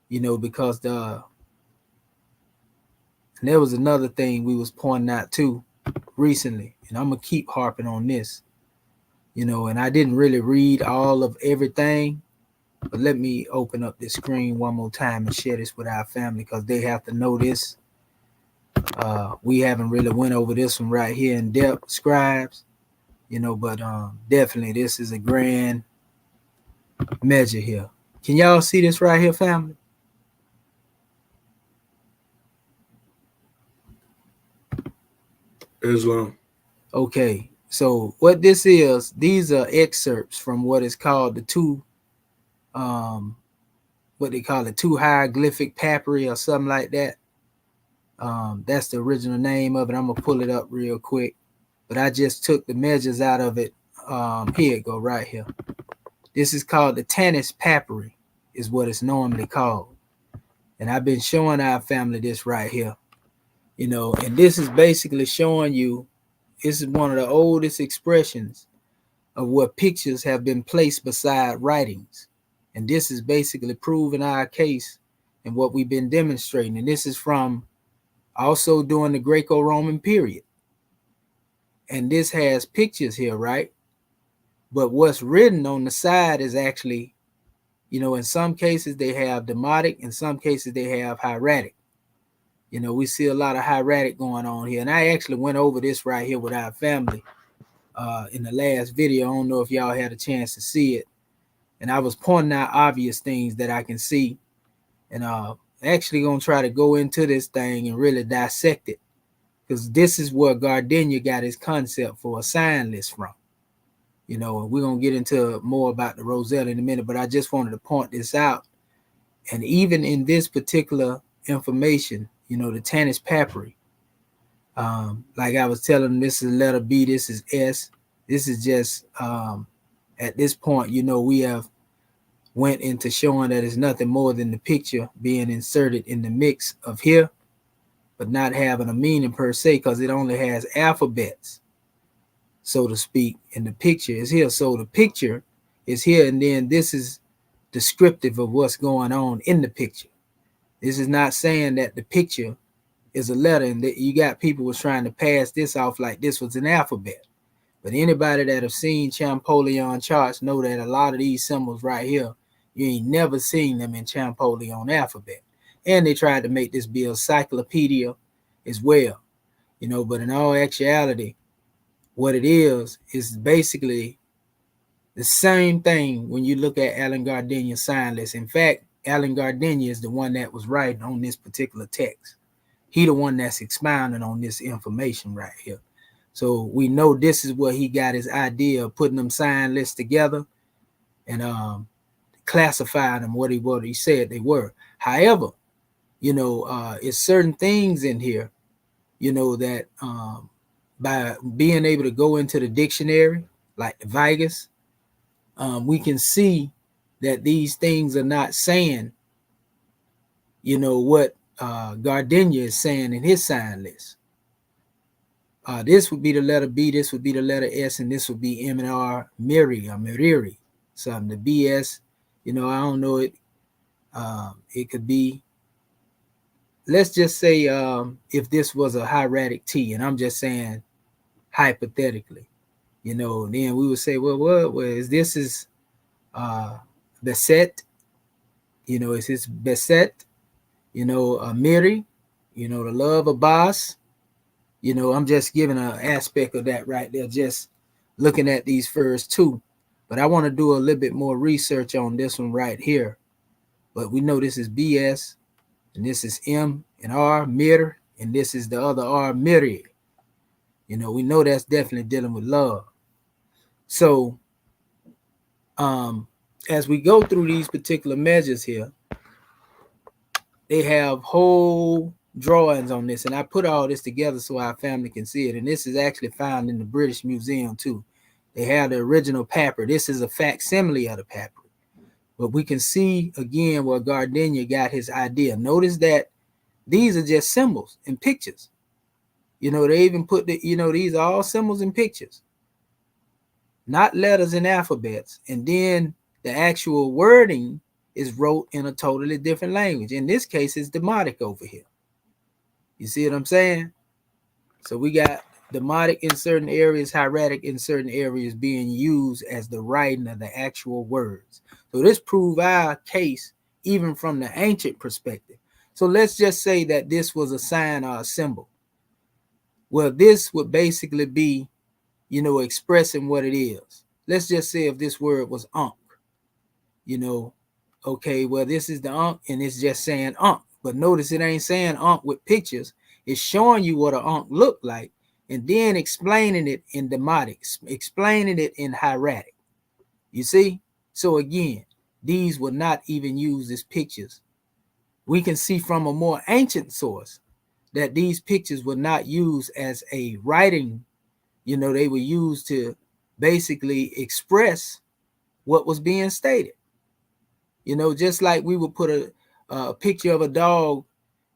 because and there was another thing we was pointing out too recently. And I'm going to keep harping on this, and I didn't really read all of everything. But let me open up this screen one more time and share this with our family, because they have to know this. We haven't really went over this one right here in depth, Scribes, but definitely this is a grand measure here. Can y'all see this right here, family? Islam. Okay, so what this is, these are excerpts from what is called the two hieroglyphic papyri or something like that. That's the original name of it. I'm gonna pull it up real quick, but I just took the measures out of it. Here it go right here. This is called the Tanis papyri, is what it's normally called. And I've been showing our family this right here, and this is basically showing you, this is one of the oldest expressions of where pictures have been placed beside writings. And this is basically proving our case and what we've been demonstrating. And this is from also during the Greco-Roman period. And this has pictures here, right? But what's written on the side is actually, in some cases they have Demotic, in some cases they have hieratic. We see a lot of hieratic going on here. And I actually went over this right here with our family in the last video. I don't know if y'all had a chance to see it. And I was pointing out obvious things that I can see. And actually going to try to go into this thing and really dissect it. Because this is where Gardenia got his concept for a sign list from. And we're going to get into more about the Rosetta in a minute. But I just wanted to point this out. And even in this particular information, the Tanis papyri, like I was telling them, this is letter B, this is S. This is just, at this point, we have went into showing that it's nothing more than the picture being inserted in the mix of here, but not having a meaning per se, because it only has alphabets, so to speak, and the picture is here. So the picture is here, and then this is descriptive of what's going on in the picture. This is not saying that the picture is a letter, and that you got people was trying to pass this off like this was an alphabet. But anybody that have seen Champollion charts know that a lot of these symbols right here, you ain't never seen them in Champollion alphabet. And they tried to make this be a encyclopedia as well, you know, but in all actuality, what it is basically the same thing when you look at Allen Gardenia's sign list. In fact, Allen Gardenia is the one that was writing on this particular text. He the one that's expounding on this information right here. So we know this is where he got his idea of putting them sign lists together and classifying them what he said they were. However, you know, it's certain things in here, you know, that by being able to go into the dictionary, like the Vigus, we can see that these things are not saying, you know, what Gardenia is saying in his sign list. This would be the letter B, this would be the letter S, and this would be M and R, Miriri, something. The BS, you know, I don't know it. It could be, let's just say if this was a hieratic T, and I'm just saying hypothetically, you know, then we would say, well, what is this is Beset, you know, is this Beset, you know, Miri, you know, the love of Boss. You know, I'm just giving an aspect of that right there, just looking at these first two. But I want to do a little bit more research on this one right here. But we know this is BS, and this is M and R, Mir, and this is the other R, Miri. You know, we know that's definitely dealing with love. So, as we go through these particular measures here, they have whole drawings on this, and I put all this together so our family can see it. And this is actually found in the British Museum too. They have the original paper. This is a facsimile of the paper, but we can see again where Gardenia got his idea. Notice that these are just symbols and pictures. You know, they even put the, you know, these are all symbols and pictures, not letters and alphabets. And then the actual wording is wrote in a totally different language. In this case, it's Demotic over here. You see what I'm saying? So we got Demotic in certain areas, hieratic in certain areas being used as the writing of the actual words. So this proves our case even from the ancient perspective. So let's just say that this was a sign or a symbol. Well, this would basically be, you know, expressing what it is. Let's just say if this word was Ankh, you know, okay, well, this is the Ankh, and it's just saying Ankh. But notice it ain't saying Ankh with pictures. It's showing you what an Ankh looked like, and then explaining it in Demotic, explaining it in hieratic. You see? So again, these were not even used as pictures. We can see from a more ancient source that these pictures were not used as a writing. You know, they were used to basically express what was being stated. You know, just like we would put a picture of a dog,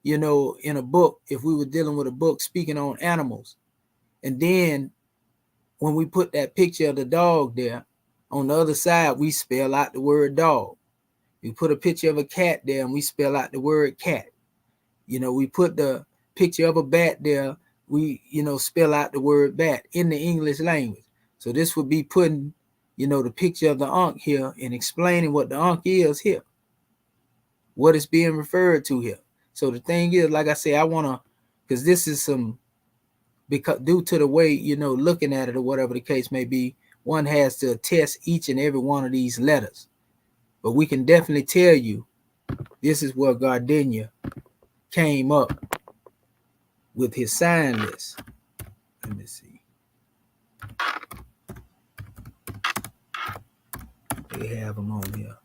you know, in a book, if we were dealing with a book speaking on animals. And then when we put that picture of the dog there, on the other side, we spell out the word dog. We put a picture of a cat there and we spell out the word cat. You know, we put the picture of a bat there, we, you know, spell out the word bat in the English language. So this would be putting, you know, the picture of the Ankh here and explaining what the Ankh is here, what is being referred to here. So the thing is, like I say, I want to, because this is some, because due to the way, you know, looking at it or whatever the case may be, one has to attest each and every one of these letters. But we can definitely tell you, this is where Gardenia came up with his sign list. Let me see. They have them on here.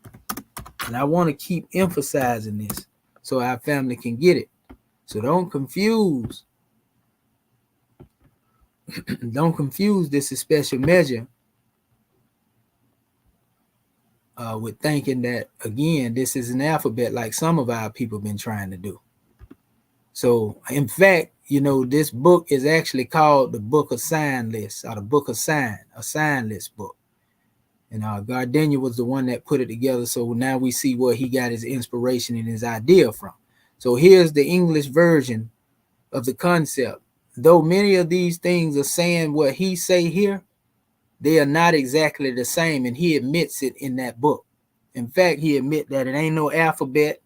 And I want to keep emphasizing this so our family can get it. So don't confuse. Don't confuse this special measure with thinking that, again, this is an alphabet like some of our people have been trying to do. So, in fact, you know, this book is actually called the Book of Sign Lists, or the Book of Sign, a sign list book. And Gardenia was the one that put it together. So now we see where he got his inspiration and his idea from. So here's the English version of the concept. Though many of these things are saying what he say here, they are not exactly the same, and he admits it in that book. In fact, he admit that it ain't no alphabet.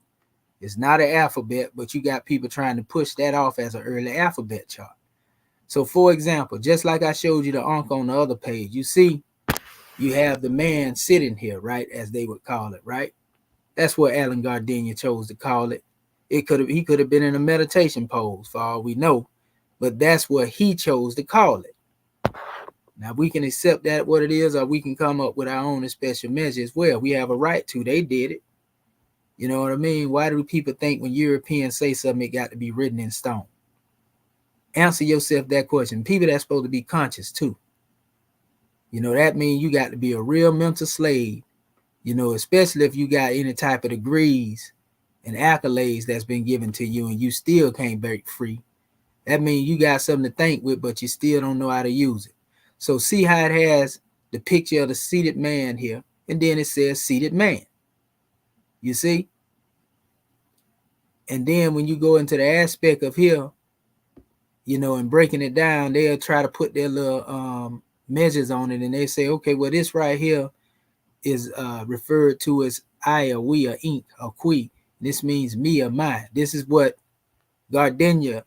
It's not an alphabet, but you got people trying to push that off as an early alphabet chart. So for example, just like I showed you the Ankh on the other page, you see you have the man sitting here, right, as they would call it, right? That's what Alan Gardenia chose to call it. He could have been in a meditation pose for all we know, but that's what he chose to call it. Now we can accept that what it is, or we can come up with our own special measure as well. We have a right to. They did it. You know what I mean? Why do people think when Europeans say something, it got to be written in stone? Answer yourself that question. People that's supposed to be conscious too. You know, that means you got to be a real mental slave, you know, especially if you got any type of degrees and accolades that's been given to you and you still can't break free. That means you got something to think with, but you still don't know how to use it. So see how it has the picture of the seated man here, and then it says seated man. You see? And then when you go into the aspect of here, you know, and breaking it down, they'll try to put their little measures on it, and they say, okay, well, this right here is referred to as I or we or ink or qui. This means me or my. This is what Gardenia,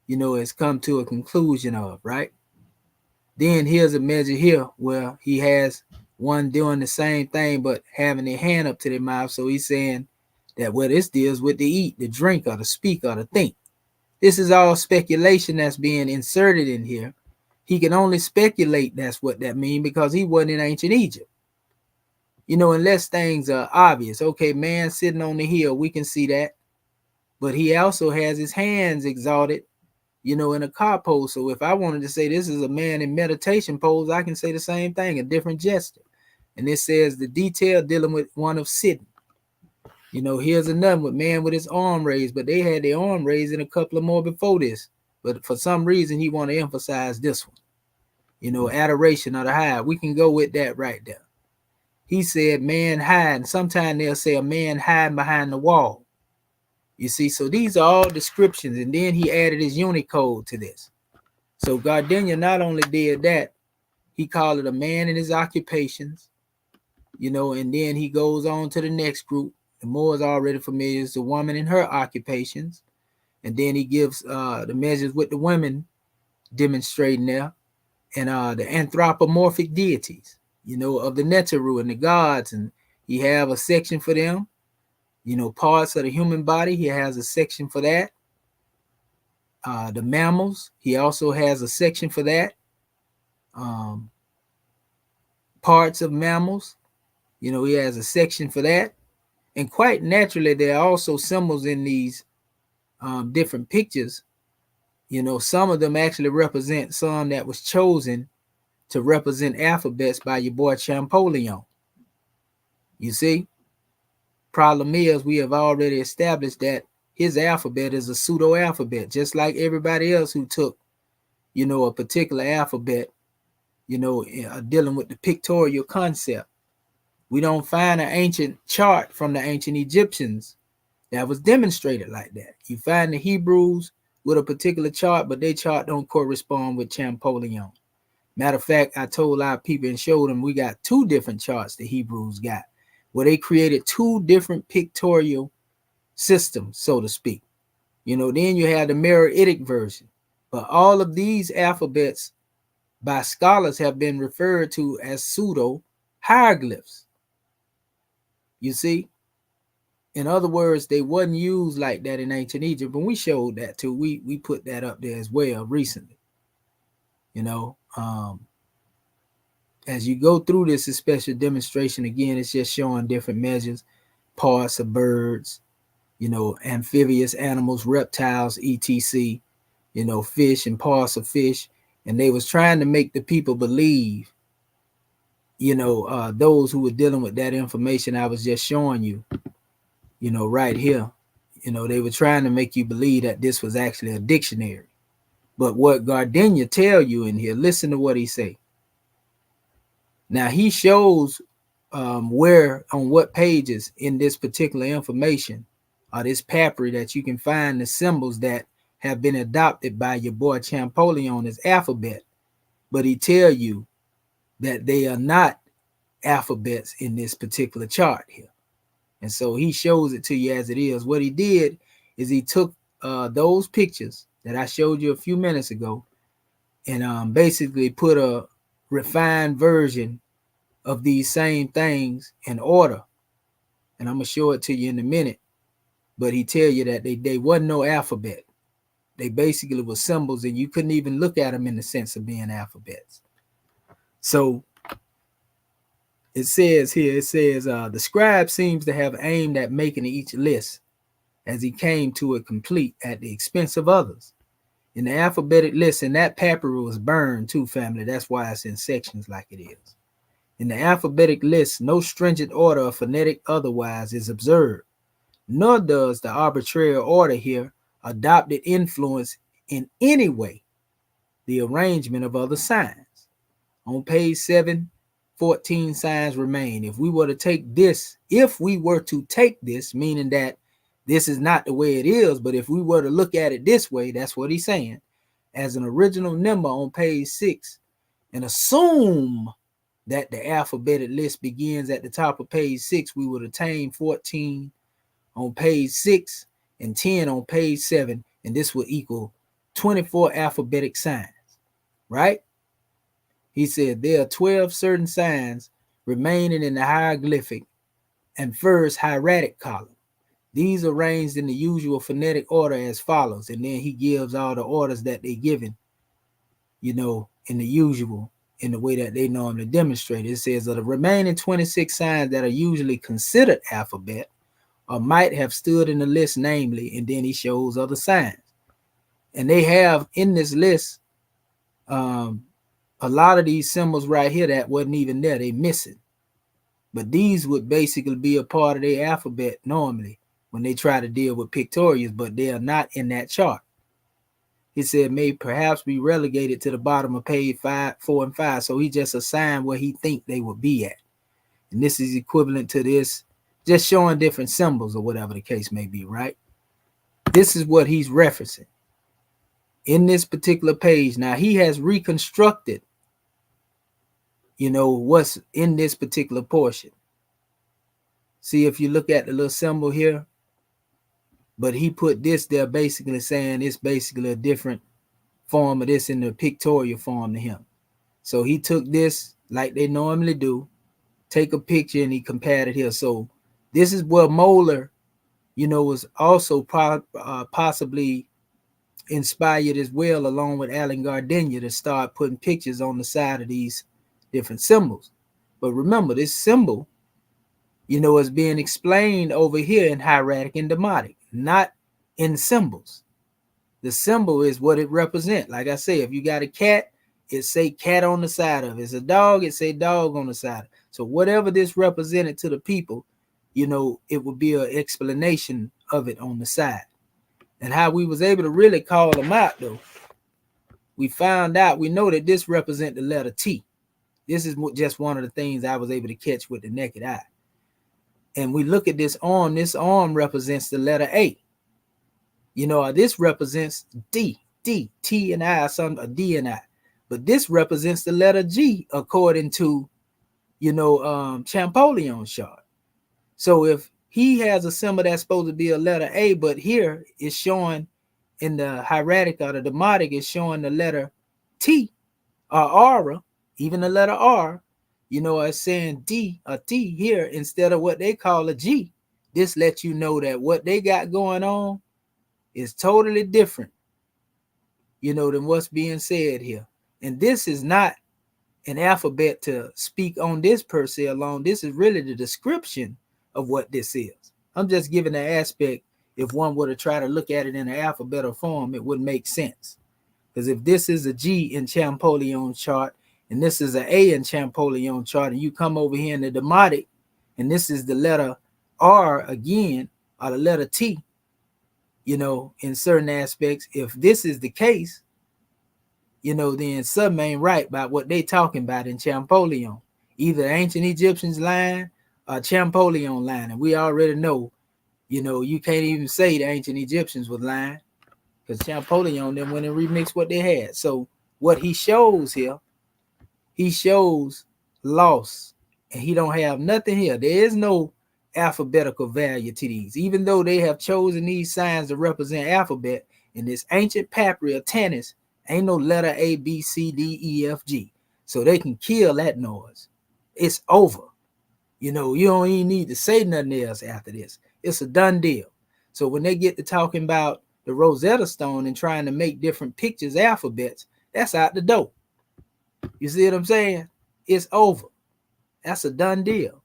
you know, has come to a conclusion of, right? Then here's a measure here where he has one doing the same thing but having their hand up to their mouth. So he's saying that what this deals with the eat, the drink, or the speak, or the think. This is all speculation that's being inserted in here. He can only speculate that's what that means because he wasn't in ancient Egypt. You know, unless things are obvious. Okay, man sitting on the hill, we can see that. But he also has his hands exalted, you know, in a car pose. So if I wanted to say this is a man in meditation pose, I can say the same thing, a different gesture. And it says the detail dealing with one of sitting. You know, here's another one, man with his arm raised, but they had their arm raised in a couple of more before this. But for some reason, he want to emphasize this one. You know, adoration of the high. We can go with that right there. He said man hiding. Sometimes they'll say a man hiding behind the wall. You see, so these are all descriptions. And then he added his Unicode to this. So Gardenia not only did that, he called it a man in his occupations, you know, and then he goes on to the next group. The more is already familiar is the woman in her occupations. And then he gives the measures with the women demonstrating there. And the anthropomorphic deities, you know, of the Neteru and the gods. And he have a section for them. You know, parts of the human body, he has a section for that. The mammals, he also has a section for that. Parts of mammals, you know, he has a section for that. And quite naturally, there are also symbols in these different pictures. You know, some of them actually represent some that was chosen to represent alphabets by your boy Champollion. You see? Problem is, we have already established that his alphabet is a pseudo alphabet, just like everybody else who took, you know, a particular alphabet, you know, dealing with the pictorial concept. We don't find an ancient chart from the ancient Egyptians that was demonstrated like that. You find the Hebrews with a particular chart, but their chart don't correspond with Champollion. Matter of fact, I told our people and showed them we got two different charts the Hebrews got, where they created two different pictorial systems, so to speak. You know, then you have the Meroitic version. But all of these alphabets by scholars have been referred to as pseudo hieroglyphs. You see? In other words, they wasn't used like that in ancient Egypt, and we showed that too. We put that up there as well recently. You know, as you go through this special demonstration, again, it's just showing different measures, parts of birds, you know, amphibious animals, reptiles, etc., you know, fish and parts of fish. And they was trying to make the people believe, you know, those who were dealing with that information I was just showing you, you know, right here. You know, they were trying to make you believe that this was actually a dictionary. But what Gardenia tell you in here, listen to what he say. Now, he shows where on what pages in this particular information or this papyri that you can find the symbols that have been adopted by your boy Champollion as alphabet, but he tell you that they are not alphabets in this particular chart here. And so he shows it to you as it is. What he did is he took those pictures that I showed you a few minutes ago and basically put a refined version of these same things in order. And I'm going to show it to you in a minute. But he tell you that they wasn't no alphabet. They basically were symbols, and you couldn't even look at them in the sense of being alphabets. So it says here, the scribe seems to have aimed at making each list as he came to it complete at the expense of others. In the alphabetic list, and that papyrus was burned too, family. That's why it's in sections like it is. In the alphabetic list, no stringent order or phonetic otherwise is observed, nor does the arbitrary order here adopted influence in any way the arrangement of other signs. On page 7, 14 signs remain. If we were to take this, meaning that this is not the way it is, but if we were to look at it this way, that's what he's saying, as an original number on page 6, and assume that the alphabetic list begins at the top of page 6, we would attain 14 on page 6 and 10 on page 7, and this would equal 24 alphabetic signs, right? He said there are 12 certain signs remaining in the hieroglyphic and first hieratic column. These are arranged in the usual phonetic order as follows, and then he gives all the orders that they're given, in the usual, in the way that they normally demonstrate. It says of the remaining 26 signs that are usually considered alphabet or might have stood in the list, namely, and then he shows other signs. And they have in this list a lot of these symbols right here that wasn't even there. They missing. But these would basically be a part of their alphabet normally when they try to deal with pictorials, but they are not in that chart. He said may perhaps be relegated to the bottom of page 5, 4, and 5. So he just assigned where he think they would be at. And this is equivalent to this, just showing different symbols or whatever the case may be, right? This is what he's referencing in this particular page. Now he has reconstructed, what's in this particular portion. See, if you look at the little symbol here, but he put this there basically saying it's basically a different form of this in the pictorial form to him. So he took this like they normally do, take a picture, and he compared it here. So this is where Moeller, was also possibly inspired as well, along with Alan Gardenia, to start putting pictures on the side of these different symbols. But remember, this symbol, is being explained over here in hieratic and demotic, not in symbols. The symbol is what it represents. Like I say, if you got a cat, it say cat on the side of it. It's a dog, it say dog on the side. So whatever this represented to the people, it would be an explanation of it on the side. And how we was able to really call them out, though, we know that this represents the letter T. This is just one of the things I was able to catch with the naked eye. And we look at this arm represents the letter A. This represents D, T and I, a D and I. But this represents the letter G according to, Champollion's chart. So if he has a symbol that's supposed to be a letter A, but here it's showing in the hieratic or the demotic, is showing the letter T or R, even the letter R, it's saying D or T here instead of what they call a G. This lets you know that what they got going on is totally different, than what's being said here. And this is not an alphabet to speak on this per se alone. This is really the description of what this is. I'm just giving the aspect. If one were to try to look at it in an alphabetical form, it wouldn't make sense. Because if this is a G in Champollion's chart, and this is an A in Champollion's chart, and you come over here in the demotic, and this is the letter R again, or the letter T, in certain aspects, if this is the case, then something ain't right about what they talking about in Champollion. either ancient Egyptians line or Champollion line. And we already know, you can't even say the ancient Egyptians was lying because Champollion them went and remixed what they had. So what he shows here, he shows loss, and he don't have nothing here. There is no alphabetical value to these, even though they have chosen these signs to represent alphabet. In this ancient papyri of Tanis, ain't no letter A, B, C, D, E, F, G. So they can kill that noise. It's over. You don't even need to say nothing else after this. It's a done deal. So when they get to talking about the Rosetta Stone and trying to make different pictures alphabets, that's out the door. You see what I'm saying? It's over. That's a done deal.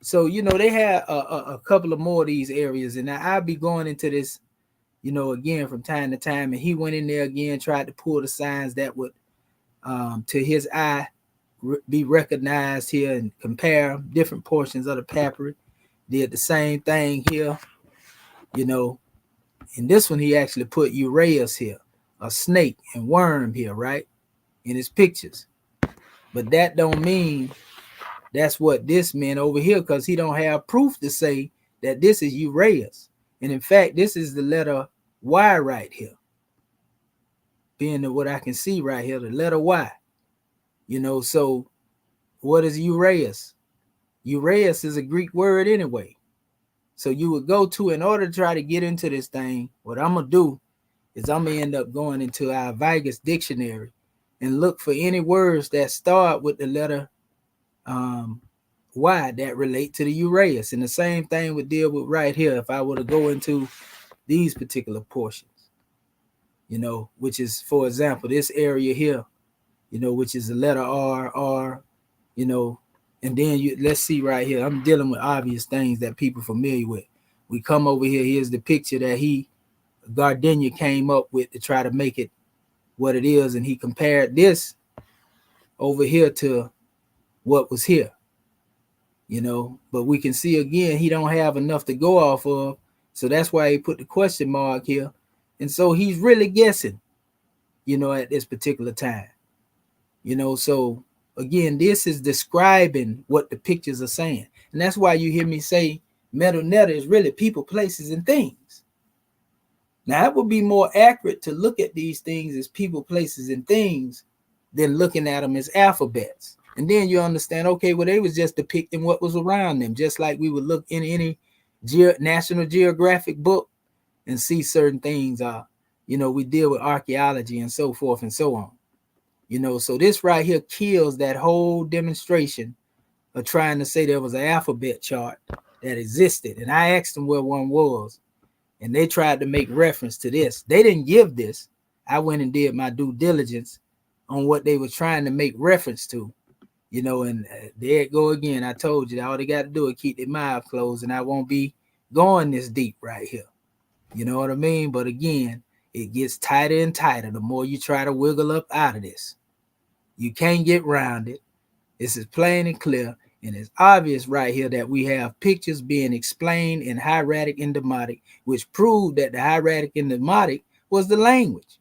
So, they had a couple of more of these areas, and I'll be going into this, again from time to time. And he went in there again, tried to pull the signs that would, to his eye, be recognized here and compare different portions of the papyri. Did the same thing here, In this one, he actually put E.A.R.S here, a snake and worm here, right, in his pictures. But that don't mean that's what this meant over here, because he don't have proof to say that this is E.A.R.S. And in fact, this is the letter Y right here. Being what I can see right here, the letter Y. So what is E.A.R.S? E.A.R.S is a Greek word anyway. So you would go to, in order to try to get into this thing, what I'm going to do is I'm going to end up going into our Vigus dictionary and look for any words that start with the letter Y that relate to the E.A.R.S. And the same thing would deal with right here if I were to go into these particular portions, which is, for example, this area here, which is the letter R, and then let's see right here. I'm dealing with obvious things that people familiar with. We come over here. Here's the picture that Gardenia came up with to try to make it what it is. And he compared this over here to what was here, but we can see again, he don't have enough to go off of. So that's why he put the question mark here. And so he's really guessing, at this particular time, so again, this is describing what the pictures are saying. And that's why you hear me say Metal Netta is really people, places, and things. Now, it would be more accurate to look at these things as people, places, and things than looking at them as alphabets. And then you understand, okay, well, they was just depicting what was around them, just like we would look in any National Geographic book and see certain things. We deal with archaeology and so forth and so on. So this right here kills that whole demonstration of trying to say there was an alphabet chart that existed. And I asked them where one was, and they tried to make reference to this. They didn't give this. I went and did my due diligence on what they were trying to make reference to, and there it go again. I told you, all they got to do is keep their mouth closed, and I won't be going this deep right here. You know what I mean? But again, it gets tighter and tighter the more you try to wiggle up out of this. You can't get around it. This is plain and clear, and it's obvious right here that we have pictures being explained in hieratic and demotic, which proved that the hieratic and demotic was the language.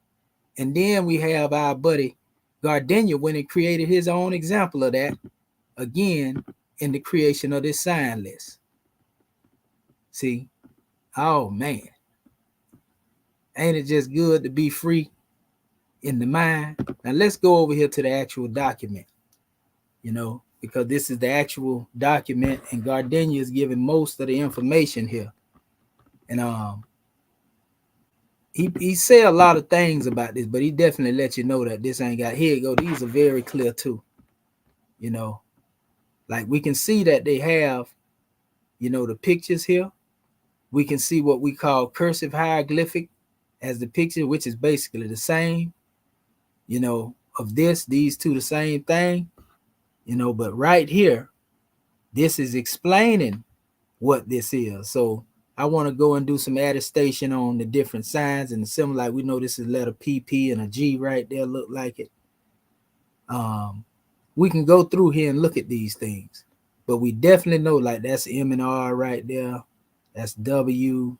And then we have our buddy Gardenia when he created his own example of that, again, in the creation of this sign list. See? Oh, man. Ain't it just good to be free in the mind? Now, let's go over here to the actual document, because this is the actual document, and Gardenia is giving most of the information here. And he said a lot of things about this, but he definitely let you know that this ain't got, here you go, these are very clear too. Like we can see that they have, the pictures here. We can see what we call cursive hieroglyphic as the picture, which is basically the same, of these two, the same thing, but right here, this is explaining what this is. So I want to go and do some attestation on the different signs and the symbol. Like we know this is letter PP and a G right there, look like it. We can go through here and look at these things, but we definitely know like that's M and R right there. That's W,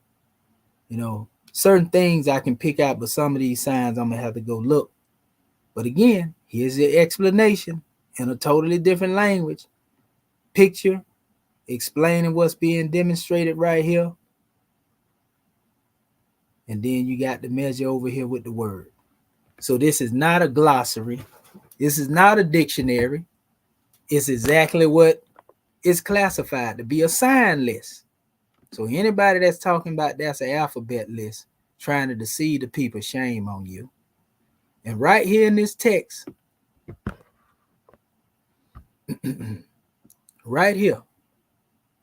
certain things I can pick out, but some of these signs I'm gonna have to go look. But again, here's the explanation in a totally different language, picture, explaining what's being demonstrated right here. And then you got the measure over here with the word. So this is not a glossary. This is not a dictionary. It's exactly what is classified to be a sign list. So anybody that's talking about that's an alphabet list trying to deceive the people, shame on you. And right here in this text, right here,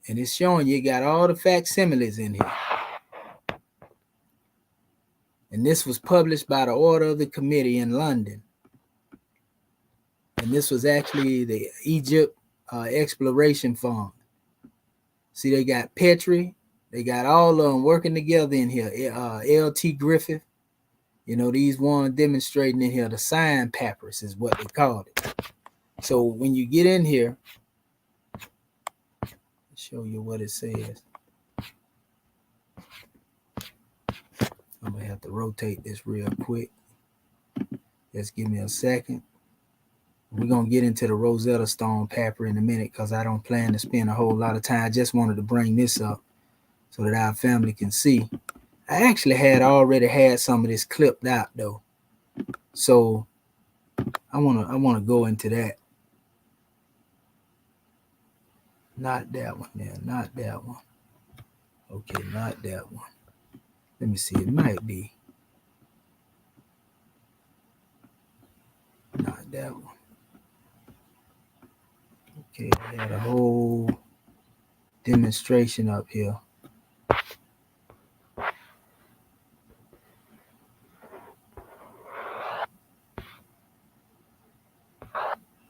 and it's showing you got all the facsimiles in here. And this was published by the order of the committee in London. And this was actually the Egypt Exploration Fund. See, they got Petrie. They got all of them working together in here. L.T. Griffith. You know, these ones demonstrating in here, the sign papyrus is what they called it. So when you get in here, I'll show you what it says. I'm going to have to rotate this real quick. Just give me a second. We're going to get into the Rosetta Stone papyrus in a minute because I don't plan to spend a whole lot of time. I just wanted to bring this up so that our family can see. I actually already had some of this clipped out though. So I want to go into that. Not that one there, not that one. Okay, not that one. Let me see, it might be. Not that one. Okay, I had a whole demonstration up here.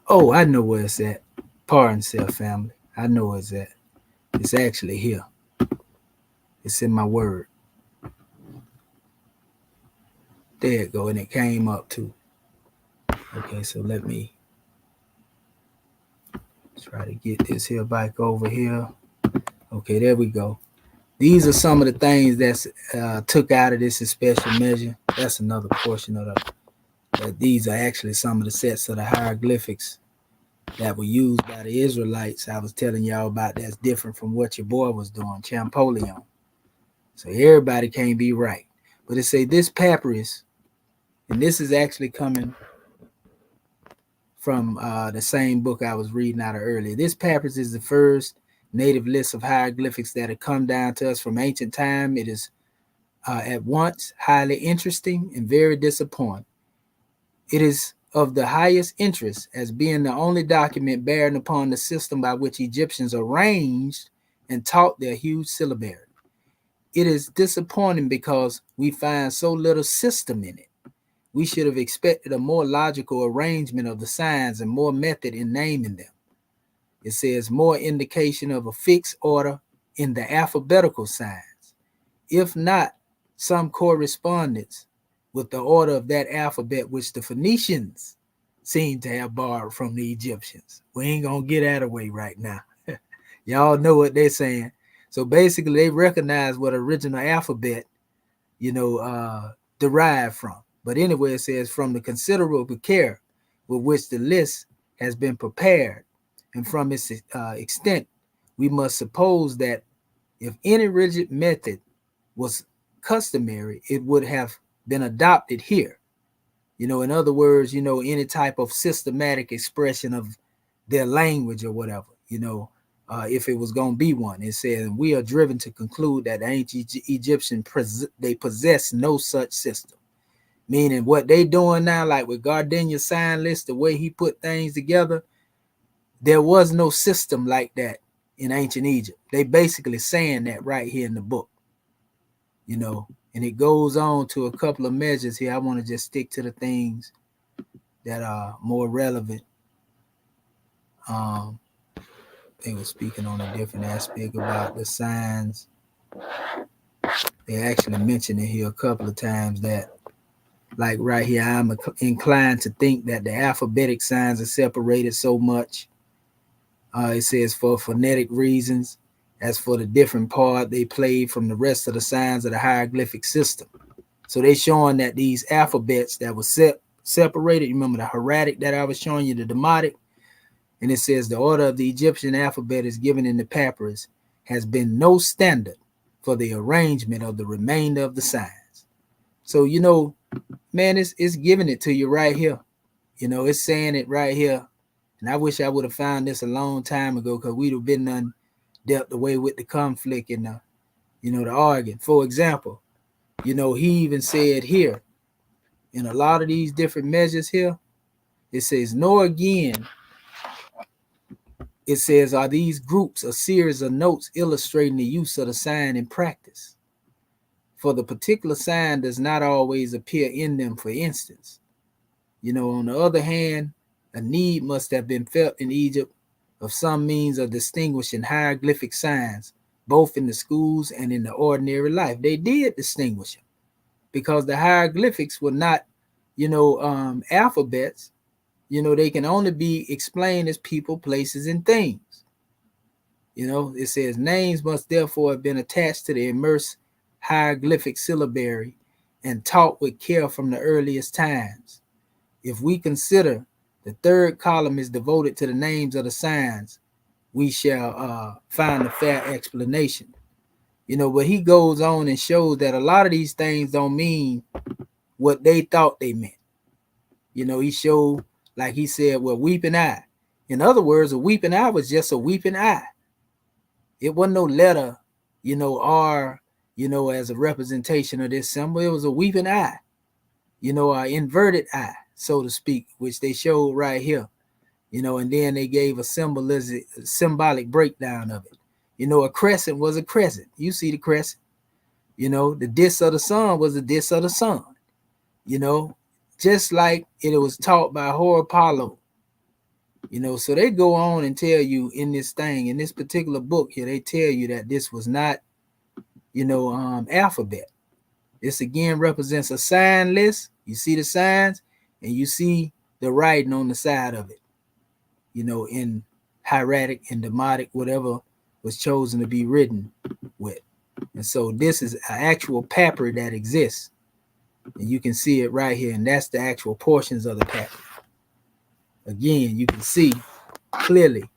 Oh, I know where it's at. Pardon self, family. I know where it's at. It's actually here. It's in my word. There it go, and it came up too. Okay, so let me try to get this here back over here. Okay, there we go. These are some of the things that's took out of this special measure. That's another portion of these are actually some of the sets of the hieroglyphics that were used by the Israelites. I was telling y'all about that's different from what your boy was doing, Champollion. So everybody can't be right. But it say this papyrus, and this is actually coming from the same book I was reading out of earlier. This papyrus is the first native list of hieroglyphics that have come down to us from ancient time. It is at once highly interesting and very disappointing. It is of the highest interest as being the only document bearing upon the system by which Egyptians arranged and taught their huge syllabary. It is disappointing because we find so little system in it. We should have expected a more logical arrangement of the signs and more method in naming them. It says more indication of a fixed order in the alphabetical signs, if not some correspondence with the order of that alphabet which the Phoenicians seem to have borrowed from the Egyptians. We ain't gonna get out of the way right now. Y'all know what they're saying. So basically they recognize what original alphabet, derived from. But anyway, it says from the considerable care with which the list has been prepared and from its extent, we must suppose that if any rigid method was customary, it would have been adopted here. In other words, any type of systematic expression of their language or whatever, if it was going to be one. It says, we are driven to conclude that the ancient Egyptians, they possess no such system. Meaning what they doing now, like with Gardenia's sign list, the way he put things together, there was no system like that in ancient Egypt. They basically saying that right here in the book, and it goes on to a couple of measures here. I want to just stick to the things that are more relevant. They were speaking on a different aspect about the signs. They actually mentioned it here a couple of times that, like right here, I'm inclined to think that the alphabetic signs are separated so much. It says for phonetic reasons, as for the different part they played from the rest of the signs of the hieroglyphic system. So they showing that these alphabets that were separated, you remember the hieratic that I was showing you, the Demotic, And it says the order of the Egyptian alphabet is given in the papyrus has been no standard for the arrangement of the remainder of the signs. So, you know, man, it's giving it to you right here. You know, it's saying it right here. And I wish I would have found this a long time ago, because we'd have been dealt away with the conflict and the, you know, the arguing. For example, you know, he even said here, in a lot of these different measures here, it says, "Nor again," it says, "are these groups a series of notes illustrating the use of the sign in practice. For the particular sign does not always appear in them, for instance. You know, on the other hand, a need must have been felt in Egypt of some means of distinguishing hieroglyphic signs, both in the schools and in the ordinary life." They did distinguish them, because the hieroglyphics were not, you know, alphabets. You know, they can only be explained as people, places, and things. You know, it says names must therefore have been attached to the immersed hieroglyphic syllabary and taught with care from the earliest times. If we consider the third column is devoted to the names of the signs, we shall find a fair explanation. You know, but he goes on and shows that a lot of these things don't mean what they thought they meant. You know, he showed, like he said, well, weeping eye. In other words, a weeping eye was just a weeping eye. It wasn't no letter, you know, R, you know, as a representation of this symbol. It was a weeping eye, you know, an inverted eye, so to speak, which they showed right here. You know, and then they gave a symbolic breakdown of it. You know, a crescent was a crescent. You see the crescent. You know, the disk of the sun was the disk of the sun. You know, just like it was taught by Apollo. You know, so they go on and tell you in this thing, in this particular book here, they tell you that this was not, you know, alphabet. This again represents a sign list. You see the signs and you see the writing on the side of it, you know, in hieratic and demotic, whatever was chosen to be written with. And so this is an actual papyri that exists. And you can see it right here. And that's the actual portions of the papyri. Again, you can see clearly,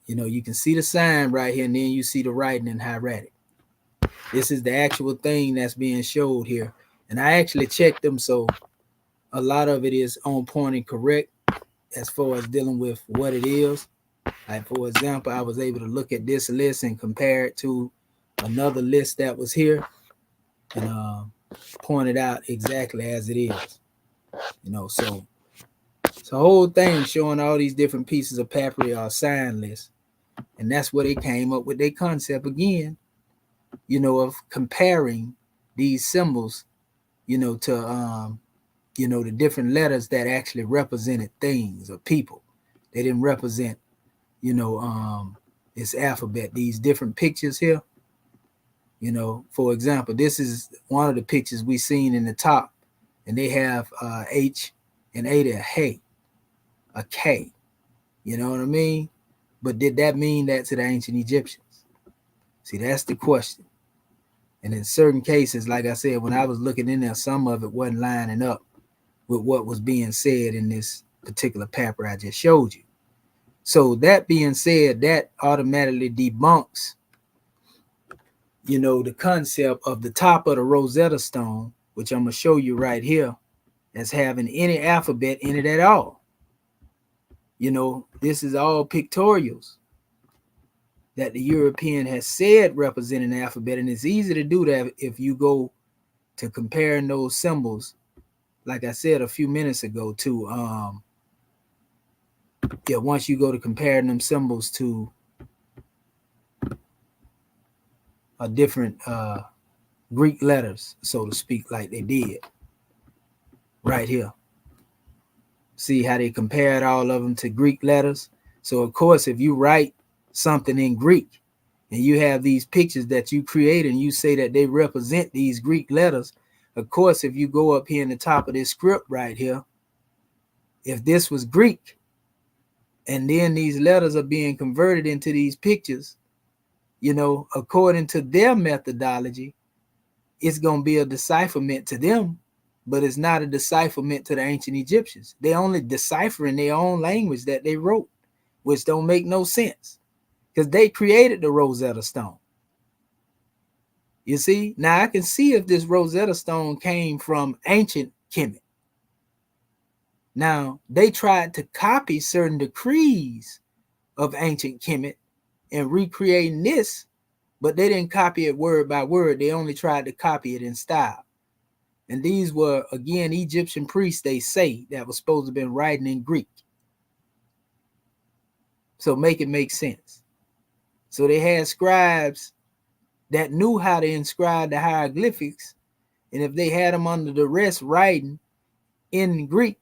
you know, you can see the sign right here, and then you see the writing in hieratic. This is the actual thing that's being showed here. And I actually checked them, so a lot of it is on point and correct as far as dealing with what it is. Like, for example, I was able to look at this list and compare it to another list that was here and point it out exactly as it is. You know, so it's a whole thing showing all these different pieces of papyri or sign lists. And that's where they came up with their concept again, you know, of comparing these symbols, you know, to, you know, the different letters that actually represented things or people. They didn't represent, you know, this alphabet, these different pictures here. You know, for example, this is one of the pictures we seen in the top, and they have H and A there, hey, a K. You know what I mean? But did that mean that to the ancient Egyptians? See, that's the question. And in certain cases, like I said, when I was looking in there, some of it wasn't lining up with what was being said in this particular papyri I just showed you. So that being said, that automatically debunks, you know, the concept of the top of the Rosetta Stone, which I'm going to show you right here, as having any alphabet in it at all. You know, this is all pictorials that the European has said represent an alphabet, and it's easy to do that if you go to comparing those symbols, like I said a few minutes ago, to once you go to comparing them symbols to a different Greek letters, so to speak, like they did right here. See how they compared all of them to Greek letters? So of course, if you write something in Greek and you have these pictures that you create and you say that they represent these Greek letters, of course, if you go up here in the top of this script right here, if this was Greek and then these letters are being converted into these pictures, you know, according to their methodology, it's going to be a decipherment to them, but it's not a decipherment to the ancient Egyptians. They only decipher in their own language that they wrote. which don't make no sense because they created the Rosetta Stone. You see, now I can see if this Rosetta Stone came from ancient Kemet. Now, they tried to copy certain decrees of ancient Kemet and recreating this, but they didn't copy it word by word. They only tried to copy it in style. And these were, again, Egyptian priests, they say, that was supposed to have been writing in Greek. So make it make sense. So they had scribes that knew how to inscribe the hieroglyphics. And if they had them under duress writing in Greek,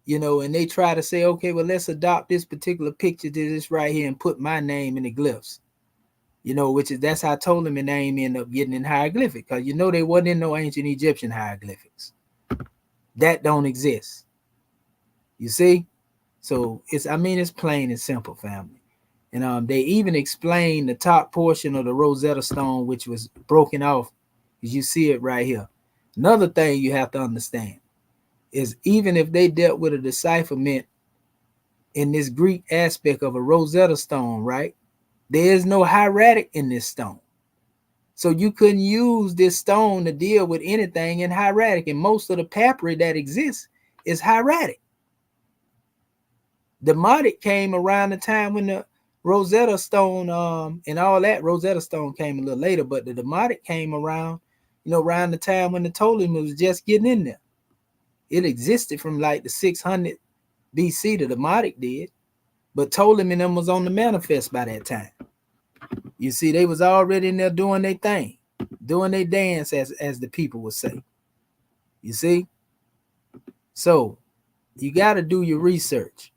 you know, and they try to say, okay, well, let's adopt this particular picture to this right here and put my name in the glyphs, you know, which is, that's how Ptolemy name ended up getting in hieroglyphic, because, you know, they wasn't in no ancient Egyptian hieroglyphics. That don't exist. You see? So it's, I mean, it's plain and simple, family. And they even explain the top portion of the Rosetta Stone, which was broken off, as you see it right here. Another thing you have to understand is even if they dealt with a decipherment in this Greek aspect of a Rosetta Stone, right? There is no hieratic in this stone. So you couldn't use this stone to deal with anything in hieratic. And most of the papyri that exists is hieratic. Demotic came around the time when the Rosetta Stone and all that. Rosetta Stone came a little later, but the Demotic came around, you know, around the time when the Ptolemy was just getting in there. It existed from like the 600 BC, the Demotic did, but Ptolemy and them was on the manifest by that time. You see, they was already in there doing their thing, doing their dance, as the people would say. You see? So you got to do your research.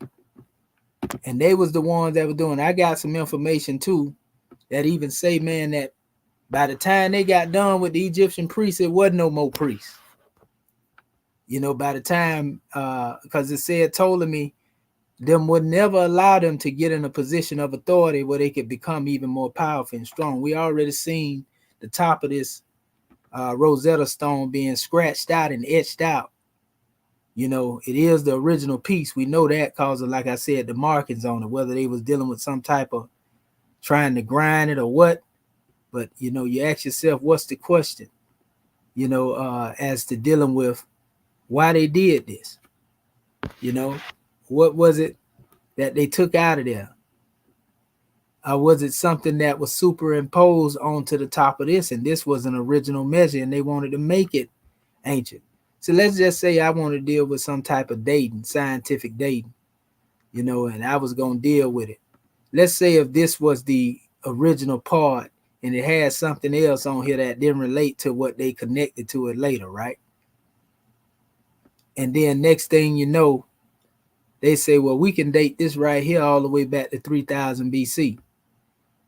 And they was the ones that were doing. I got some information too that even say, man, that by the time they got done with the Egyptian priests, it wasn't no more priests. You know, by the time, because it said Ptolemy, them would never allow them to get in a position of authority where they could become even more powerful and strong. We already seen the top of this Rosetta Stone being scratched out and etched out. You know, it is the original piece. We know that because of, like I said, the markings on it, whether they was dealing with some type of trying to grind it or what. But, you know, you ask yourself, what's the question, you know, as to dealing with why they did this? You know, what was it that they took out of there? Was it something that was superimposed onto the top of this? And this was an original measure and they wanted to make it ancient. So let's just say I want to deal with some type of dating, scientific dating, you know, and I was going to deal with it. Let's say if this was the original part and it had something else on here that didn't relate to what they connected to it later, right? And then next thing you know, they say, well, we can date this right here all the way back to 3000 BC.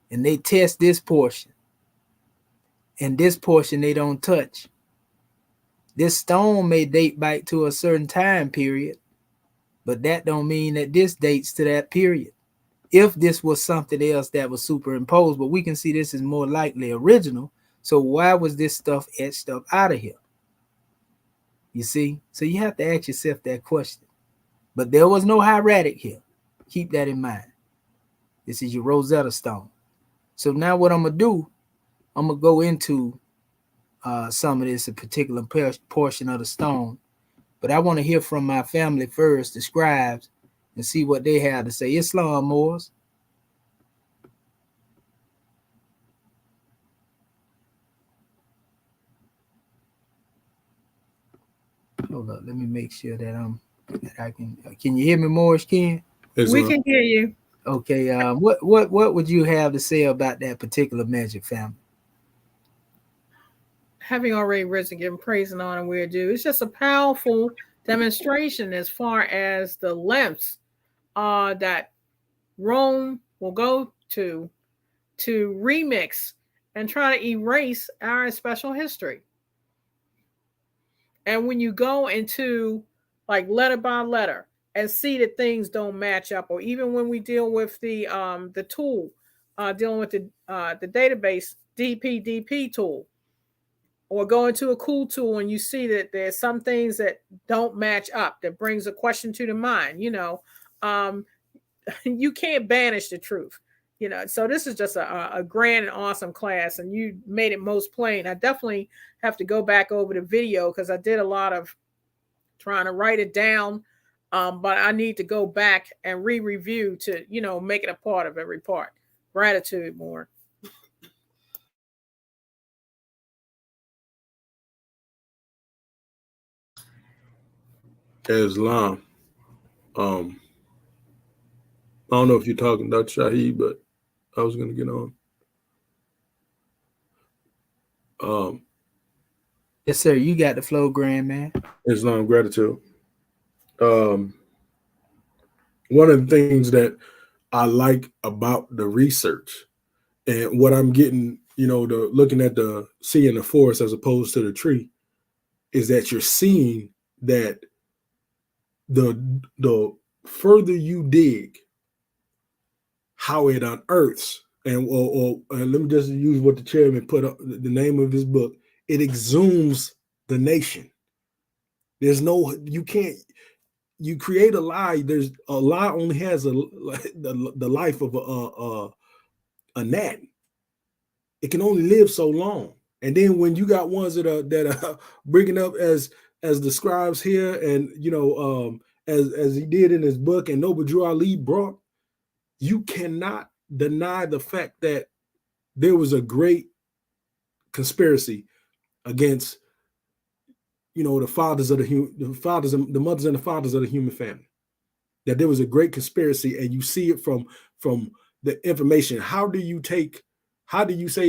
And they test this portion. And this portion they don't touch. This stone may date back to a certain time period, but that don't mean that this dates to that period. If this was something else that was superimposed, but we can see this is more likely original. So why was this stuff etched up out of here? You see? So you have to ask yourself that question. But there was no hieratic here. Keep that in mind. This is your Rosetta Stone. So now what I'm going to do, I'm going to go into some of this, a particular portion of the stone. But I want to hear from my family first, the scribes, and see what they have to say. Islam, Moors. Hold up, let me make sure that I can you hear me, Moors, Ken? We can hear you. Okay, what would you have to say about that particular measure, family? Having already risen, giving praise and honor where due. It's just a powerful demonstration as far as the lengths that Rome will go to remix and try to erase our special history. And when you go into like letter by letter and see that things don't match up, or even when we deal with the tool, dealing with the database DP tool, or go into a cool tool and you see that there's some things that don't match up, that brings a question to the mind, you know, you can't banish the truth. So this is just a grand and awesome class, and you made it most plain. I definitely have to go back over the video because I did a lot of trying to write it down, but I need to go back and re-review to make it a part of every part. Gratitude more. Islam. I don't know if you're talking Dr. Shaheed, but I was gonna get on. Yes, sir. You got the flow, grand man. Islam gratitude. One of the things that I like about the research and what I'm getting, the looking at seeing the forest as opposed to the tree, is that you're seeing that the further you dig, how it unearths, and let me just use what the chairman put up, the name of his book. It exhumes the nation. There's no, you create a lie. There's a lie only has the life of a gnat. It can only live so long. And then when you got ones that are bringing up as the scribes here, and as he did in his book, and Noble Drew Ali brought, you cannot deny the fact that there was a great conspiracy against the fathers of the mothers and the fathers of the human family. That there was a great conspiracy, and you see it from the information. How do you say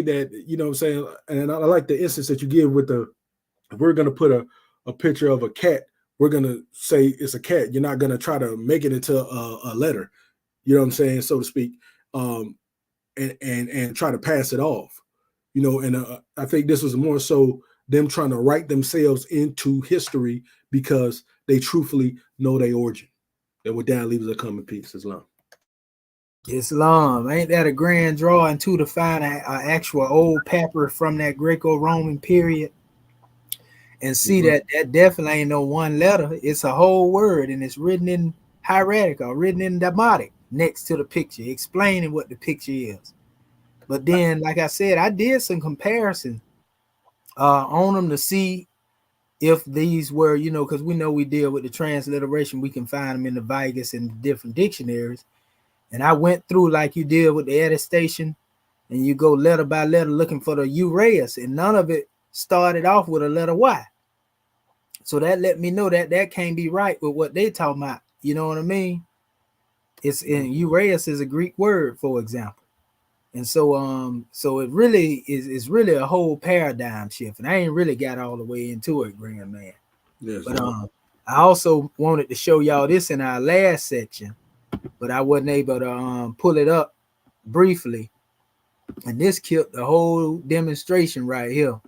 that, what I'm saying? And I like the instance that you give with if we're going to put a picture of a cat, we're going to say it's a cat. You're not going to try to make it into a letter, you know what I'm saying, so to speak, and try to pass it off, and I think this was more so them trying to write themselves into history because they truthfully know their origin. And with that, I leave us a common peace. Islam. Islam. Ain't that a grand drawing too, to find an actual old papyrus from that Greco-Roman period and see that definitely ain't no one letter. It's a whole word, and it's written in hierarchical, written in Demotic next to the picture, explaining what the picture is. But then, like I said, I did some comparison on them to see if these were, because we know we deal with the transliteration, we can find them in the Vigus and the different dictionaries. And I went through like you did with the attestation, and you go letter by letter looking for the E.A.R.S, and none of it started off with a letter Y. So that let me know that that can't be right with what they talking about. You know what I mean? It's in E.A.R.S is a Greek word, for example. And so so it really is really a whole paradigm shift. And I ain't really got all the way into it, grand man. Yes, but I also wanted to show y'all this in our last section, but I wasn't able to pull it up briefly. And this killed the whole demonstration right here.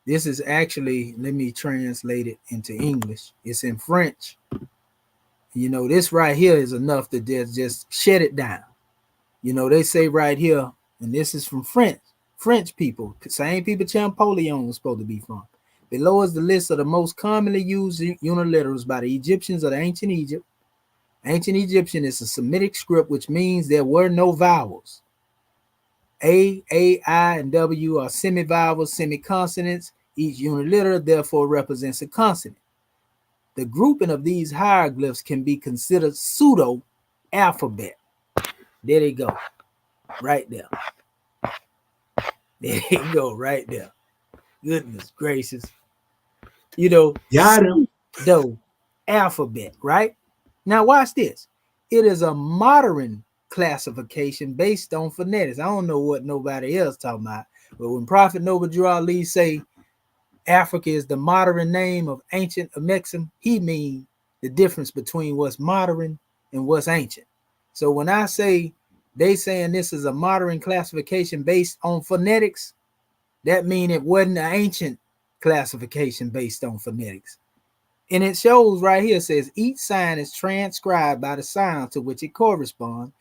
This is actually, let me translate it into English. It's in French. This right here is enough to just shut it down. They say right here, and this is from French people, same people Champollion was supposed to be from. Below is the list of the most commonly used uniliterals by the Egyptians of the ancient Egypt. Ancient Egyptian is a Semitic script, which means there were no vowels. A, I, and W are semi-vowels, semi-consonants. Each uniliteral therefore represents a consonant. The grouping of these hieroglyphs can be considered pseudo-alphabet. There they go. Right there. There you go, right there. Goodness gracious. Pseudo alphabet, right? Now watch this. It is a modern classification based on phonetics. I don't know what nobody else talking about, but when Prophet Noble Drew Ali say Africa is the modern name of ancient Amexem, he means the difference between what's modern and what's ancient. So when I say they saying this is a modern classification based on phonetics, that means it wasn't an ancient classification based on phonetics. And it shows right here, says each sign is transcribed by the sound to which it corresponds.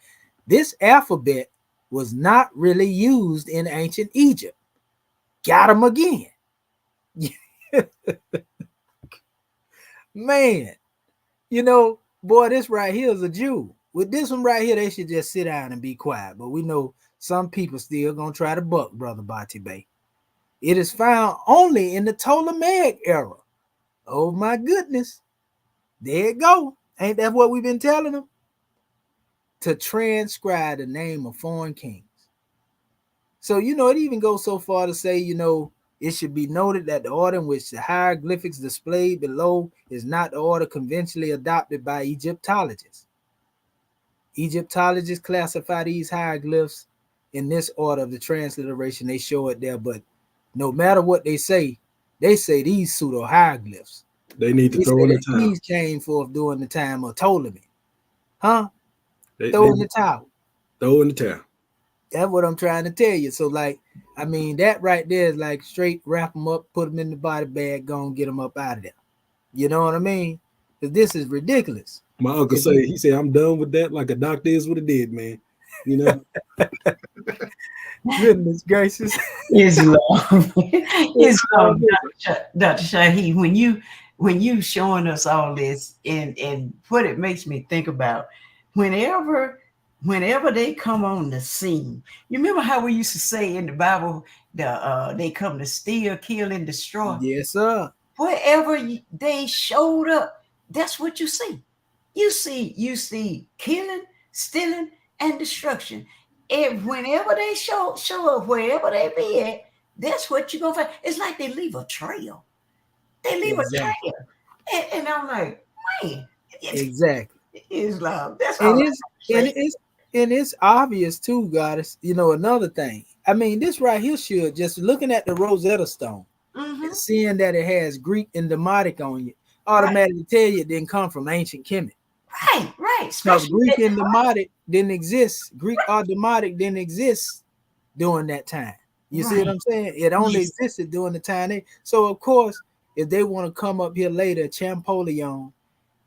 This alphabet was not really used in ancient Egypt. Got him again. Man, boy, this right here is a Jew. with this one right here, they should just sit down and be quiet. But we know some people still gonna try to buck Brother Bati Bey. It is found only in the Ptolemaic era. Oh my goodness. There it go. Ain't that what we've been telling them? To transcribe the name of foreign kings. So, it even goes so far to say, it should be noted that the order in which the hieroglyphics displayed below is not the order conventionally adopted by Egyptologists. Egyptologists classify these hieroglyphs in this order of the transliteration. They show it there, but no matter what they say these pseudo hieroglyphs. They need to throw in the towel. These came forth during the time of Ptolemy. Huh? Throw in the towel. Throw in the towel. That's what I'm trying to tell you. So, that right there is like straight wrap them up, put them in the body bag, go and get them up out of there. You know what I mean? Because this is ridiculous. My uncle he said, I'm done with that like a doctor is with a dead man. Goodness gracious. Islam. Islam, Dr. Shaheed, when you showing us all this and what it makes me think about, whenever they come on the scene, you remember how we used to say in the Bible, they come to steal, kill, and destroy? Yes, sir. Wherever they showed up, that's what you see. You see killing, stealing, and destruction. And whenever they show up, wherever they be at, that's what you're gonna find. It's like they leave a trail. They leave a trail, and I'm like, man, exactly. Islam. That's all. And it's obvious too, Goddess. Another thing. I mean, this right here should just looking at the Rosetta Stone, and seeing that it has Greek and Demotic on it, automatically tell you it didn't come from ancient Kemet. Right. Because Greek and Demotic didn't exist. Greek or Demotic didn't exist during that time. You see what I'm saying? It only existed during the time. So, of course, if they want to come up here later, Champollion,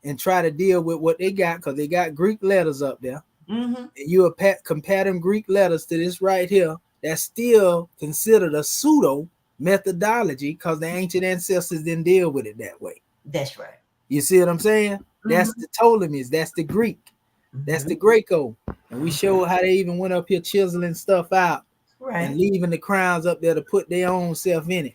and try to deal with what they got, because they got Greek letters up there, and you compare them Greek letters to this right here, that's still considered a pseudo methodology because the ancient ancestors didn't deal with it that way. That's right. You see what I'm saying? That's the Ptolemies. That's the Greek. That's the Greco. And we show how they even went up here chiseling stuff out and leaving the crowns up there to put their own self in it.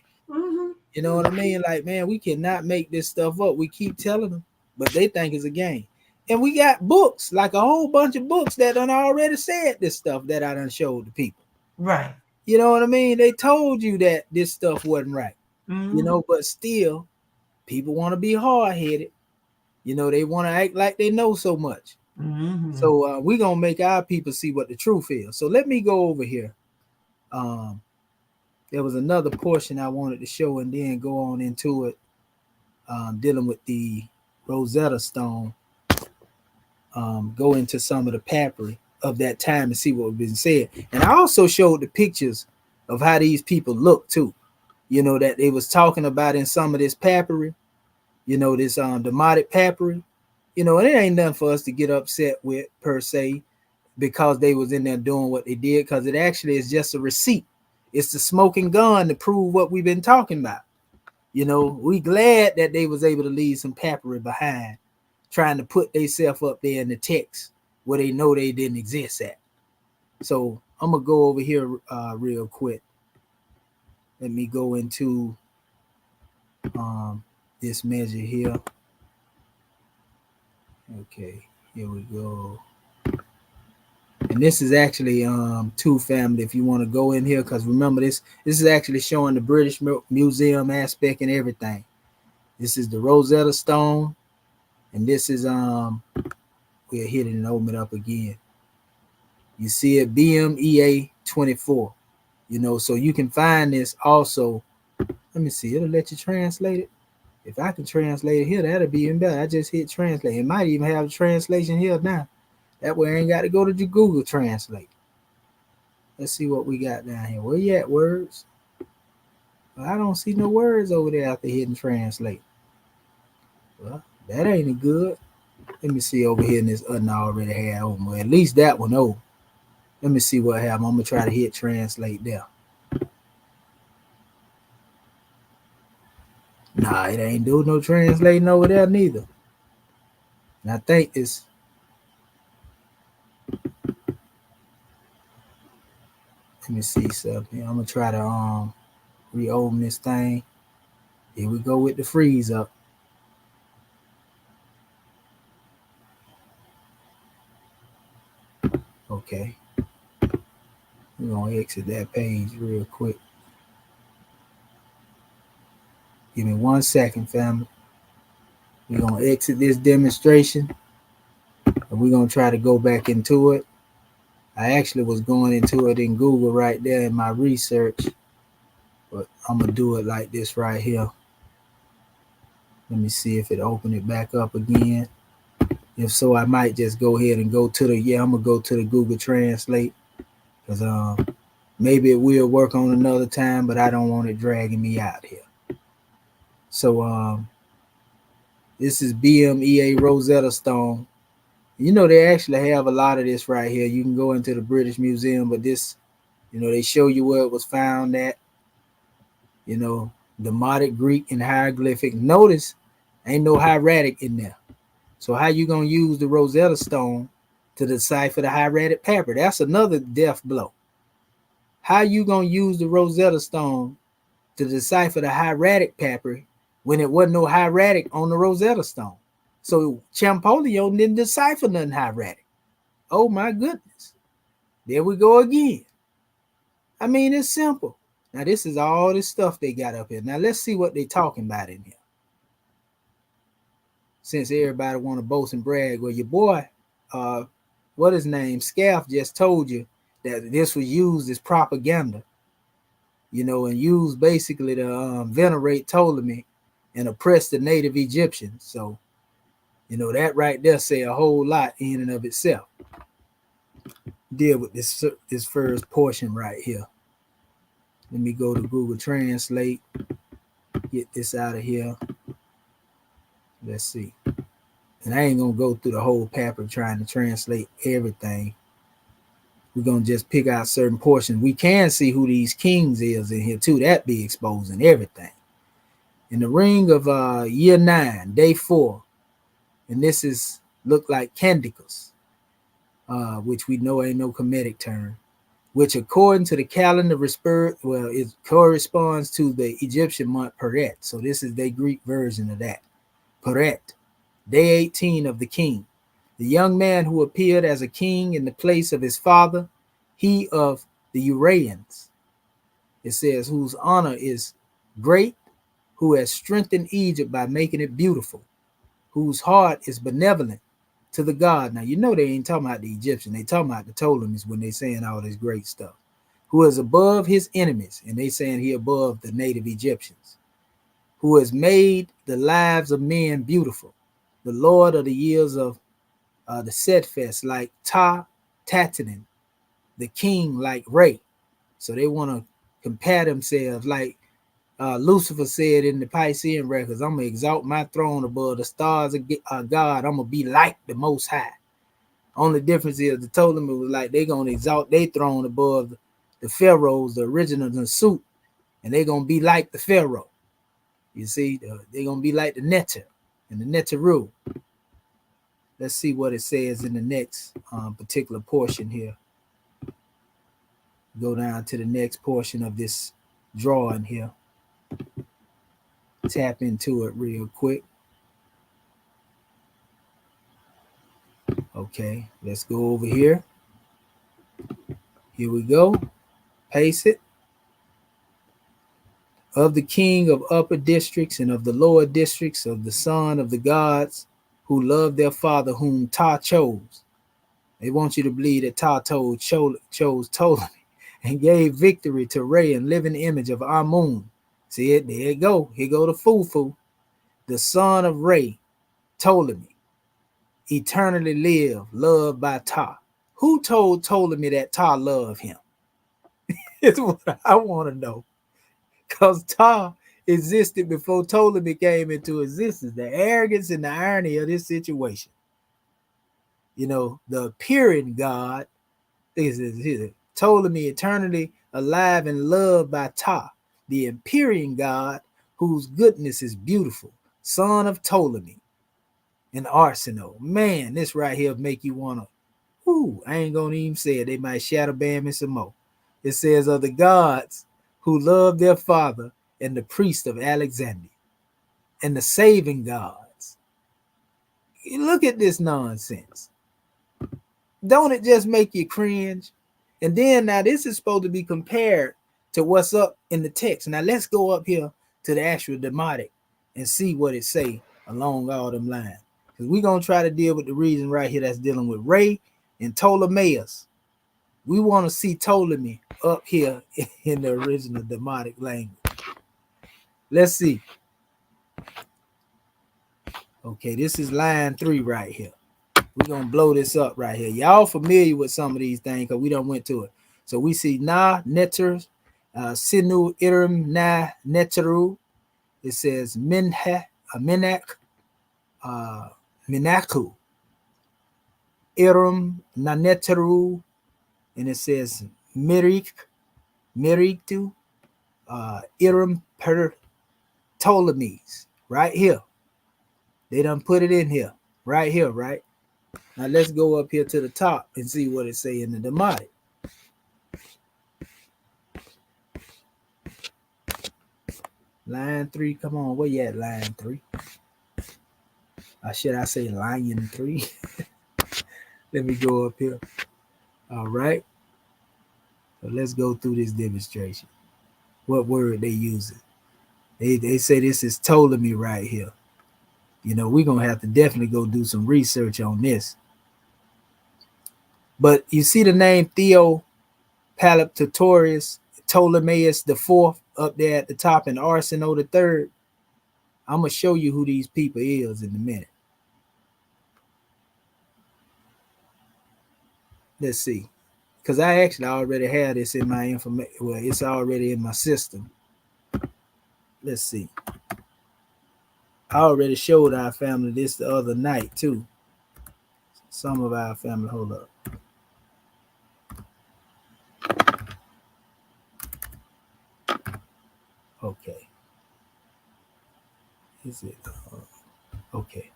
You know what I mean? Like, man, we cannot make this stuff up. We keep telling them, but they think it's a game. And we got books, like a whole bunch of books that done already said this stuff that I done showed the people. Right. You know what I mean? They told you that this stuff wasn't right. But still, people want to be hard-headed. They want to act like they know so much. So we're going to make our people see what the truth is. So let me go over here. There was another portion I wanted to show and then go on into it, dealing with the Rosetta Stone. Go into some of the papyri of that time and see what was been said. And I also showed the pictures of how these people look too. That they was talking about in some of this papyri. This Demotic papyri, and it ain't nothing for us to get upset with per se, because they was in there doing what they did, because it actually is just a receipt. It's the smoking gun to prove what we've been talking about. We glad that they was able to leave some papyri behind, trying to put themselves up there in the text where they know they didn't exist at. So I'm gonna go over here real quick. Let me go into this measure here. Okay, here we go. And this is actually two family if you want to go in here, because remember this is actually showing the British Museum aspect and everything. This is the Rosetta Stone, and this is we'll hit it and open it up again. You see it, BMEA 24. So you can find this also. Let me see, it'll let you translate it. If I can translate it here, that'll be even better. I just hit translate. It might even have a translation here now. That way I ain't got to go to the Google Translate. Let's see what we got down here. Where you at, words? Well, I don't see no words over there after hitting translate. Well, that ain't good. Let me see over here in this I already had open. Well, at least that one over. Let me see what happened. I'm going to try to hit translate there. Nah, it ain't doing no translating over there neither. And I think it's Let me see something. I'm gonna try to reopen this thing. Here we go with the freeze up. Okay. We're gonna exit that page real quick. Give me 1 second, family. We're gonna exit this demonstration and we're gonna try to go back into it. I actually was going into it in Google right there in my research, but I'm gonna do it like this right here. Let me see if it opened it back up again. If so, I might just go ahead and go to the, I'm gonna go to the Google Translate, because maybe it will work on another time, but I don't want it dragging me out here. So this is BMEA Rosetta Stone. You know, they actually have a lot of this right here. You can go into the British Museum, but this, you know, they show you where it was found at. You know, Demotic, Greek, and hieroglyphic. Notice ain't no hieratic in there. So how you gonna use the Rosetta Stone to decipher the hieratic paper? That's another death blow. How you gonna use the Rosetta Stone to decipher the hieratic paper when it wasn't no hieratic on the Rosetta Stone? So Champollion didn't decipher nothing hieratic. Oh my goodness. There we go again. I mean, it's simple. Now this is all this stuff they got up here. Now let's see what they talking about in here. Since everybody want to boast and brag, well, your boy, what his name, Scaff, just told you that this was used as propaganda, you know, and used basically to venerate Ptolemy and oppress the native Egyptians. So, you know, that right there say a whole lot in and of itself. Deal with this first portion right here. Let me go to Google Translate, get this out of here. Let's see. And I ain't gonna go through the whole paper trying to translate everything. We're gonna just pick out certain portions. We can see who these kings is in here too. That be exposing everything. In the ring of year 9, day 4, and this is look like Candicus, which we know ain't no Kemetic term, which according to the calendar it corresponds to the Egyptian month Peret. So this is the Greek version of that. Peret, day 18 of the king. The young man who appeared as a king in the place of his father, he of the Uraeans. It says, whose honor is great, who has strengthened Egypt by making it beautiful, whose heart is benevolent to the God. Now, you know they ain't talking about the Egyptian. They talking about the Ptolemies when they saying all this great stuff. Who is above his enemies, and they saying he above the native Egyptians. Who has made the lives of men beautiful. The Lord of the years of the Setfest, like Tatanin, the king like Ray. So they want to compare themselves like Lucifer said in the Piscean records, I'm going to exalt my throne above the stars of God. I'm going to be like the Most High. Only difference is the Ptolemy was like they're going to exalt their throne above the pharaohs, the originals in suit, and they're going to be like the pharaoh. You see, they're going to be like the Neter and the Neteru. Let's see what it says in the next particular portion here. Go down to the next portion of this drawing here. Tap into it real quick. Okay, let's go over here. Here we go. Paste it. Of the king of upper districts and of the lower districts, of the son of the gods who loved their father whom Ta chose. They want you to believe that Ta chose Ptolemy and gave victory to Re and living image of Amun. See it? There it go. Here go the Fufu. The son of Re, Ptolemy, eternally live, loved by Ta. Who told Ptolemy that Ta loved him? It's what I want to know. Because Ta existed before Ptolemy came into existence. The arrogance and the irony of this situation. You know, the appearing God is Ptolemy eternally alive and loved by Ta, the appearing God whose goodness is beautiful, son of Ptolemy, an arsenal. Man, this right here make you want to, I ain't going to even say it. They might shadow ban me some more. It says, of the gods who love their father and the priest of Alexandria and the saving gods. Look at this nonsense. Don't it just make you cringe? And then now this is supposed to be compared to what's up in the text. Now let's go up here to the actual Demotic and see what it say along all them lines. Because we're going to try to deal with the reason right here that's dealing with Ray and Ptolemaeus. We want to see Ptolemy up here in the original Demotic language. Let's see. Okay, this is line 3 right here. We're going to blow this up right here. Y'all familiar with some of these things because we done went to it. So we see Na, Neter, Sinu, Irim, Na, Neteru. It says Minha, Minak, Minaku, Irim, Naneteru, and it says Mirik, Miriktu, Irim per Ptolemies, right here. They done put it in here, right here, right? Now let's go up here to the top and see what it say in the Demotic. Line 3, come on, where you at, line 3? Or should I say line 3? Let me go up here. All right. So let's go through this demonstration. What word they using? They say this is Ptolemy right here. You know, we're going to have to definitely go do some research on this. But you see the name Theo Palaptotorius Ptolemaeus IV up there at the top and Arsinoe III. I'm going to show you who these people is in a minute. Let's see. Because I actually already have this in my information. Well, it's already in my system. Let's see. I already showed our family this the other night too. Some of our family, hold up. Okay. Is it? Okay.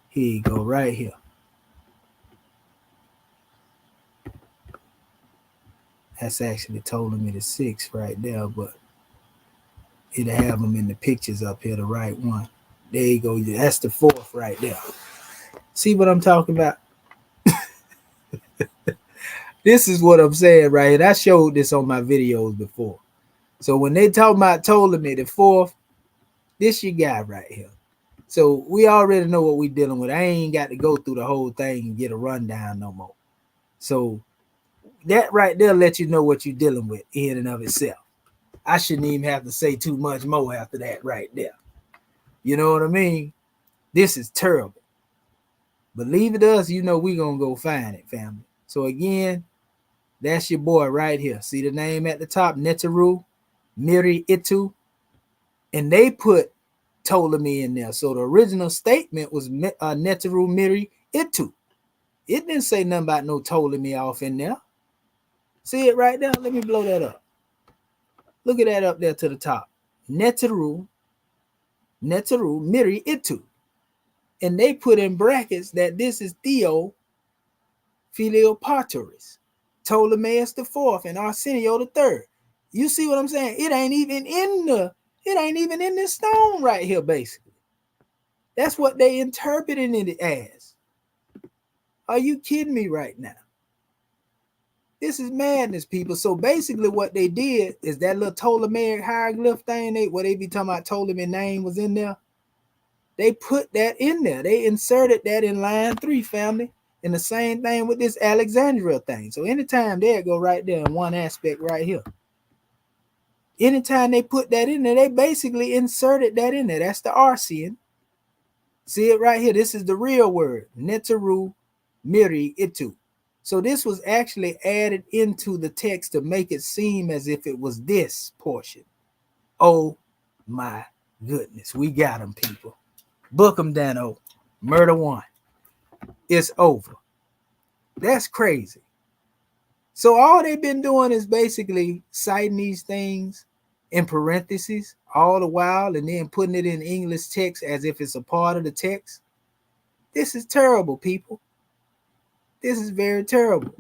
Here you go, right here. That's actually Ptolemy the 6th right there, but it'll have them in the pictures up here, the right one. There you go. That's the 4th right there. See what I'm talking about? This is what I'm saying right here. I showed this on my videos before. So when they talk about Ptolemy the 4th, this your guy right here. So we already know what we're dealing with. I ain't got to go through the whole thing and get a rundown no more. So that right there lets you know what you're dealing with in and of itself. I shouldn't even have to say too much more after that right there. You know what I mean? This is terrible. But leave it to us, you know we're going to go find it, family. So again, that's your boy right here. See the name at the top, Neteru, Miri Itu. And they put Ptolemy in there. So the original statement was Neteru Miri Itu. It didn't say nothing about no Ptolemy off in there. See it right there? Let me blow that up. Look at that up there to the top. Neteru Miri Itu. And they put in brackets that this is Theo Philopatris, Ptolemaeus IV, and Arsenio III. You see what I'm saying? It ain't even in this stone right here, basically. That's what they interpreted it as. Are you kidding me right now? This is madness, people. So basically what they did is that little Ptolemaic hieroglyph thing, where they be talking about Ptolemy name was in there. They put that in there. They inserted that in line 3, family. And the same thing with this Alexandria thing. So anytime there go right there in one aspect right here. Anytime they put that in there, they basically inserted that in there. That's the Arsian. See it right here. This is the real word. Neteru Miri Itu. So this was actually added into the text to make it seem as if it was this portion. Oh my goodness. We got them, people. Book them, Dano. Murder 1. It's over. That's crazy. So all they've been doing is basically citing these things in parentheses all the while and then putting it in English text as if it's a part of the text. This is terrible, people. This is very terrible.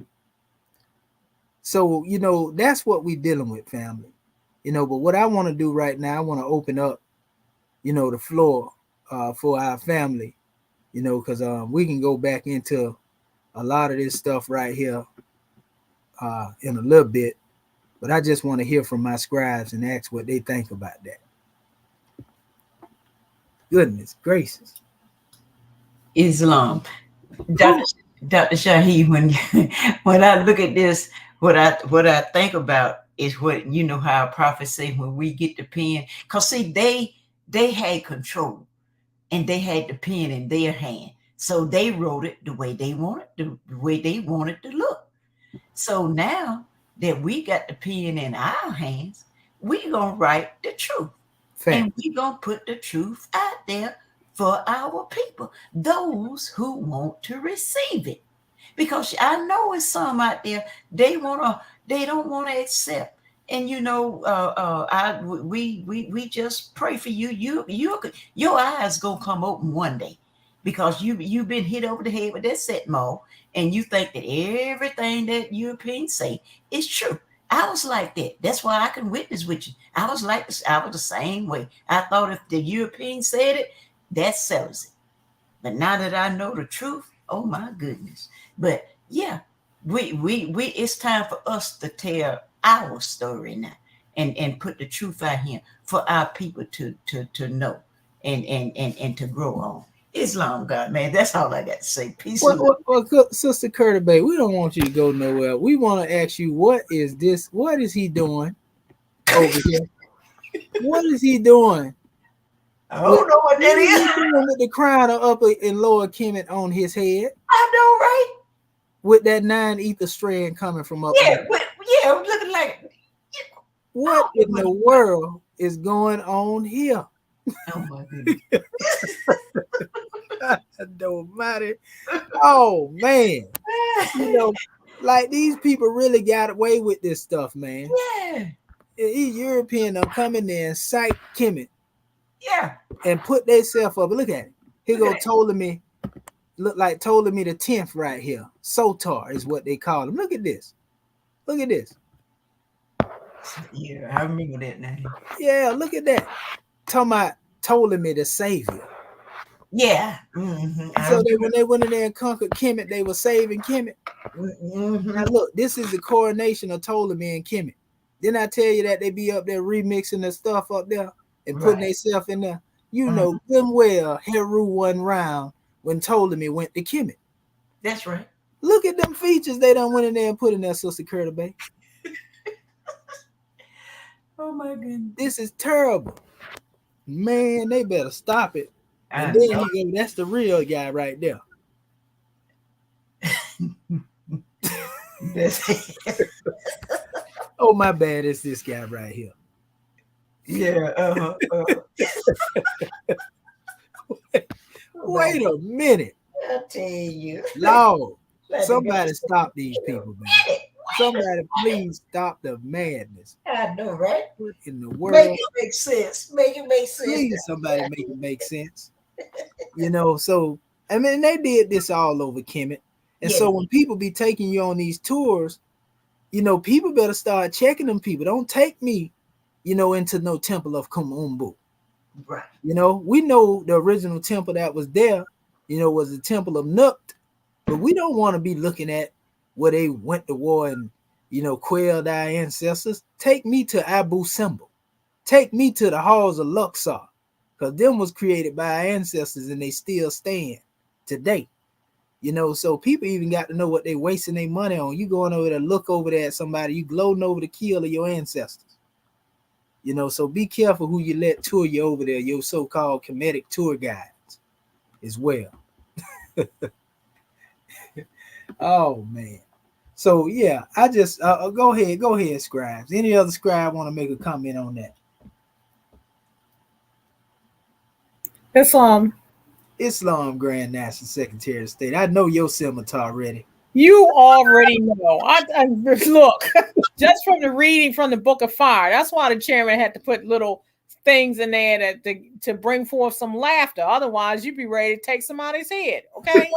So, that's what we're dealing with, family. But what I want to do right now, I want to open up, the floor for our family, because we can go back into a lot of this stuff right here in a little bit. But I just want to hear from my scribes and ask what they think about that. Goodness gracious. Islam. Dr. Shaheed, when I look at this, what I think about is what how our prophets say when we get the pen. Because see, they had control and they had the pen in their hand. So they wrote it the way they wanted to look. So now that we got the pen in our hands, we gonna write the truth. Fact. And we gonna put the truth out there for our people, those who want to receive it. Because I know it's some out there, they don't want to accept. And we just pray for you. Your eyes gonna come open one day, because you've been hit over the head with that set mall, and you think that everything that Europeans say is true. I was like that. That's why I can witness with you. I was the same way. I thought if the European said it, that settles it. But now that I know the truth, oh my goodness. But yeah, we it's time for us to tell our story now and put the truth out here for our people to know and to grow on. Islam, God, man, that's all I got to say. Peace. Well, Sister Curtis Bay, we don't want you to go nowhere. We want to ask you, what is this? What is he doing over here? What is he doing? I don't know what that is. With the crown of Upper and Lower Kemet on his head. I know, right? With that 9 ether strand coming from up. Yeah, looking like. What in the world is going on here? Oh my goodness. Almighty. Oh man. Like these people really got away with this stuff, man. Yeah. These Europeans are coming there and cite Kemet. Yeah. And put themselves up. Look at it. Here go Ptolemy. Look like Ptolemy the 10th right here. Sotar is what they call him. Look at this. Look at this. Yeah, I remember that name. Yeah, look at that. Talking about Ptolemy the Savior. Yeah. Mm-hmm. So when they went in there and conquered Kemet, they were saving Kemet. Mm-hmm. Now look, this is the coronation of Ptolemy and Kemet. Didn't I tell you that they be up there remixing the stuff up there and putting themselves in there? You know good and well Heru won round when Ptolemy went to Kemet. That's right. Look at them features they done went in there and put in there, Sister Curtis Bay. Oh my goodness. This is terrible. Man, they better stop it. And then you go, that's the real guy right there. Oh, my bad. It's this guy right here. Yeah. Wait a minute. I tell you. Lord, somebody stop these people, man. Somebody please stop the madness. I know, right? What in the world? Make it make sense. Make it make sense. Please, somebody make it make sense. So, I mean, they did this all over Kemet. And so when people be taking you on these tours, people better start checking them people. Don't take me, into no temple of Kumumbu. Right. We know the original temple that was there, was the temple of Nukt. But we don't want to be looking at where they went to war and, quelled our ancestors. Take me to Abu Simbel. Take me to the halls of Luxor. Because them was created by our ancestors and they still stand today. So people even got to know what they wasting their money on. You going over there, look over there at somebody, you gloating over the kill of your ancestors. So be careful who you let tour you over there, your so-called Kemetic tour guides as well. Oh, man. So, yeah, I just, go ahead, Scribes. Any other scribe want to make a comment on that? Islam Grand National Secretary of State. I know your scimitar ready. You already know. I look, just from the reading from the Book of Fire. That's why the chairman had to put little things in there to bring forth some laughter. Otherwise, you'd be ready to take somebody's head. Okay?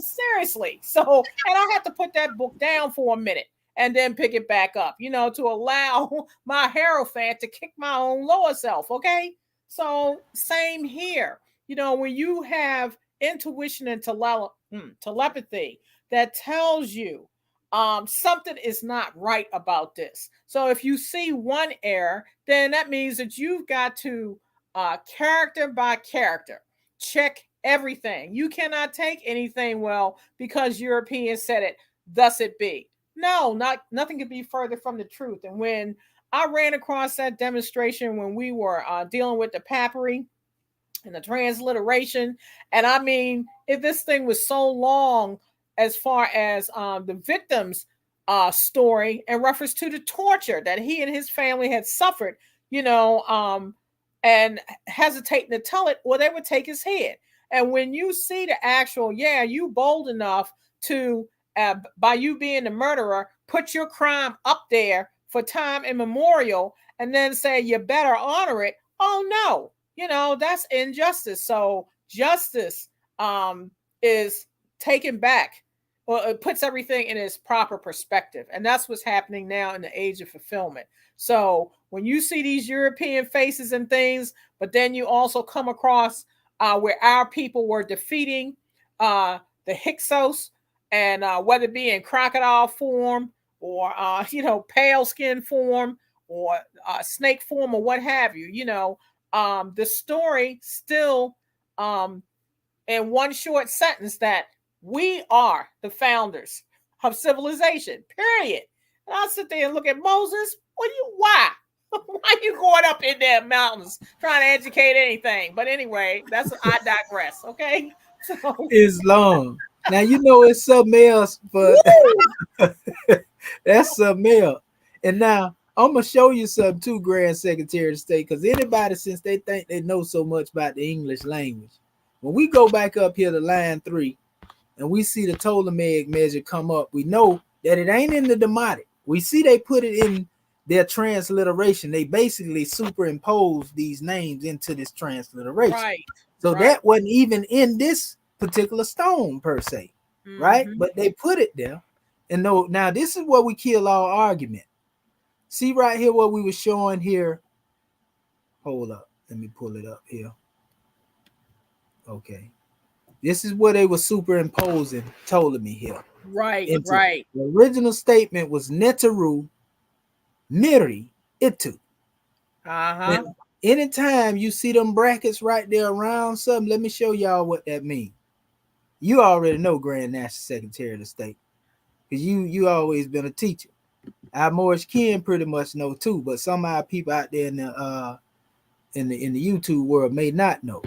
Seriously. So, and I had to put that book down for a minute. and then pick it back up, to allow my Hierophant to kick my own lower self. Okay. So same here. When you have intuition and telepathy that tells you something is not right about this. So if you see one error, then that means that you've got to character by character check everything. You cannot take anything, well, because Europeans said it, thus it be. No, nothing could be further from the truth. And when I ran across that demonstration when we were dealing with the papyri and the transliteration, and I mean, if this thing was so long as far as the victim's story in reference to the torture that he and his family had suffered, and hesitating to tell it, well, they would take his head. And when you see the actual, you bold enough to, by you being the murderer, put your crime up there for time immemorial and then say you better honor it. Oh, no, that's injustice. So justice is taken back. Well, it puts everything in its proper perspective. And that's what's happening now in the age of fulfillment. So when you see these European faces and things, but then you also come across where our people were defeating the Hyksos, and whether it be in crocodile form or, pale skin form or snake form or what have you, the story still in one short sentence that we are the founders of civilization, period. And I'll sit there and look at Moses. Why? Why are you going up in there mountains trying to educate anything? But anyway, I digress. Okay. So Islam. Now it's something else, but that's something else. And now I'm gonna show you something too, Grand Secretary of State, because anybody, since they think they know so much about the English language, when we go back up here to line 3 and we see the Ptolemaic measure come up, we know that it ain't in the Demotic. We see they put it in their transliteration. They basically superimpose these names into this transliteration. Right. So that wasn't even in this particular stone per se, right? But they put it there. And now this is where we kill our argument. See right here what we were showing here. Hold up. Let me pull it up here. Okay. This is where they were superimposing Ptolemy here. Right. The original statement was Neteru Miri Itu. Anytime you see them brackets right there around something, let me show y'all what that means. You already know, Grand National Secretary of the State, because you always been a teacher. Our Moorish kin pretty much know too, but some of our people out there in the YouTube world may not know.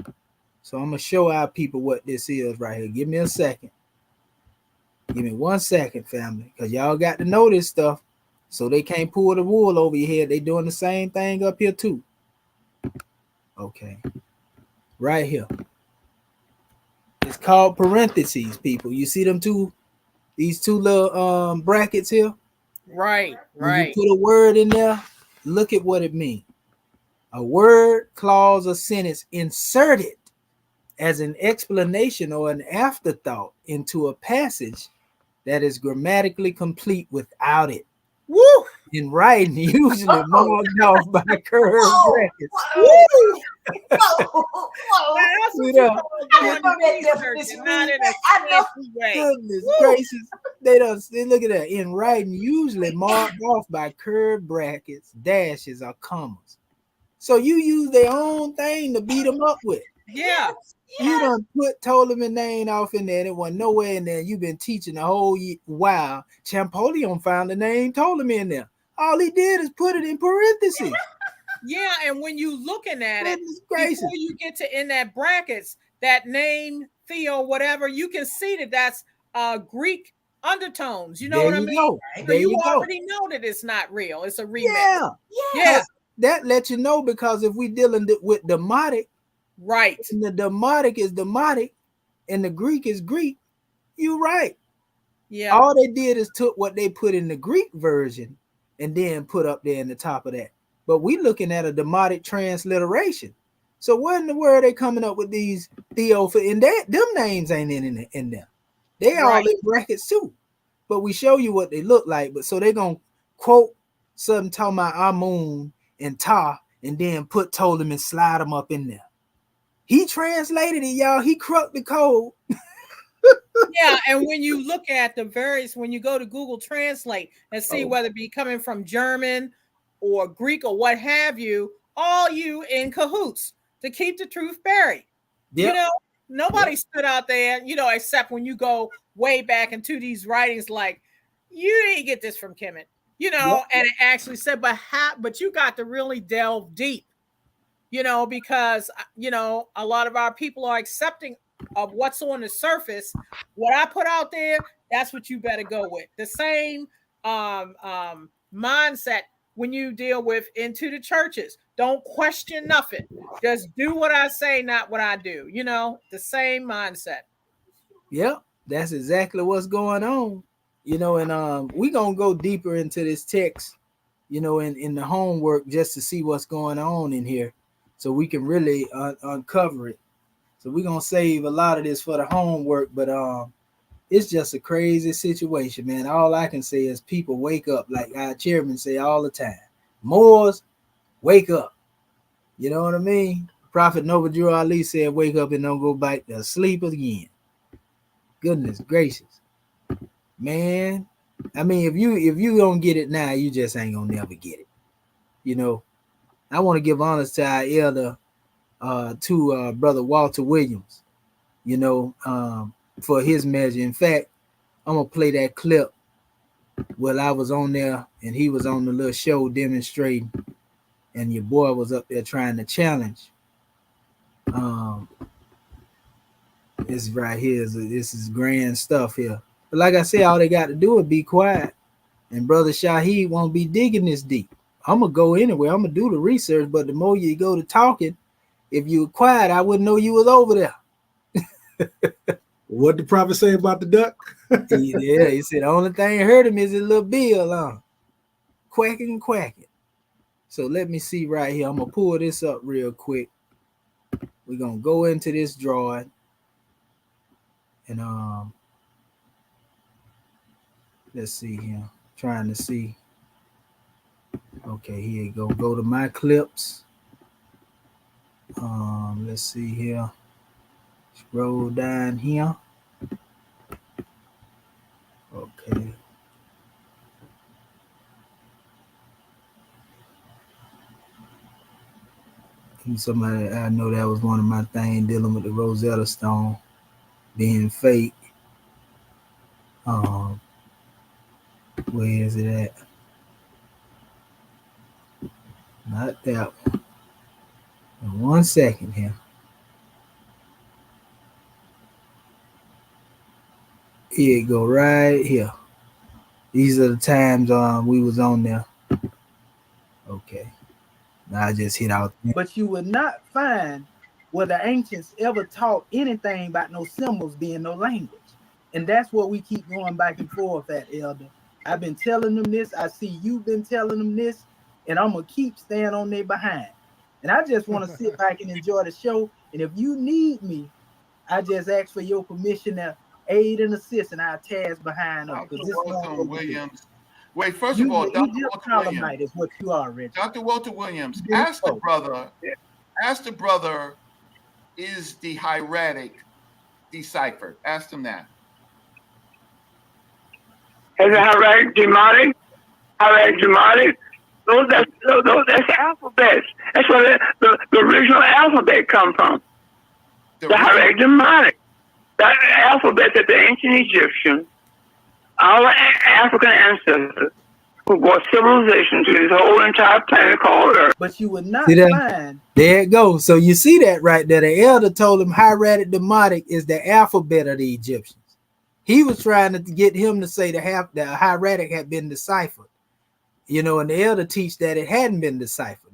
So I'm gonna show our people what this is right here. Give me a second. Give me 1 second, family, because y'all got to know this stuff, so they can't pull the wool over your head. They doing the same thing up here too. Okay, right here. It's called parentheses, people. You see them these two little brackets here? Right. When you put a word in there, look at what it means. A word, clause, or sentence inserted as an explanation or an afterthought into a passage that is grammatically complete without it. Woo! In writing, usually marked off by curved brackets. Goodness gracious. They look at that. In writing, usually marked off by curved brackets, dashes, or commas. So you use their own thing to beat them up with. Yeah. You done put Ptolemy name off in there. It wasn't nowhere in there. You've been teaching the whole while. Champollion found the name Ptolemy in there. All he did is put it in parentheses. Yeah, and when you looking at it, before you get to in that brackets, that name, Theo, whatever, you can see that that's Greek undertones. You know what I mean? So you already know that it's not real. It's a remix. Yeah. That lets you know, because if we dealing with Demotic, right, and the Demotic is Demotic and the Greek is Greek, you're right. Yeah. All they did is took what they put in the Greek version and then put up there in the top of that. But we looking at a Demotic transliteration. So what in the world are they coming up with these Theo for? And them names ain't in there. They all in brackets too. but we show you what they look like. But so they're gonna quote something talking about Amun and Ta, and then put Ptolemy and slide them up in there. He translated it, y'all. He cracked the code. Yeah, and when you look at the various, when you go to Google Translate and see whether it be coming from German or Greek or what have you, all you in cahoots to keep the truth buried. Yep. You know, nobody stood out there, you know, except when you go way back into these writings, like you didn't get this from Kemet, you know, and it actually said, but you got to really delve deep, you know, because you know a lot of our people are accepting of what's on the surface. What I put out there, that's what you better go with. The same mindset when you deal with into the churches. Don't question nothing. Just do what I say, not what I do. You know, the same mindset. Yep, that's exactly what's going on. You know, and we gonna go deeper into this text, you know, in the homework just to see what's going on in here, so we can really uncover it. So we're gonna save a lot of this for the homework, but it's just a crazy situation, man. All I can say is people wake up, like our chairman say all the time. Moors, wake up. You know what I mean? Prophet Noble Drew Ali said, wake up and don't go back to sleep again. Goodness gracious. Man. I mean, if you don't get it now, you just ain't gonna never get it. You know, I want to give honors to our elder, to brother Walter Williams, you know, for his measure. In fact, I'm gonna play that clip while I was on there and he was on the little show demonstrating, and your boy was up there trying to challenge. This right here this is grand stuff here. But like I said, all they got to do is be quiet, and brother Shaheed won't be digging this deep. I'm gonna go anywhere. I'm gonna do the research, but the more you go to talking, if you were quiet, I wouldn't know you was over there. What the prophet say about the duck? Yeah, he said the only thing hurt him is his little bill quacking and quacking. So let me see right here. I'm gonna pull this up real quick. We're gonna go into this drawing, and let's see here. Trying to see. Okay, here you go. Go to my clips. Let's see here. Scroll down here. Okay. Somebody, I know that was one of my things dealing with the Rosetta Stone being fake. Where is it at? Not that one. In 1 second here. Here it go right here. These are the times we was on there. Okay. Now I just hit out. But you would not find where the ancients ever taught anything about no symbols being no language. And that's what we keep going back and forth at, Elder. I've been telling them this. I see you've been telling them this. And I'm going to keep staying on their behind. And I just want to sit back and enjoy the show. And if you need me, I just ask for your permission to aid and assist, and I'll task behind up. Dr. Walter Williams. Wait, first of all, Dr. Walter Williams is what you are, Reggie. Dr. Walter Williams, ask the brother, is the hieratic deciphered? Ask him that. Is the hieratic demonic? Hieratic demonic? That's alphabets. That's where the original alphabet come from. The hieratic demonic. That alphabet that the ancient Egyptians, our African ancestors, who brought civilization to this whole entire planet called Earth. But you would not find. There it goes. So you see that right there. The elder told him hieratic demotic is the alphabet of the Egyptians. He was trying to get him to say the hieratic had been deciphered. You know, and the elder teach that it hadn't been deciphered.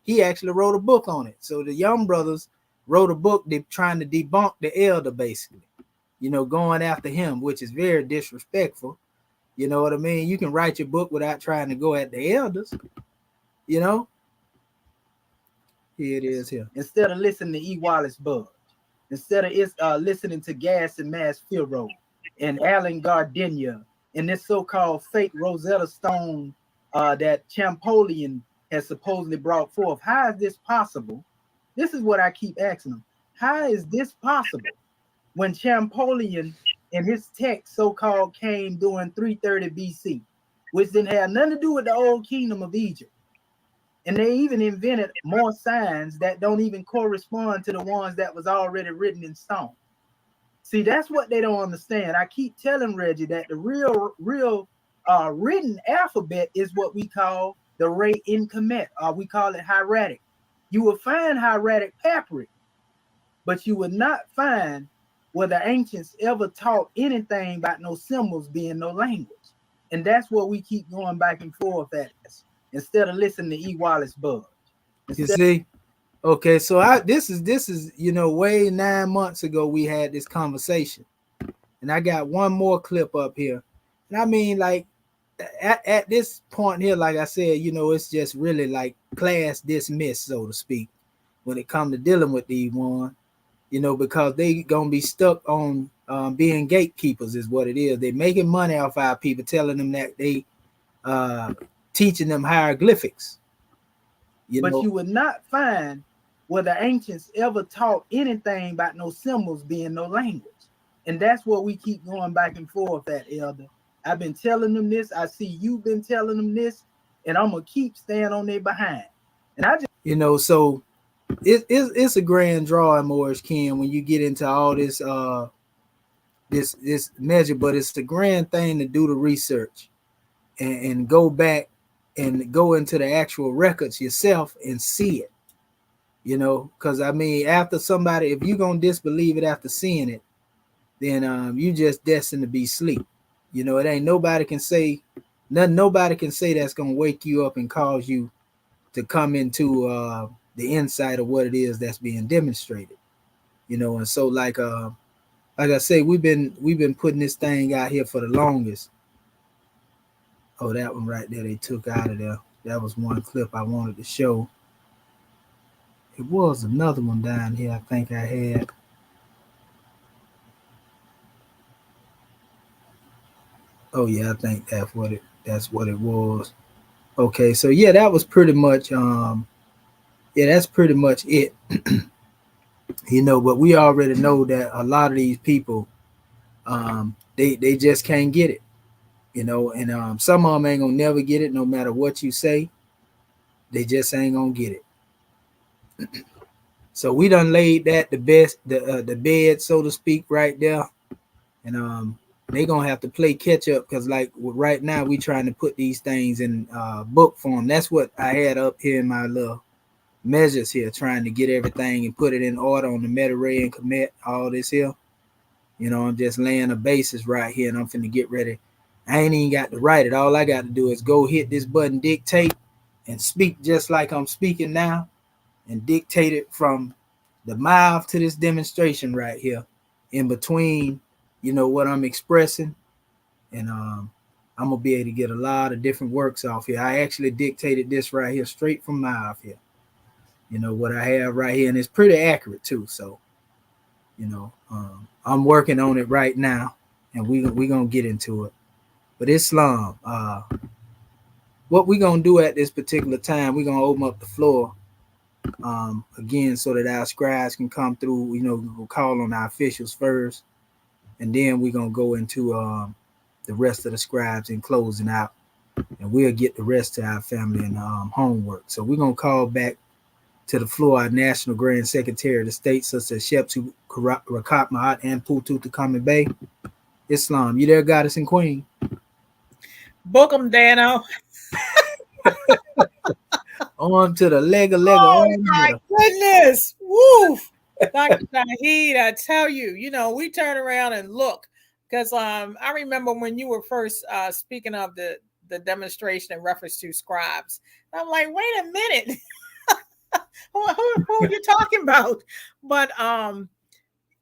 He actually wrote a book on it. So the young brothers wrote a book trying to debunk the elder, basically. You know, going after him, which is very disrespectful. You know what I mean? You can write your book without trying to go at the elders. You know? Here it is here. Instead of listening to E. Wallace Budge, instead of listening to Gas and Mask Pharaoh and Alan Gardenia in this so-called fake Rosetta Stone that Champollion has supposedly brought forth. How is this possible? This is what I keep asking them. How is this possible when Champollion and his text so-called came during 330 BC, which didn't have nothing to do with the old kingdom of Egypt? And they even invented more signs that don't even correspond to the ones that was already written in stone. See, that's what they don't understand. I keep telling Reggie that the real written alphabet is what we call the Re Incomet, or we call it hieratic. You will find hieratic papyri, but you will not find where the ancients ever taught anything about no symbols being no language. And that's what we keep going back and forth at this, instead of listening to E. Wallace Budge. You see? Okay, so this is way 9 months ago we had this conversation, and I got one more clip up here, and I mean, like, at this point here, like I said, it's just really like class dismissed, so to speak, when it comes to dealing with these one, because they gonna be stuck on being gatekeepers is what it is. They making money off our people, telling them that they teaching them hieroglyphics. But you would not find where the ancients ever taught anything about no symbols being no language. And that's what we keep going back and forth at, Elder. I've been telling them this. I see you've been telling them this, and I'm gonna keep staying on their behind. And I just, so it's a grand draw in Morris Ken when you get into all this this measure, but it's the grand thing to do the research and go back and go into the actual records yourself and see it. Because I mean, after somebody, if you're gonna disbelieve it after seeing it, then you just destined to be asleep. It ain't nobody can say nothing. Nobody can say that's gonna wake you up and cause you to come into the insight of what it is that's being demonstrated. And so like I say, we've been putting this thing out here for the longest. Oh, that one right there they took out of there. That was one clip I wanted to show. It was another one down here I think I had. Oh yeah, I think that's what it was. Okay, so yeah, that was pretty much that's pretty much it. But we already know that a lot of these people they just can't get it. And some of them ain't gonna never get it no matter what you say. They just ain't gonna get it. So we done laid that the bed, so to speak, right there. And they gonna have to play catch up because like right now we trying to put these things in book form. That's what I had up here in my little measures here, trying to get everything and put it in order on the meta ray and commit all this here. I'm just laying a basis right here, and I'm finna get ready. I ain't even got to write it. All I got to do is go hit this button, dictate, and speak just like I'm speaking now, and dictate it from the mouth to this demonstration right here, in between, what I'm expressing, and I'm gonna be able to get a lot of different works off here. I actually dictated this right here straight from mouth here. What I have right here, and it's pretty accurate too. So, I'm working on it right now, and we gonna get into it. But Islam, what we gonna do at this particular time, we're gonna open up the floor again so that our scribes can come through. We'll call on our officials first, and then we're gonna go into the rest of the scribes and closing out, and we'll get the rest to our family and homework. So we're gonna call back to the floor our National Grand Secretary of the State, Sister Shepsu Rakat Mahat and Putu Takami Bay. Islam, you there, Goddess and Queen? Book 'em, Dano. On to the leg. Oh my goodness. Woo. Dr. Shaheed, I tell you, we turn around and look because I remember when you were first speaking of the demonstration in reference to scribes. I'm like, wait a minute. who are you talking about? But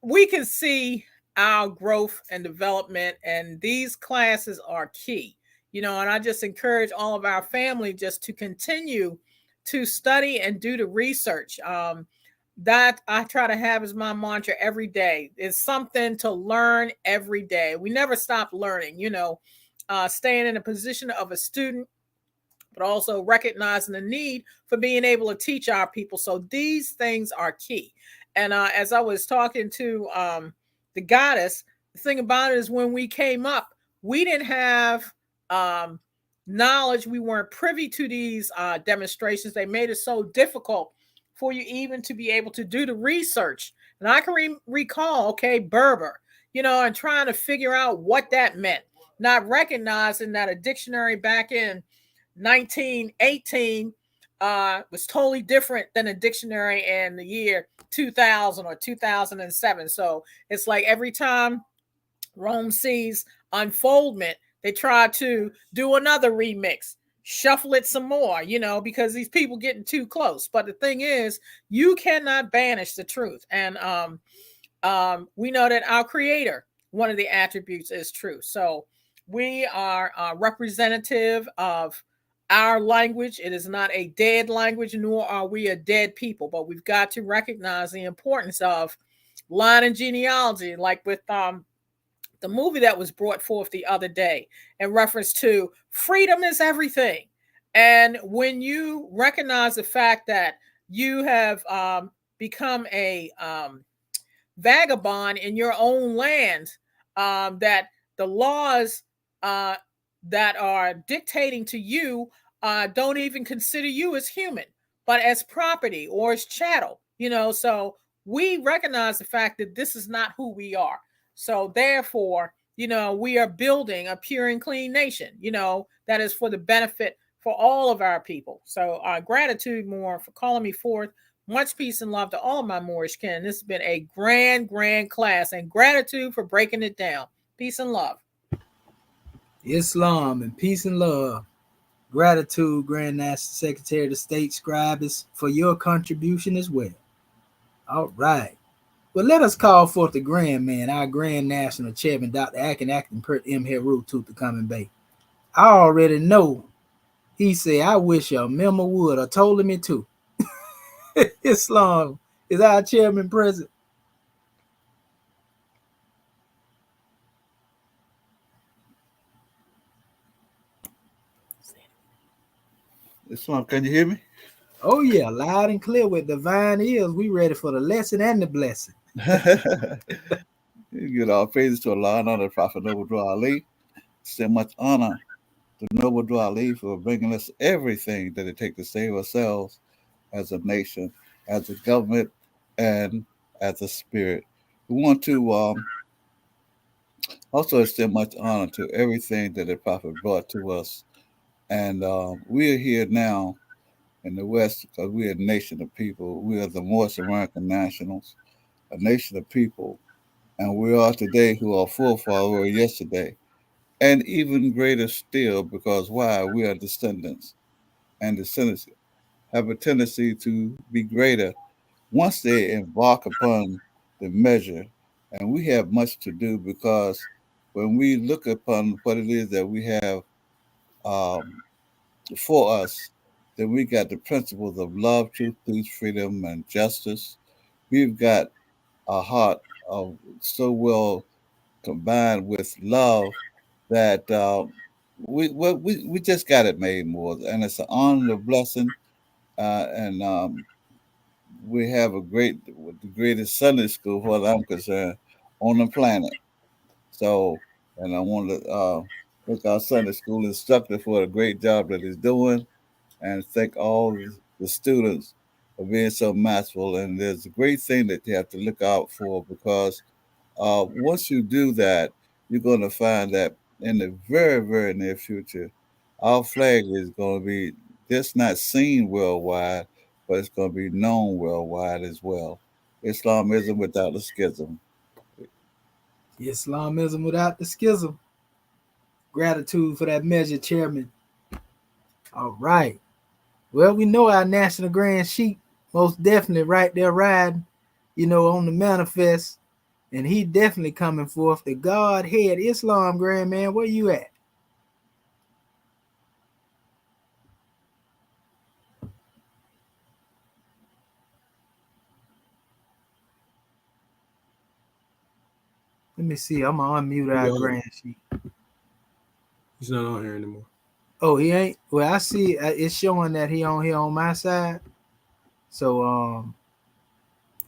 we can see our growth and development, and these classes are key. And I just encourage all of our family just to continue to study and do the research. That I try to have as my mantra every day. It's something to learn every day. We never stop learning. staying in a position of a student, but also recognizing the need for being able to teach our people. So these things are key. And as I was talking to the goddess, the thing about it is when we came up, we didn't have knowledge. We weren't privy to these demonstrations. They made it so difficult for you even to be able to do the research. And I can recall, okay, Berber, and trying to figure out what that meant, not recognizing that a dictionary back in 1918 was totally different than a dictionary in the year 2000 or 2007. So it's like every time Rome sees unfoldment, they try to do another remix, shuffle it some more, because these people getting too close. But the thing is, you cannot banish the truth. And we know that our creator, one of the attributes is truth. So we are representative of our language. It is not a dead language, nor are we a dead people, but we've got to recognize the importance of line and genealogy, like with the movie that was brought forth the other day in reference to freedom is everything. And when you recognize the fact that you have become a vagabond in your own land, that the laws that are dictating to you don't even consider you as human, but as property or as chattel, so we recognize the fact that this is not who we are. So therefore, we are building a pure and clean nation, that is for the benefit for all of our people. So gratitude more for calling me forth. Much peace and love to all my Moorish kin. This has been a grand class, and gratitude for breaking it down. Peace and love. Islam and peace and love. Gratitude, Grand National Secretary of the State Scribes, for your contribution as well. All right. Well, let us call forth the Grand Man, our Grand National Chairman, Dr. Akin Acton Pert M. Heru Tutankhamun Bay. I already know. He said, I wish a member would have told me to. Islam is our chairman present. Islam, can you hear me? Oh, yeah, loud and clear with divine ears. We ready for the lesson and the blessing. You give all praises to Allah and honor the Prophet Noble Drew Ali. So much honor to Noble Drew Ali for bringing us everything that it takes to save ourselves as a nation, as a government, and as a spirit. We want to also extend much honor to everything that the Prophet brought to us. And we are here now in the West because we are a nation of people. We are the Moorish American nationals, a nation of people. And we are today who are forefathers were yesterday. And even greater still, because why? We are descendants. And descendants have a tendency to be greater once they embark upon the measure. And we have much to do, because when we look upon what it is that we have for us, then we got the principles of love, truth, peace, freedom, and justice. We've got a heart of so well combined with love that we just got it made more, and it's an honor, a blessing, and we have the greatest Sunday school, as far as I'm concerned, on the planet. So, and I want to thank our Sunday school instructor for the great job that he's doing, and thank all the students for being so masterful. And there's a great thing that you have to look out for, because once you do that, you're going to find that in the very, very near future, our flag is going to be just not seen worldwide, but it's going to be known worldwide as well. Islamism without the schism. Islamism without the schism. Gratitude for that measure, Chairman. All right. Well, we know our National Grand Sheik most definitely right there riding, on the manifest. And he definitely coming forth. The Godhead Islam, Grand Man, where you at? Let me see. I'm going to unmute our Grand Sheik. He's not on here anymore. Oh, he ain't. Well, I see it's showing that he on here on my side. So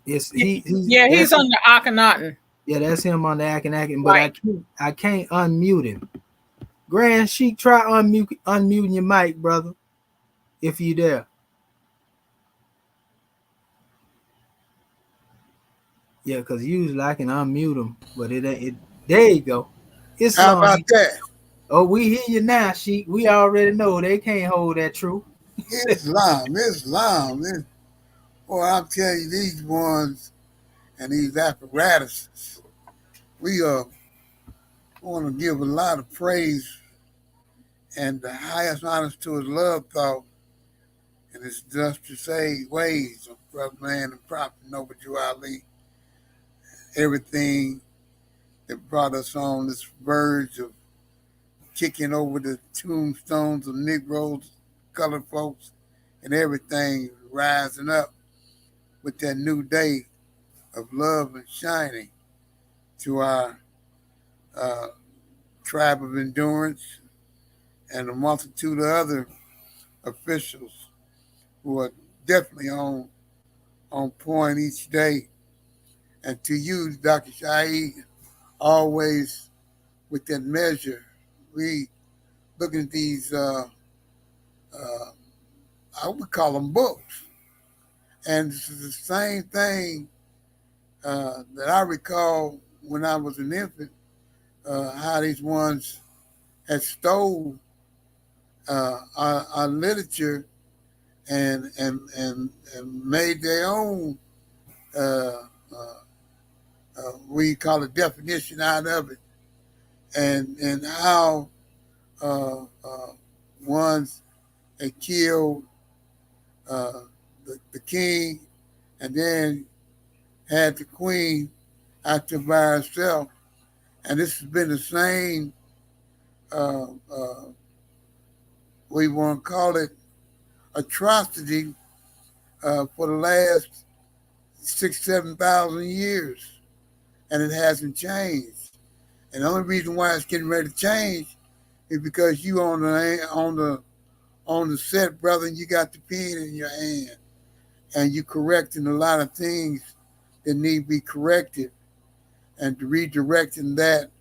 it's he's Yeah, he's that's on the Akhenaten. yeah, that's him on the acting, but Right. I can't unmute him. Grand Sheik, try unmuting your mic, brother, if you there. Yeah, because usually I can unmute him, but it ain't. There you go. How about Islam. that? Oh, we hear you now, Sheik. We already know they can't hold that truth. Islam. Boy, I'm telling you, these ones and these apparatuses, we want to give a lot of praise and the highest honors to his love thought and his just to say ways of brother man and prophet Noble Jew Ali. Everything that brought us on this verge of kicking over the tombstones of Negroes, colored folks, and everything rising up with that new day of love and shining to our uh, tribe of endurance and a multitude of other officials who are definitely on point each day. And to you, Dr. Shaheed, always with that measure, we look at these, I would call them books. And this is the same thing that I recall when I was an infant, how these ones had stole our literature and made their own uh, uh, we call it definition out of it, and how ones had killed uh, the king and then had the queen out there by herself, and this has been the same. Uh, uh, we want to call it atrocity for the last 6,000-7,000 years, and it hasn't changed. And the only reason why it's getting ready to change is because you on the set, brother, and you got the pen in your hand, and you correcting a lot of things that need to be corrected, and redirecting that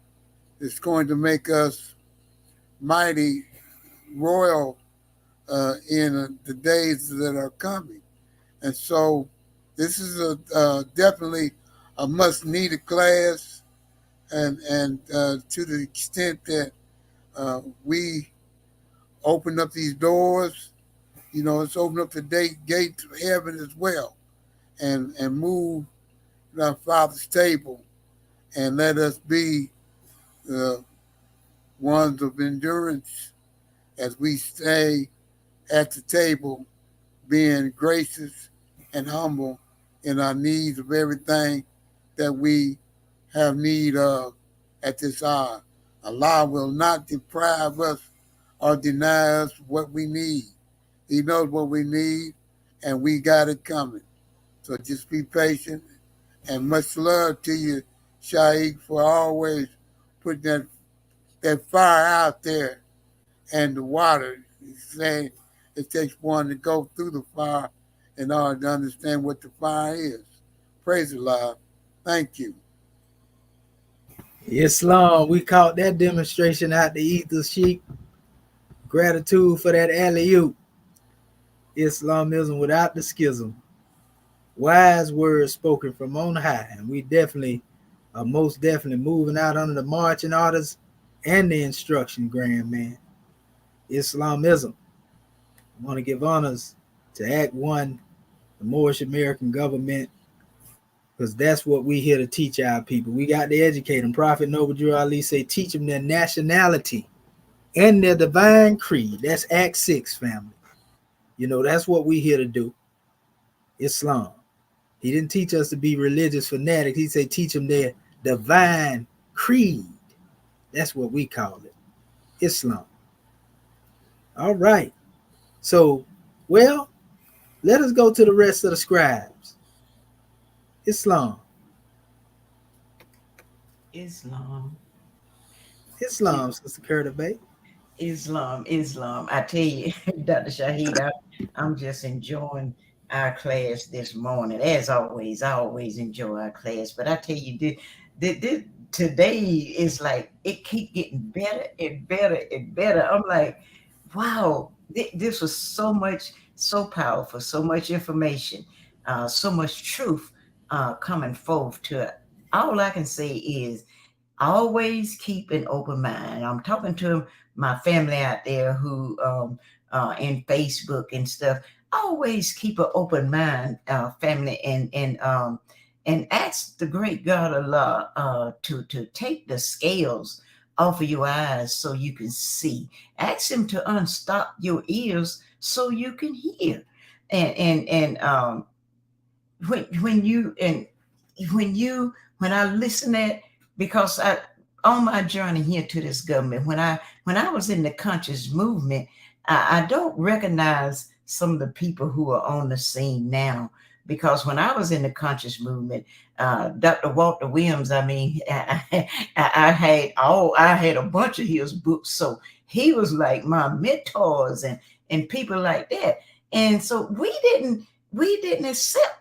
is going to make us mighty royal in the days that are coming. And so this is definitely a much needed class, and to the extent that we open up these doors, it's open up the gate to heaven as well, and move our Father's table, and let us be the ones of endurance as we stay at the table, being gracious and humble in our needs of everything that we have need of at this hour. Allah will not deprive us or deny us what we need. He knows what we need, and we got it coming. So just be patient, and much love to you, Shaikh, for always putting that fire out there and the water. He's saying it takes one to go through the fire in order to understand what the fire is. Praise Allah. Thank you. Islam, we caught that demonstration out the ether, Sheik. Gratitude for that alley-oop. Islamism without the schism. Wise words spoken from on high. And we definitely are most definitely moving out under the marching orders and the instruction, grand man. Islamism. I want to give honors to Act 1, the Moorish American government, because that's what we here to teach our people. We got to educate them. Prophet Noble Drew Ali say, teach them their nationality and their divine creed. That's Act 6, family. That's what we here to do. Islam. He didn't teach us to be religious fanatics. He said teach them their divine creed. That's what we call it. Islam. All right. So, well, let us go to the rest of the scribes. Islam. Islam. Islam, Sister Curta Bay. Islam. I tell you, Dr. Shaheed, I'm just enjoying our class this morning. As always, I always enjoy our class. But I tell you, today is like it keep getting better and better and better. I'm like, wow, this was so powerful, so much information, so much truth coming forth to it. All I can say is always keep an open mind. I'm talking to my family out there who in Facebook and stuff. Always keep an open mind, family, and ask the great God Allah to take the scales off of your eyes so you can see. Ask Him to unstop your ears so you can hear. And when you and when I listen at, because I on my journey here to this government, when I was in the conscious movement, I don't recognize some of the people who are on the scene now, because when I was in the conscious movement, Dr. Walter Williams, I mean, I had a bunch of his books, so he was like my mentors and people like that. And so we didn't accept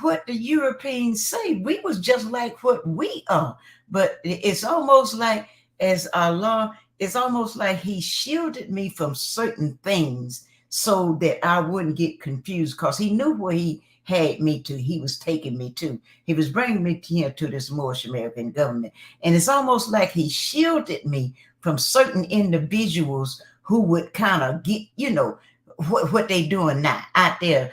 what the Europeans say. We was just like what we are. But it's almost like, as Allah, it's almost like He shielded me from certain things so that I wouldn't get confused, because He knew where He had me to. He was taking me to. He was bringing me here to this Moorish American government. And it's almost like He shielded me from certain individuals who would kind of get, what they doing now out there,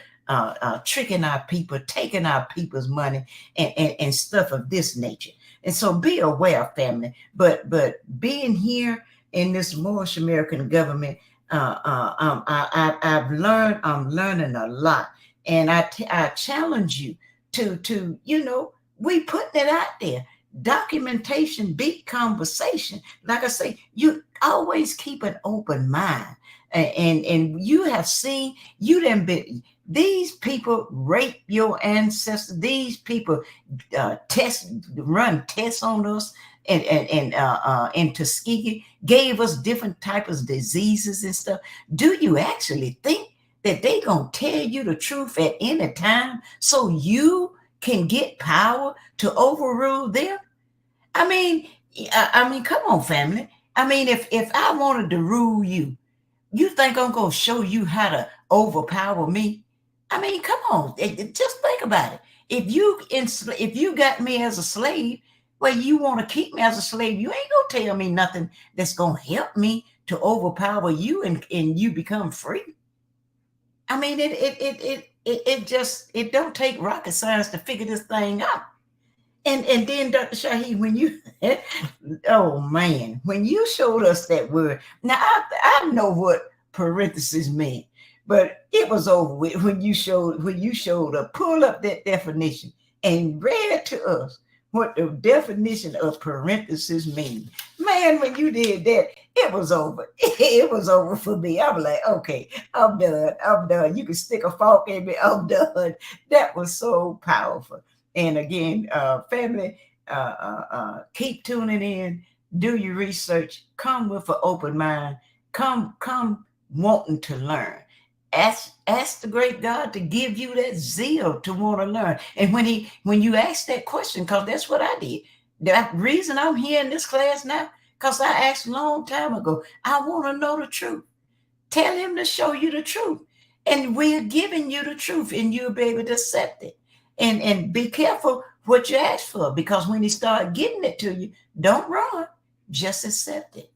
tricking our people, taking our people's money and stuff of this nature. And so be aware, family. But being here in this Moorish American government, I'm learning a lot. And I challenge you to we putting it out there. Documentation beat conversation. Like I say, you always keep an open mind. And you have seen, these people rape your ancestors. These people run tests on us, and Tuskegee gave us different types of diseases and stuff. Do you actually think that they gonna tell you the truth at any time so you can get power to overrule them? I mean, come on, family. I mean, if I wanted to rule you, you think I'm gonna show you how to overpower me? I mean, come on, just think about it. If you got me as a slave, well, you want to keep me as a slave, you ain't gonna tell me nothing that's gonna help me to overpower you and you become free. I mean, it don't take rocket science to figure this thing out. And then Dr. Shaheed, when you oh man, when you showed us that word, now I know what parentheses mean, but it was over with when you showed up, pull up that definition and read to us what the definition of parentheses mean. Man, when you did that, it was over. It was over for me. I was like, okay, I'm done. You can stick a fork in me. I'm done. That was so powerful. And again, family, keep tuning in. Do your research. Come with an open mind. Come wanting to learn. Ask the great God to give you that zeal to want to learn. And when you ask that question, because that's what I did. The reason I'm here in this class now, because I asked a long time ago, I want to know the truth. Tell Him to show you the truth. And we're giving you the truth, and you'll be able to accept it. And be careful what you ask for, because when He start getting it to you, don't run, just accept it.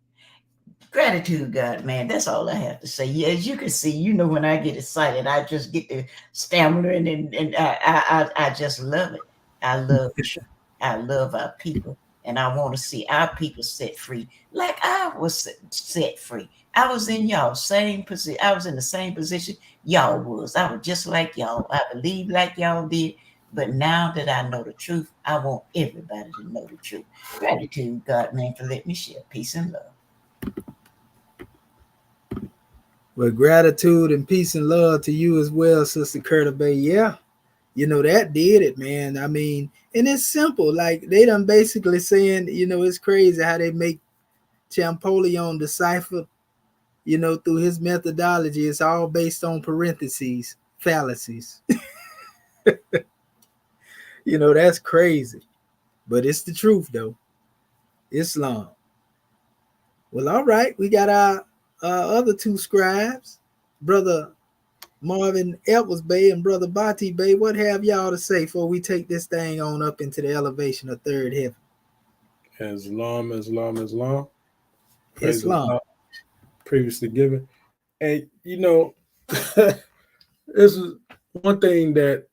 Gratitude, God, man. That's all I have to say. Yeah, as you can see, when I get excited, I just get to stammering, and I just love it. I love truth. I love our people, and I want to see our people set free, like I was set free. I was in y'all same position. I was in the same position y'all was. I was just like y'all. I believe like y'all did. But now that I know the truth, I want everybody to know the truth. Gratitude, God, man, for letting me share. Peace and love. Well, gratitude and peace and love to you as well, Sister Curta Bay. Yeah, that did it, man. I mean, and it's simple. Like, they done basically saying, it's crazy how they make Champollion decipher through his methodology, it's all based on parentheses, fallacies. That's crazy. But it's the truth, though. Islam. Well, all right. We got our other two scribes, Brother Marvin Edwards Bay and Brother Bati Bay. What have y'all to say before we take this thing on up into the elevation of third heaven? Islam, Islam, Islam. Praise Islam. Allah, previously given. And, this is one thing that,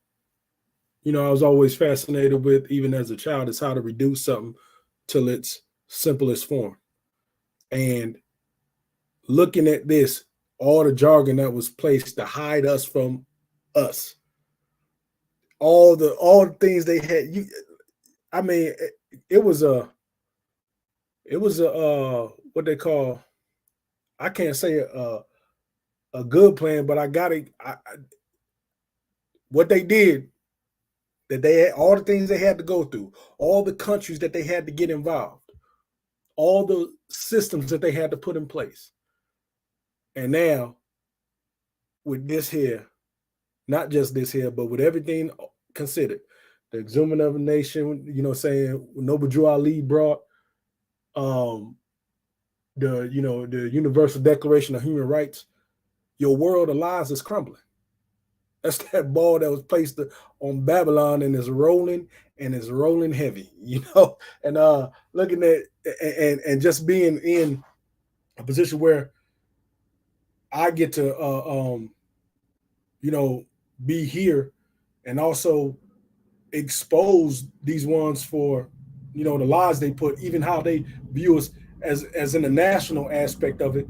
I was always fascinated with, even as a child, is how to reduce something till its simplest form. And looking at this, all the jargon that was placed to hide us from us, all the things they had, it was a what they call, I can't say a good plan, but what they did, that they had, all the things they had to go through, all the countries that they had to get involved, all the systems that they had to put in place. And now, with this here, not just this here, but with everything considered, the exhuming of a nation, saying Noble Drew Ali brought the Universal Declaration of Human Rights, your world of lies is crumbling. That's that ball that was placed on Babylon, and is rolling heavy, and looking at and just being in a position where I get to be here and also expose these ones for the lies they put, even how they view us as in the national aspect of it,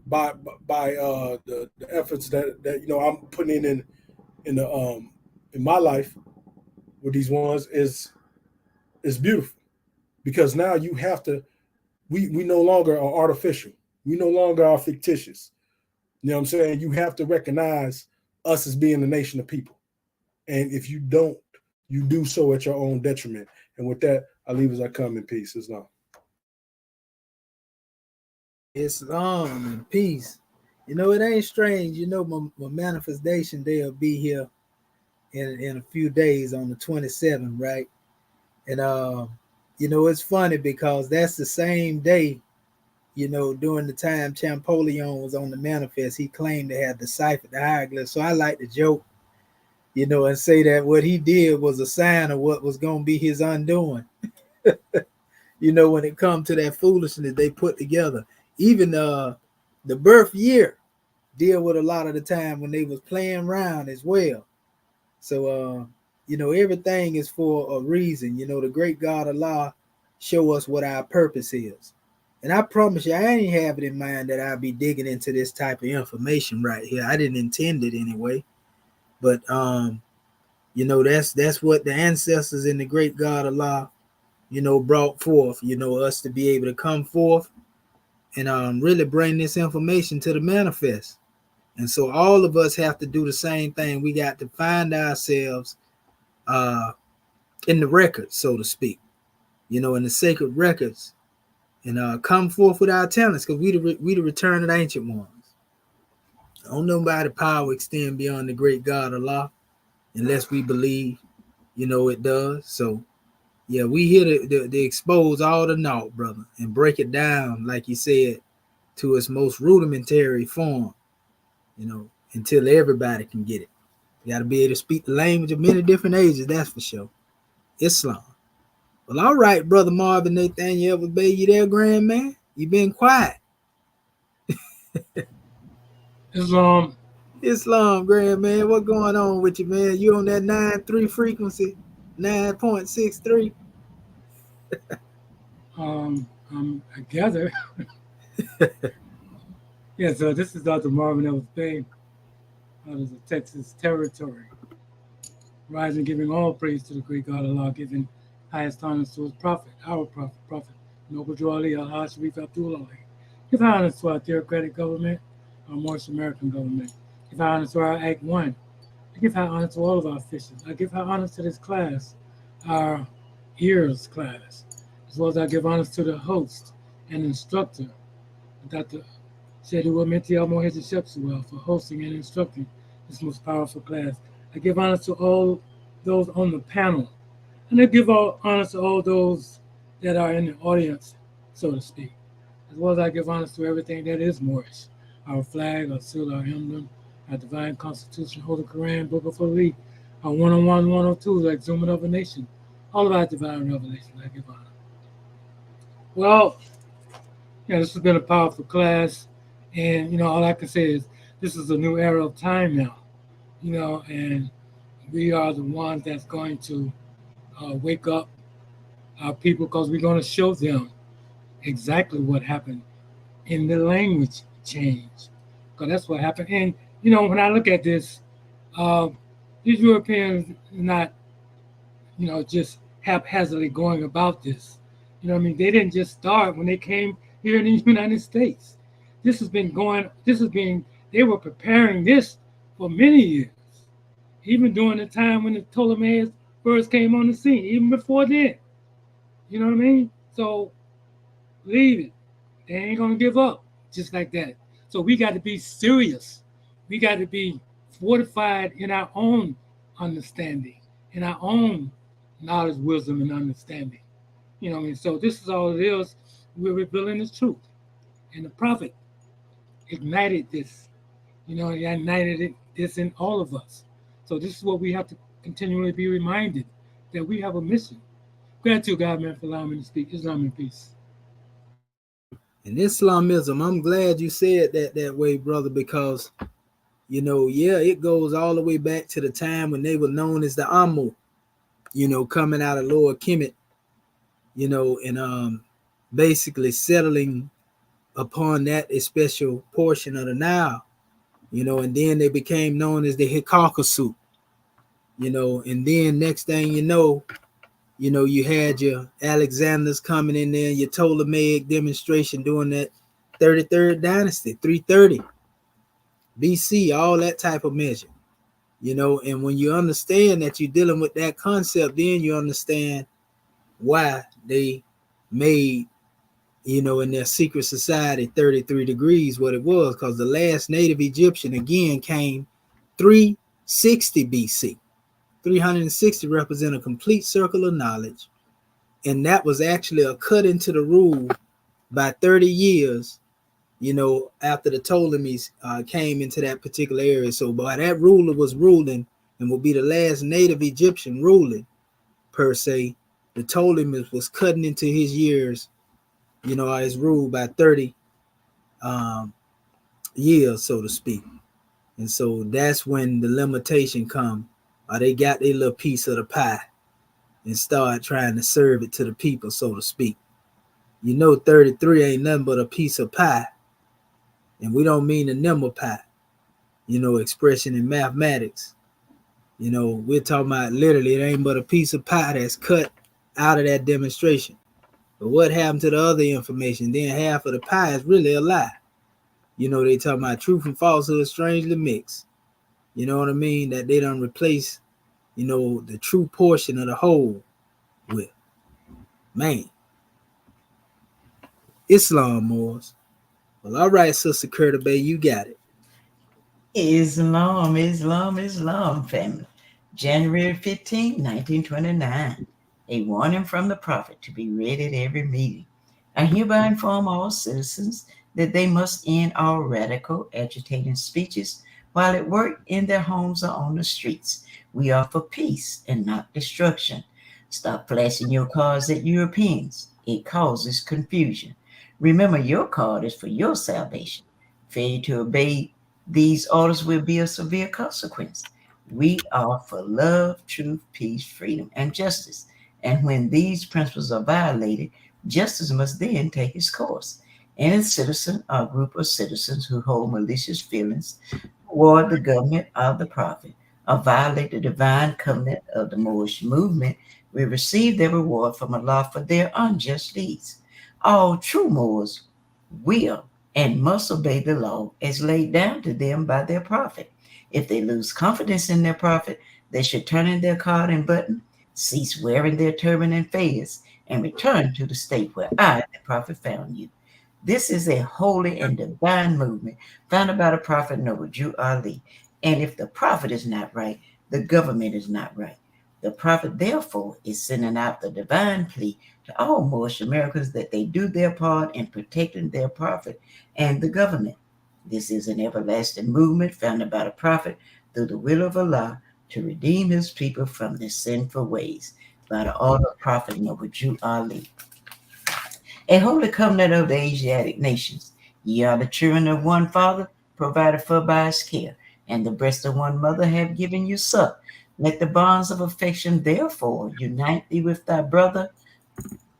by the efforts that I'm putting in my life with these ones is beautiful, because now you have to, we no longer are artificial, we no longer are fictitious. You know what I'm saying? You have to recognize us as being a nation of people, and if you don't, you do so at your own detriment. And with that, I leave as I come in peace. Islam. Islam and peace. It ain't strange. My manifestation day will be here in a few days on the 27th, right? And it's funny because that's the same day, during the time Champollion was on the manifest, he claimed to have deciphered the hieroglyphs. So I like to joke, and say that what he did was a sign of what was going to be his undoing. When it comes to that foolishness they put together. Even the birth year deal with a lot of the time when they was playing around as well. So, everything is for a reason. The great God Allah show us what our purpose is. And I promise you, I ain't have it in mind that I'll be digging into this type of information right here. I didn't intend it anyway. But, that's what the ancestors in the great God Allah, brought forth, us to be able to come forth and really bring this information to the manifest. And so all of us have to do the same thing. We got to find ourselves in the records, so to speak, in the sacred records, and come forth with our talents, because we the return of the ancient ones. Don't nobody power extend beyond the great God Allah unless we believe, it does. So, yeah, we here to expose all the naught, brother, and break it down, like you said, to its most rudimentary form, until everybody can get it. You got to be able to speak the language of many different ages, that's for sure. Islam. Well, all right, Brother Marvin Nathaniel Edwards Bay, you there, grand man? You been quiet. Islam, grand man. What going on with you, man? You on that 9.3 frequency? 9.63? I gather. Yeah, so this is Dr. Marvin Edwards Bay out of the Texas territory. Rising, giving all praise to the great God Allah, giving highest honors to his prophet, our prophet, Noble Drew Ali, Al-Haj Sharif Abdullah. Give honors to our theocratic government, our Moorish American government. Give honors to our Act 1. I give high honor to all of our officials. I give high honors to this class, our E.A.R.S class, as well as I give honors to the host and instructor, Dr. Shat Demotic for hosting and instructing this most powerful class. I give honor to all those on the panel, and I give all honor to all those that are in the audience, so to speak, as well as I give honor to everything that is Moorish, our flag, our seal, our emblem, our divine constitution, Holy Quran, Book of Holy, our 101, 102, like Zooming of a Nation, all of our divine revelation, I give honor. Well, yeah, this has been a powerful class, and all I can say is this is a new era of time now, and we are the ones that's going to wake up our people, because we're going to show them exactly what happened in the language change, because that's what happened. And when I look at this, these Europeans not just haphazardly going about this. They didn't just start when they came here in the United States. They were preparing this for many years, even during the time when the Ptolemies first came on the scene, even before then. You know what I mean? So leave it. They ain't gonna give up just like that. So we got to be serious. We got to be fortified in our own understanding, in our own knowledge, wisdom, and understanding. You know what I mean? So this is all it is. We're revealing the truth. And the prophet ignited this. He ignited this in all of us. So this is what we have to continually be reminded, that we have a mission. Gratitude, God, man, for allowing me to speak. Islam in peace. And Islamism, I'm glad you said that way, brother, because, it goes all the way back to the time when they were known as the Ammu, coming out of Lower Kemet, and basically settling upon that special portion of the Nile, and then they became known as the Hikakasu, and then next thing you had your Alexanders coming in there, your Ptolemaic demonstration during that 33rd dynasty, 330 BC, all that type of measure, and when you understand that you're dealing with that concept, then you understand why they made, in their secret society, 33 degrees what it was, because the last native Egyptian again came 360 BC. 360 represent a complete circle of knowledge, and that was actually a cut into the rule by 30 years, after the Ptolemies came into that particular area. So by that ruler was ruling and will be the last native Egyptian ruling, per se, the Ptolemies was cutting into his years, his rule by 30 years, so to speak. And so that's when the limitation come. They got their little piece of the pie and start trying to serve it to the people, so to speak. 33 ain't nothing but a piece of pie. And we don't mean a number pie, expression in mathematics. We're talking about literally, it ain't but a piece of pie that's cut out of that demonstration. But what happened to the other information? Then half of the pie is really a lie. They talking about truth and falsehood strangely mixed. You know what I mean? That they done replace, the true portion of the whole with. Man. Islam, Moors. Well, all right, Sister Curta Bay, you got it. Islam, Islam, Islam, family. January 15, 1929. A warning from the prophet to be read at every meeting. I hereby inform all citizens that they must end all radical, agitating speeches while at work, in their homes, or on the streets. We are for peace and not destruction. Stop flashing your cards at Europeans. It causes confusion. Remember, your card is for your salvation. Failure to obey these orders will be a severe consequence. We are for love, truth, peace, freedom, and justice. And when these principles are violated, justice must then take its course. Any citizen or group of citizens who hold malicious feelings toward the government of the prophet or violate the divine covenant of the Moorish movement will receive their reward from Allah for their unjust deeds. All true Moors will and must obey the law as laid down to them by their prophet. If they lose confidence in their prophet, they should turn in their card and button, cease wearing their turban and fez, and return to the state where I, the prophet, found you. This is a holy and divine movement founded by the prophet Noble Jew Ali. And if the prophet is not right, the government is not right. The prophet, therefore, is sending out the divine plea to all Moorish Americans that they do their part in protecting their prophet and the government. This is an everlasting movement founded by the prophet through the will of Allah to redeem his people from their sinful ways by the order of prophet Noble Jew Ali. A holy covenant of the Asiatic nations. Ye are the children of one father, provided for by his care, and the breast of one mother have given you suck. Let the bonds of affection therefore unite thee with thy brother,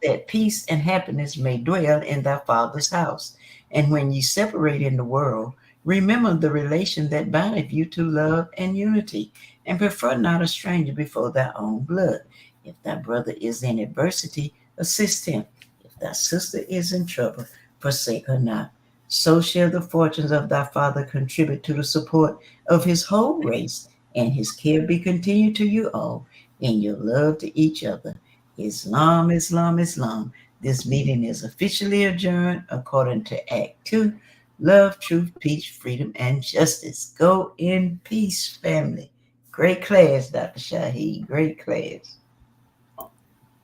that peace and happiness may dwell in thy father's house. And when ye separate in the world, remember the relation that bindeth you to love and unity, and prefer not a stranger before thy own blood. If thy brother is in adversity, assist him. If thy sister is in trouble, forsake her not. So shall the fortunes of thy father contribute to the support of his whole race, and his care be continued to you all in your love to each other. Islam, Islam, Islam. This meeting is officially adjourned according to Act 2. Love, truth, peace, freedom, and justice. Go in peace, family. Great class, Dr. Shaheed. Great class.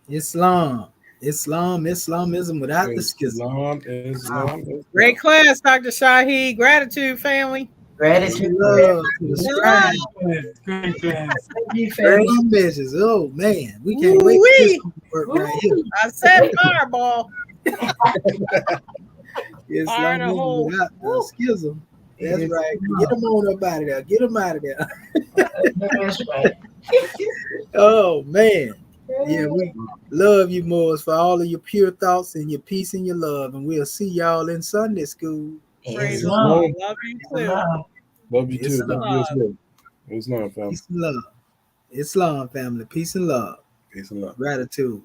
Islam, Islamism without the schism. Islam. Great class, Dr. Shaheed. Gratitude, family. Gratitude. Love to the scribes. Great class. Thank you, Great family. measures. Oh man, we can't wait for this work right here. I said fireball. Islamism without the schism. That's right. Get them on up out of there. Get them out of there. That's right. Oh man. Yeah, we love you, Moors, for all of your pure thoughts and your peace and your love. And we'll see y'all in Sunday school. Praise Islam. Lord. Love you too. Islam. Love you too. Islam. Love you as well. Islam, family. Peace and love. Islam family. Peace and love. Peace and love. Gratitude.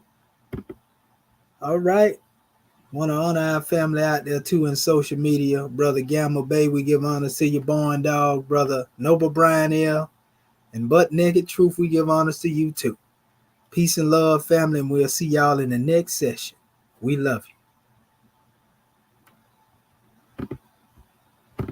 All right. Want to honor our family out there too in social media. Brother Gamma Bay, we give honor to your born dog. Brother Noble Brian L. And Butt Naked Truth, we give honor to you too. Peace and love, family, and we'll see y'all in the next session. We love you.